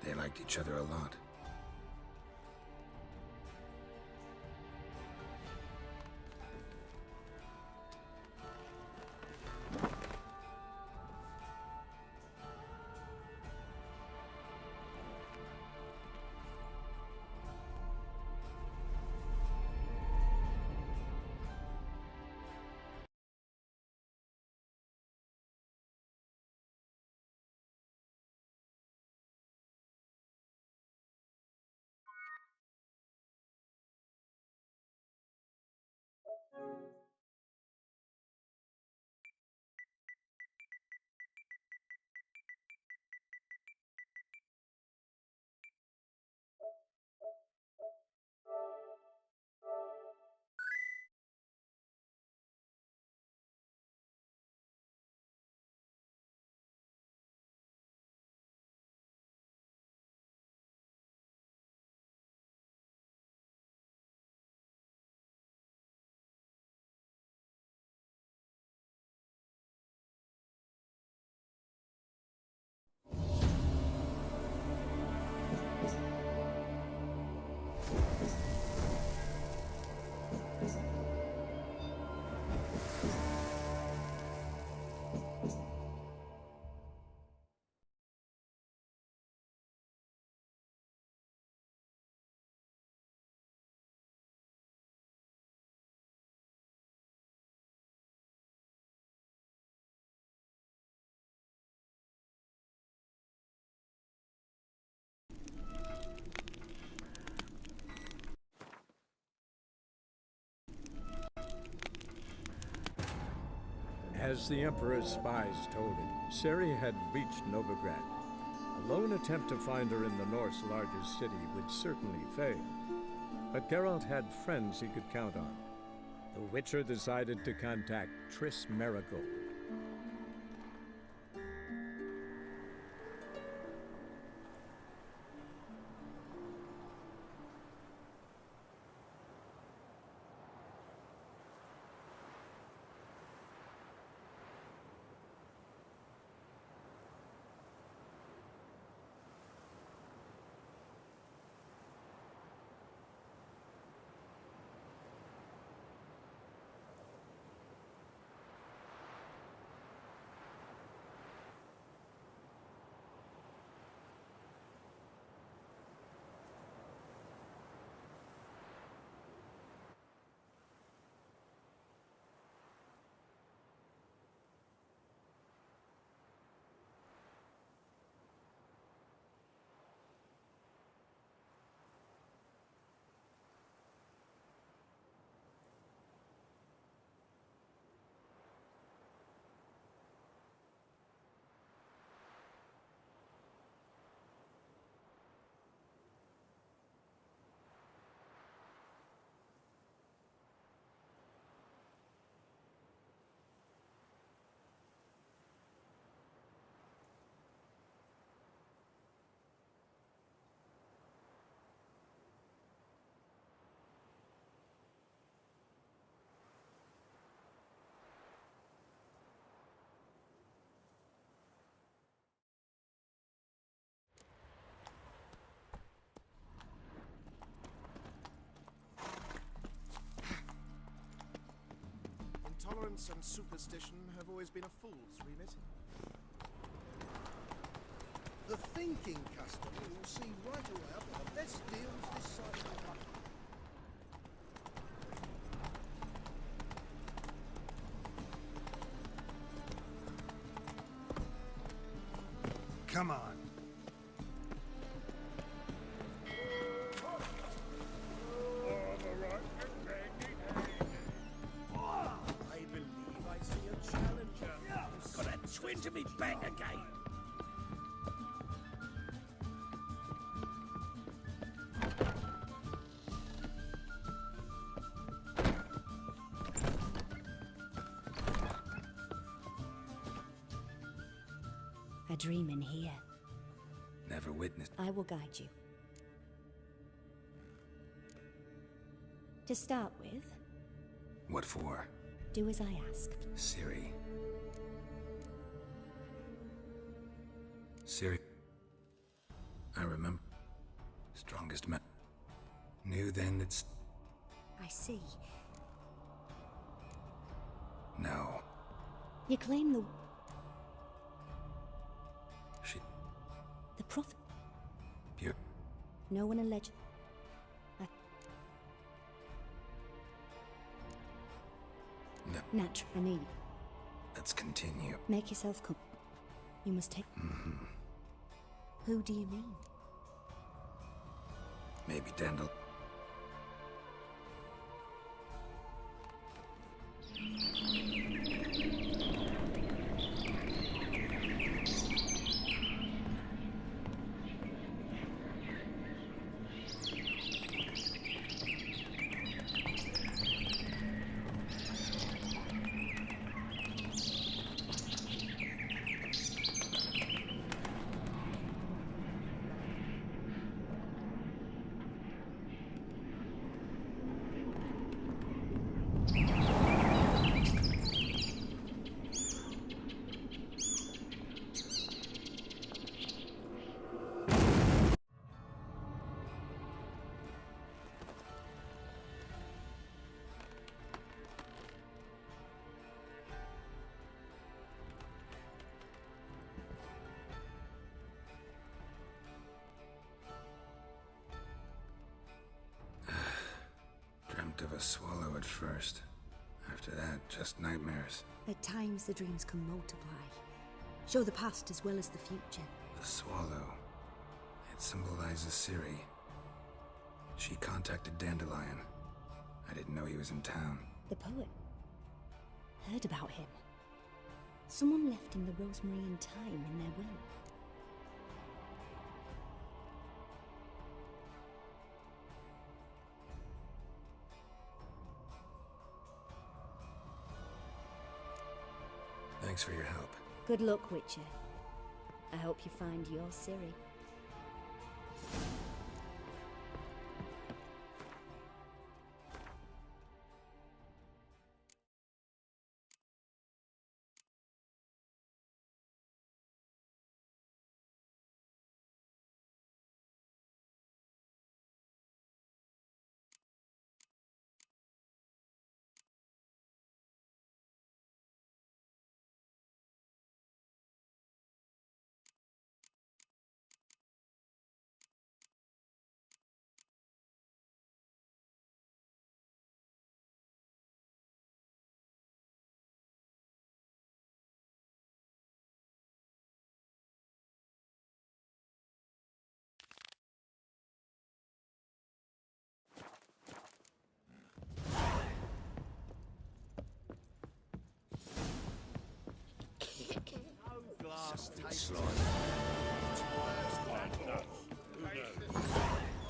They liked each other a lot. As the Emperor's spies told him, Ciri had reached Novigrad. A lone attempt to find her in the North's largest city would certainly fail. But Geralt had friends he could count on. The Witcher decided to contact Triss Merigold. Science and superstition have always been a fool's remit. The thinking customer will see right away up at the best deals this side of the country. Come on. I believe I see a challenger. Got a twin to me back again. A dream in here. Never witnessed. I will guide you. To start with, What for? do as I ask. Ciri. Ciri. I remember. Strongest man. Knew then that. I see. No. You claim the She. the prophet. Pure. No one alleged. No. Natural. I mean, Let's continue. make yourself come. You must take. Who do you mean? Maybe Dandel. Dreamt of a swallow at first. After that, just nightmares. At times the dreams can multiply. Show the past as well as the future. The swallow. It symbolizes Ciri. She contacted Dandelion. I didn't know he was in town. The poet. Heard about him. Someone left him the rosemary and thyme in their will. Thanks for your help. Good luck, Witcher. I hope you find your Ciri.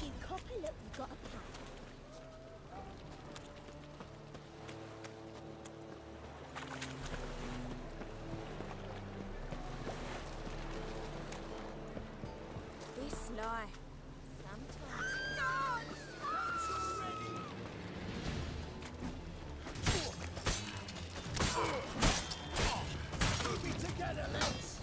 You copper, look, we've got a plan. This lie. Together, let's.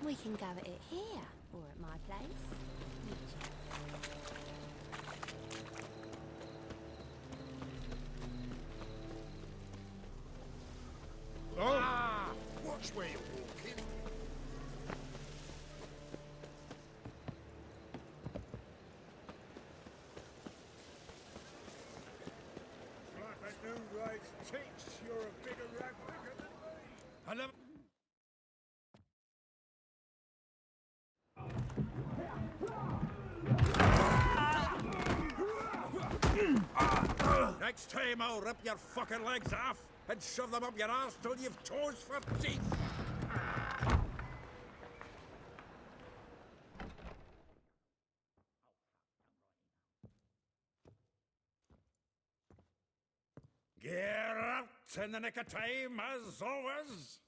We can go at it here, or at my place. Oh! Watch where you're walking. Like a new right teach, you're a bigger replica than me. I love. Next time I'll rip your fucking legs off and shove them up your arse till you've toes for teeth. Get out in the nick of time, as always.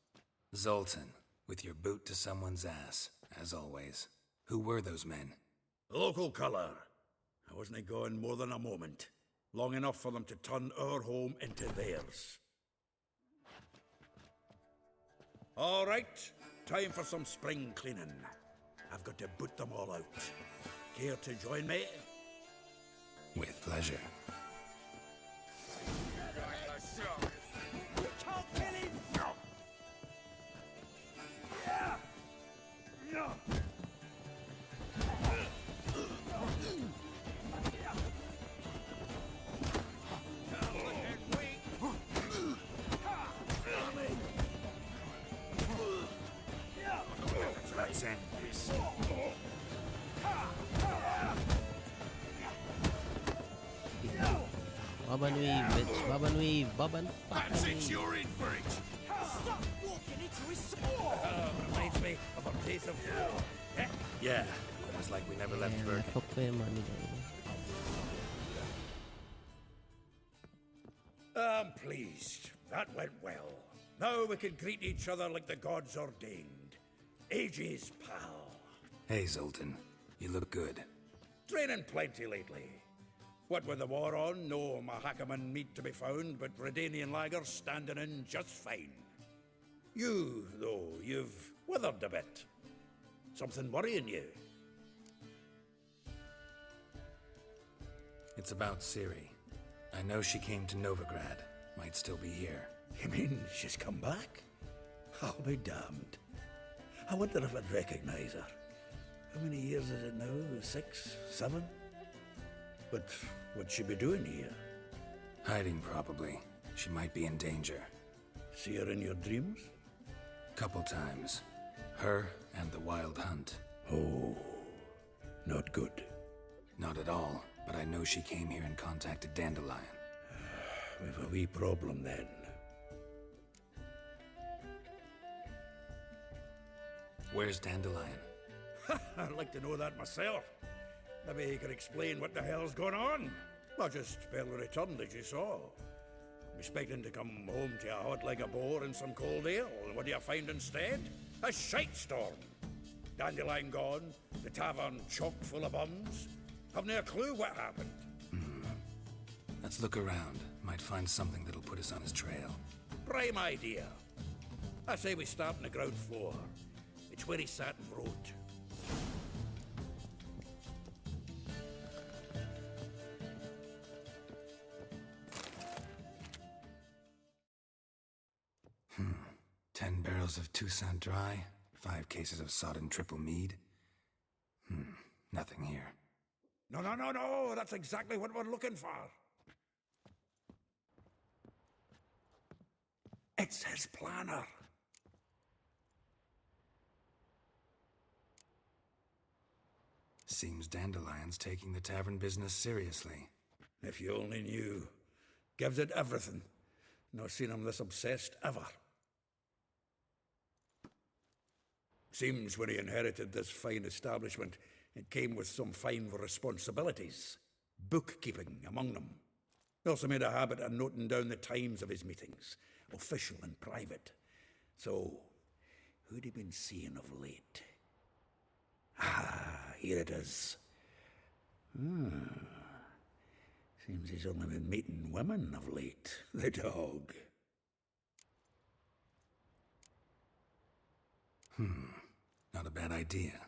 Zoltan, with your boot to someone's ass, as always. Who were those men? Local colour. I wasn't going more than a moment. Long enough for them to turn our home into theirs. All right, time for some spring cleaning. I've got to boot them all out. Care to join me? With pleasure. You can't kill him! No! Yeah! No! Let's end this. Bob and weave, bitch. Bob and weave. Bob and That's fucking it, weave. you're in for it! Stop walking into his reminds me of a piece of... Yeah, it was like we never left Yeah, Bergen. fuck with him, money, I'm pleased. That went well. Now we can greet each other like the gods ordained. Ages, pal. Hey, Zoltan. You look good. Training plenty lately. What with the war on, no Mahakaman meat to be found, but Redanian lagers standing in just fine. You, though, you've withered a bit. Something worrying you? It's about Ciri. I know she came to Novigrad. Might still be here. You mean she's come back? I'll be damned. I wonder if I'd recognize her. How many years is it now? 6, 7? But what'd she be doing here? Hiding, probably. She might be in danger. See her in your dreams? Couple times. Her and the Wild Hunt. Oh, not good. Not at all, but I know she came here and contacted Dandelion. We've a wee problem then. Where's Dandelion? I'd like to know that myself. Maybe he could explain what the hell's going on. Not just barely returned, as you saw. I'm expecting to come home to a hot leg of boar and some cold ale. What do you find instead? A shite storm. Dandelion gone, the tavern chock full of bums. Have no clue what happened. Let's look around. Might find something that'll put us on his trail. Prime idea. I say we start on the ground floor. It's where he sat and wrote. Hmm. 10 barrels of Toussaint Dry, 5 cases of sodden triple mead. Nothing here. No, no, no, no! That's exactly what we're looking for. It's his planner. Seems Dandelion's taking the tavern business seriously. If you only knew. Gives it everything. Not seen him this obsessed ever. Seems when he inherited this fine establishment, it came with some fine responsibilities. Bookkeeping among them. He also made a habit of noting down the times of his meetings, official and private. So, who'd he been seeing of late? Ah, here it is. Seems he's only been meeting women of late. The dog. Not a bad idea.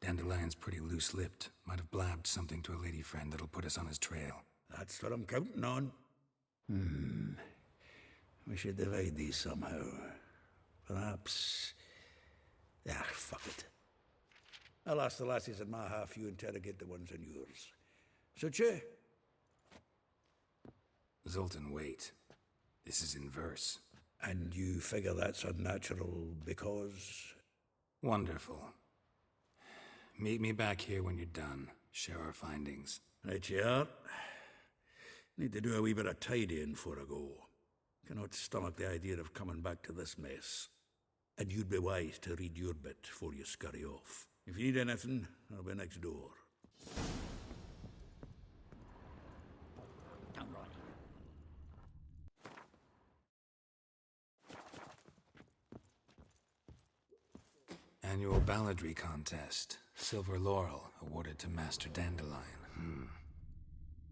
Dandelion's pretty loose-lipped. Might have blabbed something to a lady friend that'll put us on his trail. That's what I'm counting on. We should divide these somehow. Perhaps... Ah, fuck it. I'll ask the lassies in my half, you interrogate the ones in yours. Suche? Zoltan, wait. This is in verse. And you figure that's unnatural because... Wonderful. Meet me back here when you're done. Share our findings. Right you are. Need to do a wee bit of tidying before I go. Cannot stomach the idea of coming back to this mess. And you'd be wise to read your bit before you scurry off. If you need anything, I'll be next door. Annual balladry contest. Silver laurel awarded to Master Dandelion.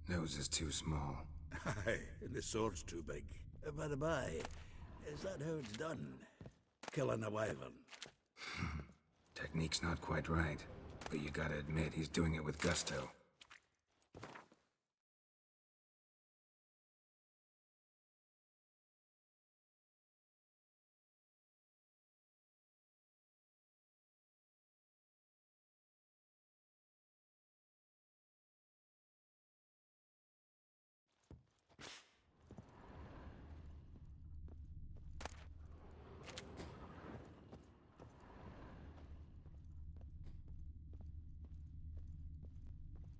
Nose is too small. Aye, and the sword's too big. By the by, is that how it's done? Killing a wyvern? Technique's not quite right, but you gotta admit he's doing it with gusto.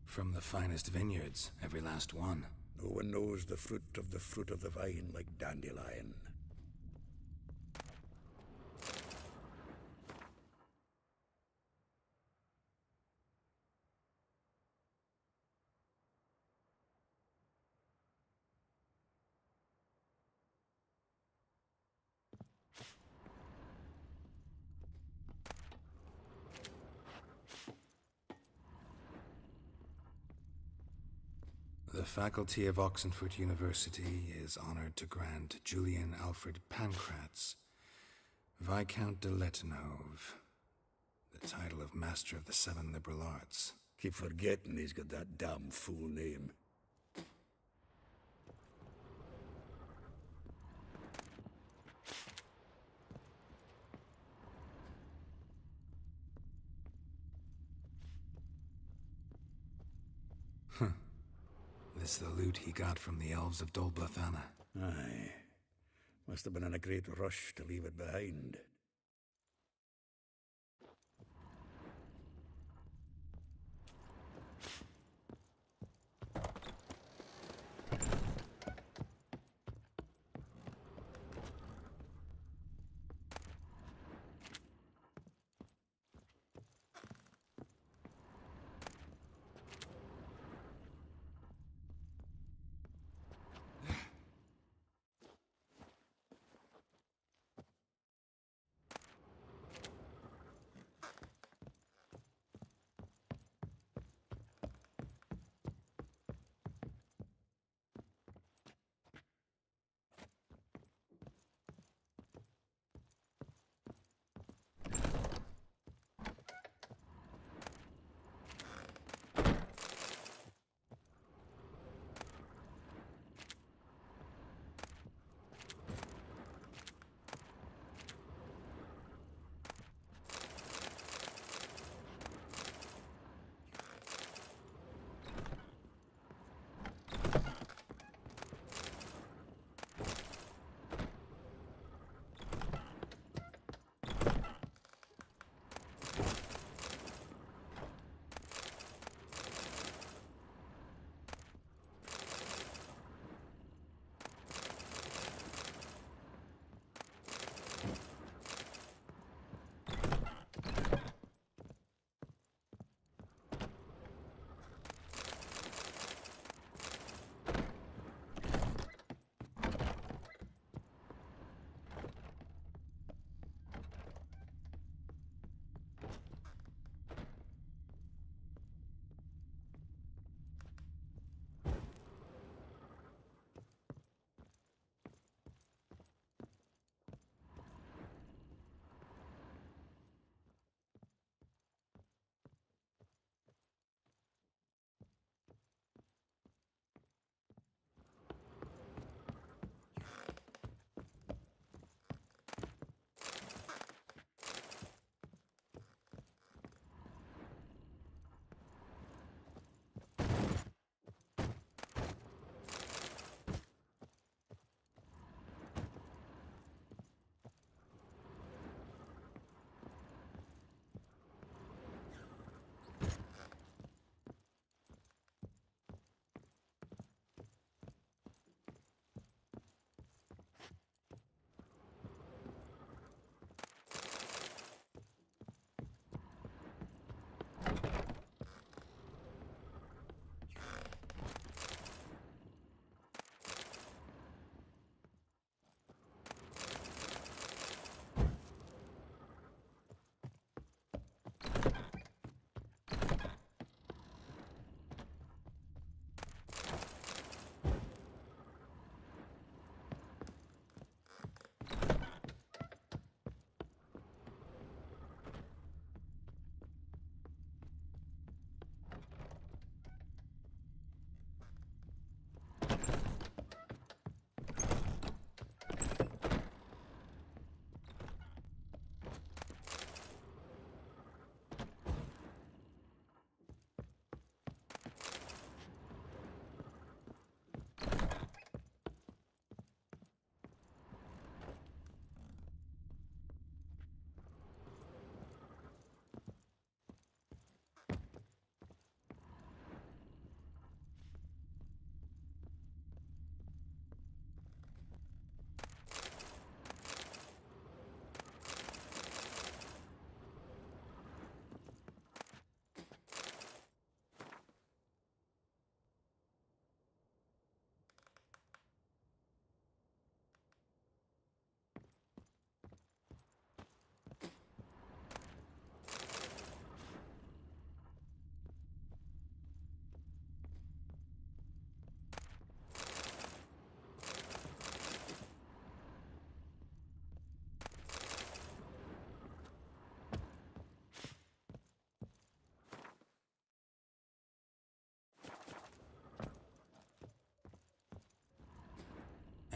From the finest vineyards, every last one. No one knows the fruit of the vine like Dandelion. The faculty of Oxenford University is honored to grant Julian Alfred Pancratz, Viscount de Letenhove, the title of Master of the Seven Liberal Arts. Keep forgetting he's got that damn fool name. This the loot he got from the elves of Dol Blathanna. Aye. Must have been in a great rush to leave it behind.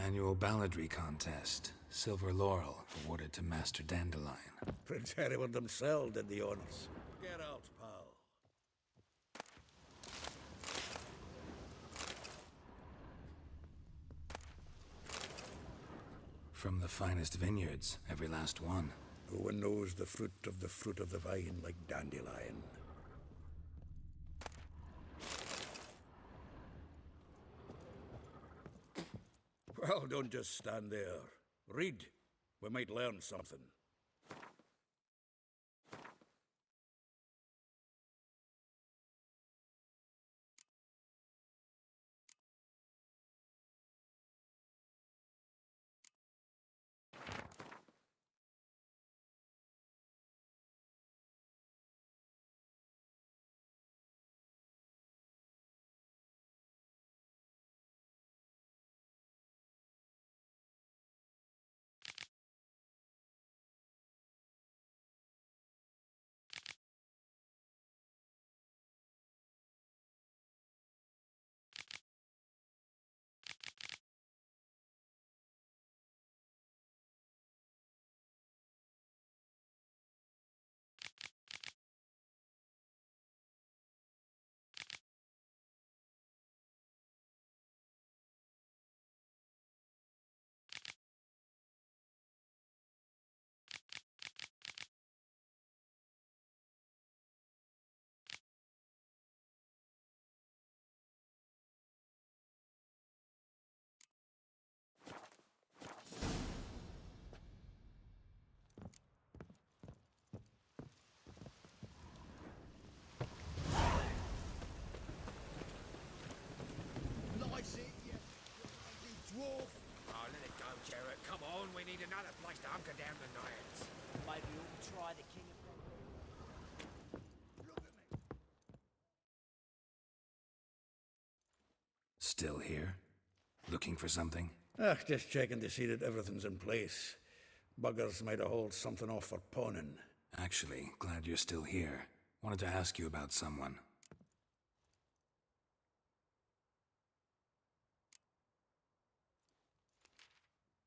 Annual balladry contest. Silver laurel awarded to Master Dandelion. Prince Hereward himself did the honors. Get out, pal. From the finest vineyards, every last one. No one knows the fruit of the vine like Dandelion. Well, don't just stand there. Read. We might learn something. Dwarf! Oh, let it go, Jarrett. Come on, we need another place to hunker down the nights. Maybe we'll try the King of... Still here? Looking for something? Just checking to see that everything's in place. Buggers might have hauled something off for pawning. Actually, glad you're still here. Wanted to ask you about someone.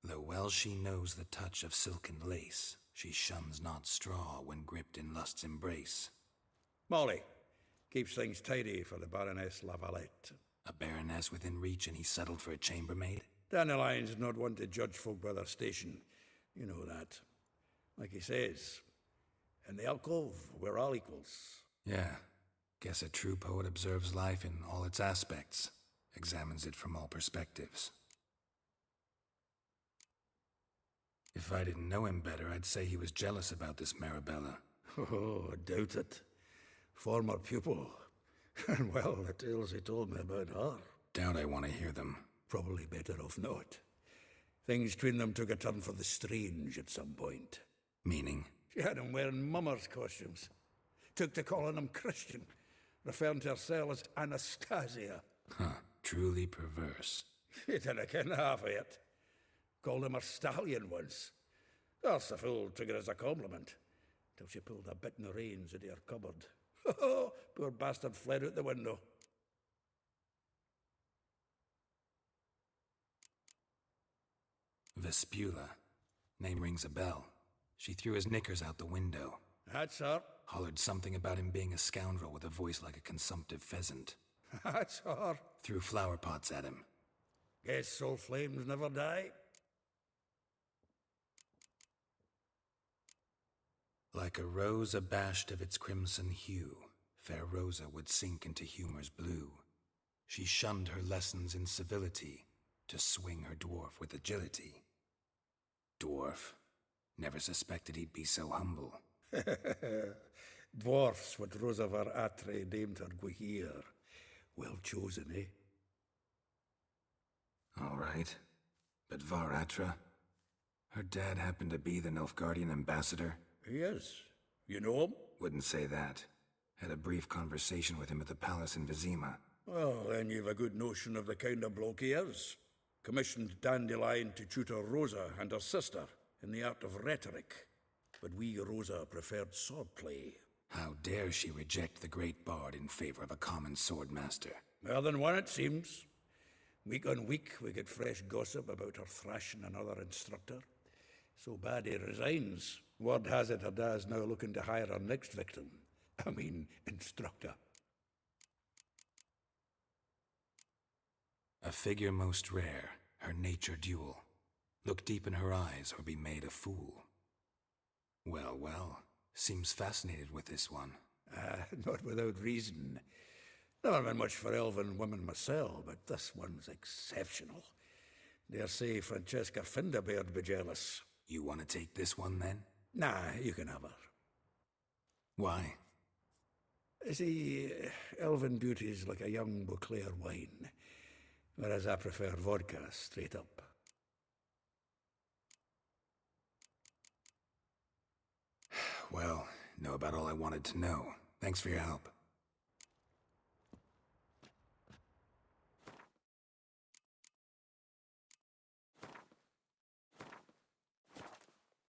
Though well she knows the touch of silken lace, she shuns not straw when gripped in lust's embrace. Molly, keeps things tidy for the Baroness Lavalette. A baroness within reach and he settled for a chambermaid? Dandelion's not one to judge folk by their station. You know that. Like he says, in the alcove, we're all equals. Yeah. Guess a true poet observes life in all its aspects, examines it from all perspectives. If I didn't know him better, I'd say he was jealous about this Marabella. Oh, I doubt it. Former pupil. And well, the tales he told me about her. Doubt I want to hear them. Probably better off not. Things between them took a turn for the strange at some point. Meaning? She had him wearing mummers' costumes. Took to calling him Christian, referring to herself as Anastasia. Huh, truly perverse. He didn't ken half of it. Called him a stallion once. That's the fool took it as a compliment, till she pulled a bit in the reins into her cupboard. Poor bastard fled out the window. Vespula. Name rings a bell. She threw his knickers out the window. That's her. Hollered something about him being a scoundrel with a voice like a consumptive pheasant. That's her. Threw flower pots at him. Guess soul flames never die. Like a rose abashed of its crimson hue, fair Rosa would sink into humor's blue. She shunned her lessons in civility, to swing her dwarf with agility. Dwarf. Never suspected he'd be so humble. Dwarfs what Rosa var Atre named her Guihir. Well chosen, eh? All right. But Var Atra? Her dad happened to be the Nilfgaardian ambassador? He is. You know him? Wouldn't say that. Had a brief conversation with him at the palace in Vizima. Well, then you've a good notion of the kind of bloke he is. Commissioned Dandelion to tutor Rosa and her sister in the art of rhetoric. But we Rosa preferred swordplay. How dare she reject the great bard in favor of a common swordmaster? More than one, it seems. Week on week, we get fresh gossip about her thrashing another instructor. So bad he resigns. Word has it Ada's now looking to hire her next victim. I mean, instructor. A figure most rare, her nature dual. Look deep in her eyes or be made a fool. Well, well, seems fascinated with this one. Not without reason. Never been much for elven women myself, but this one's exceptional. Dare say Francesca Finderbeard be jealous. You want to take this one, then? Nah, you can have her. Why? See, elven beauty's like a young Beauclair wine, whereas I prefer vodka straight up. Well, know about all I wanted to know. Thanks for your help.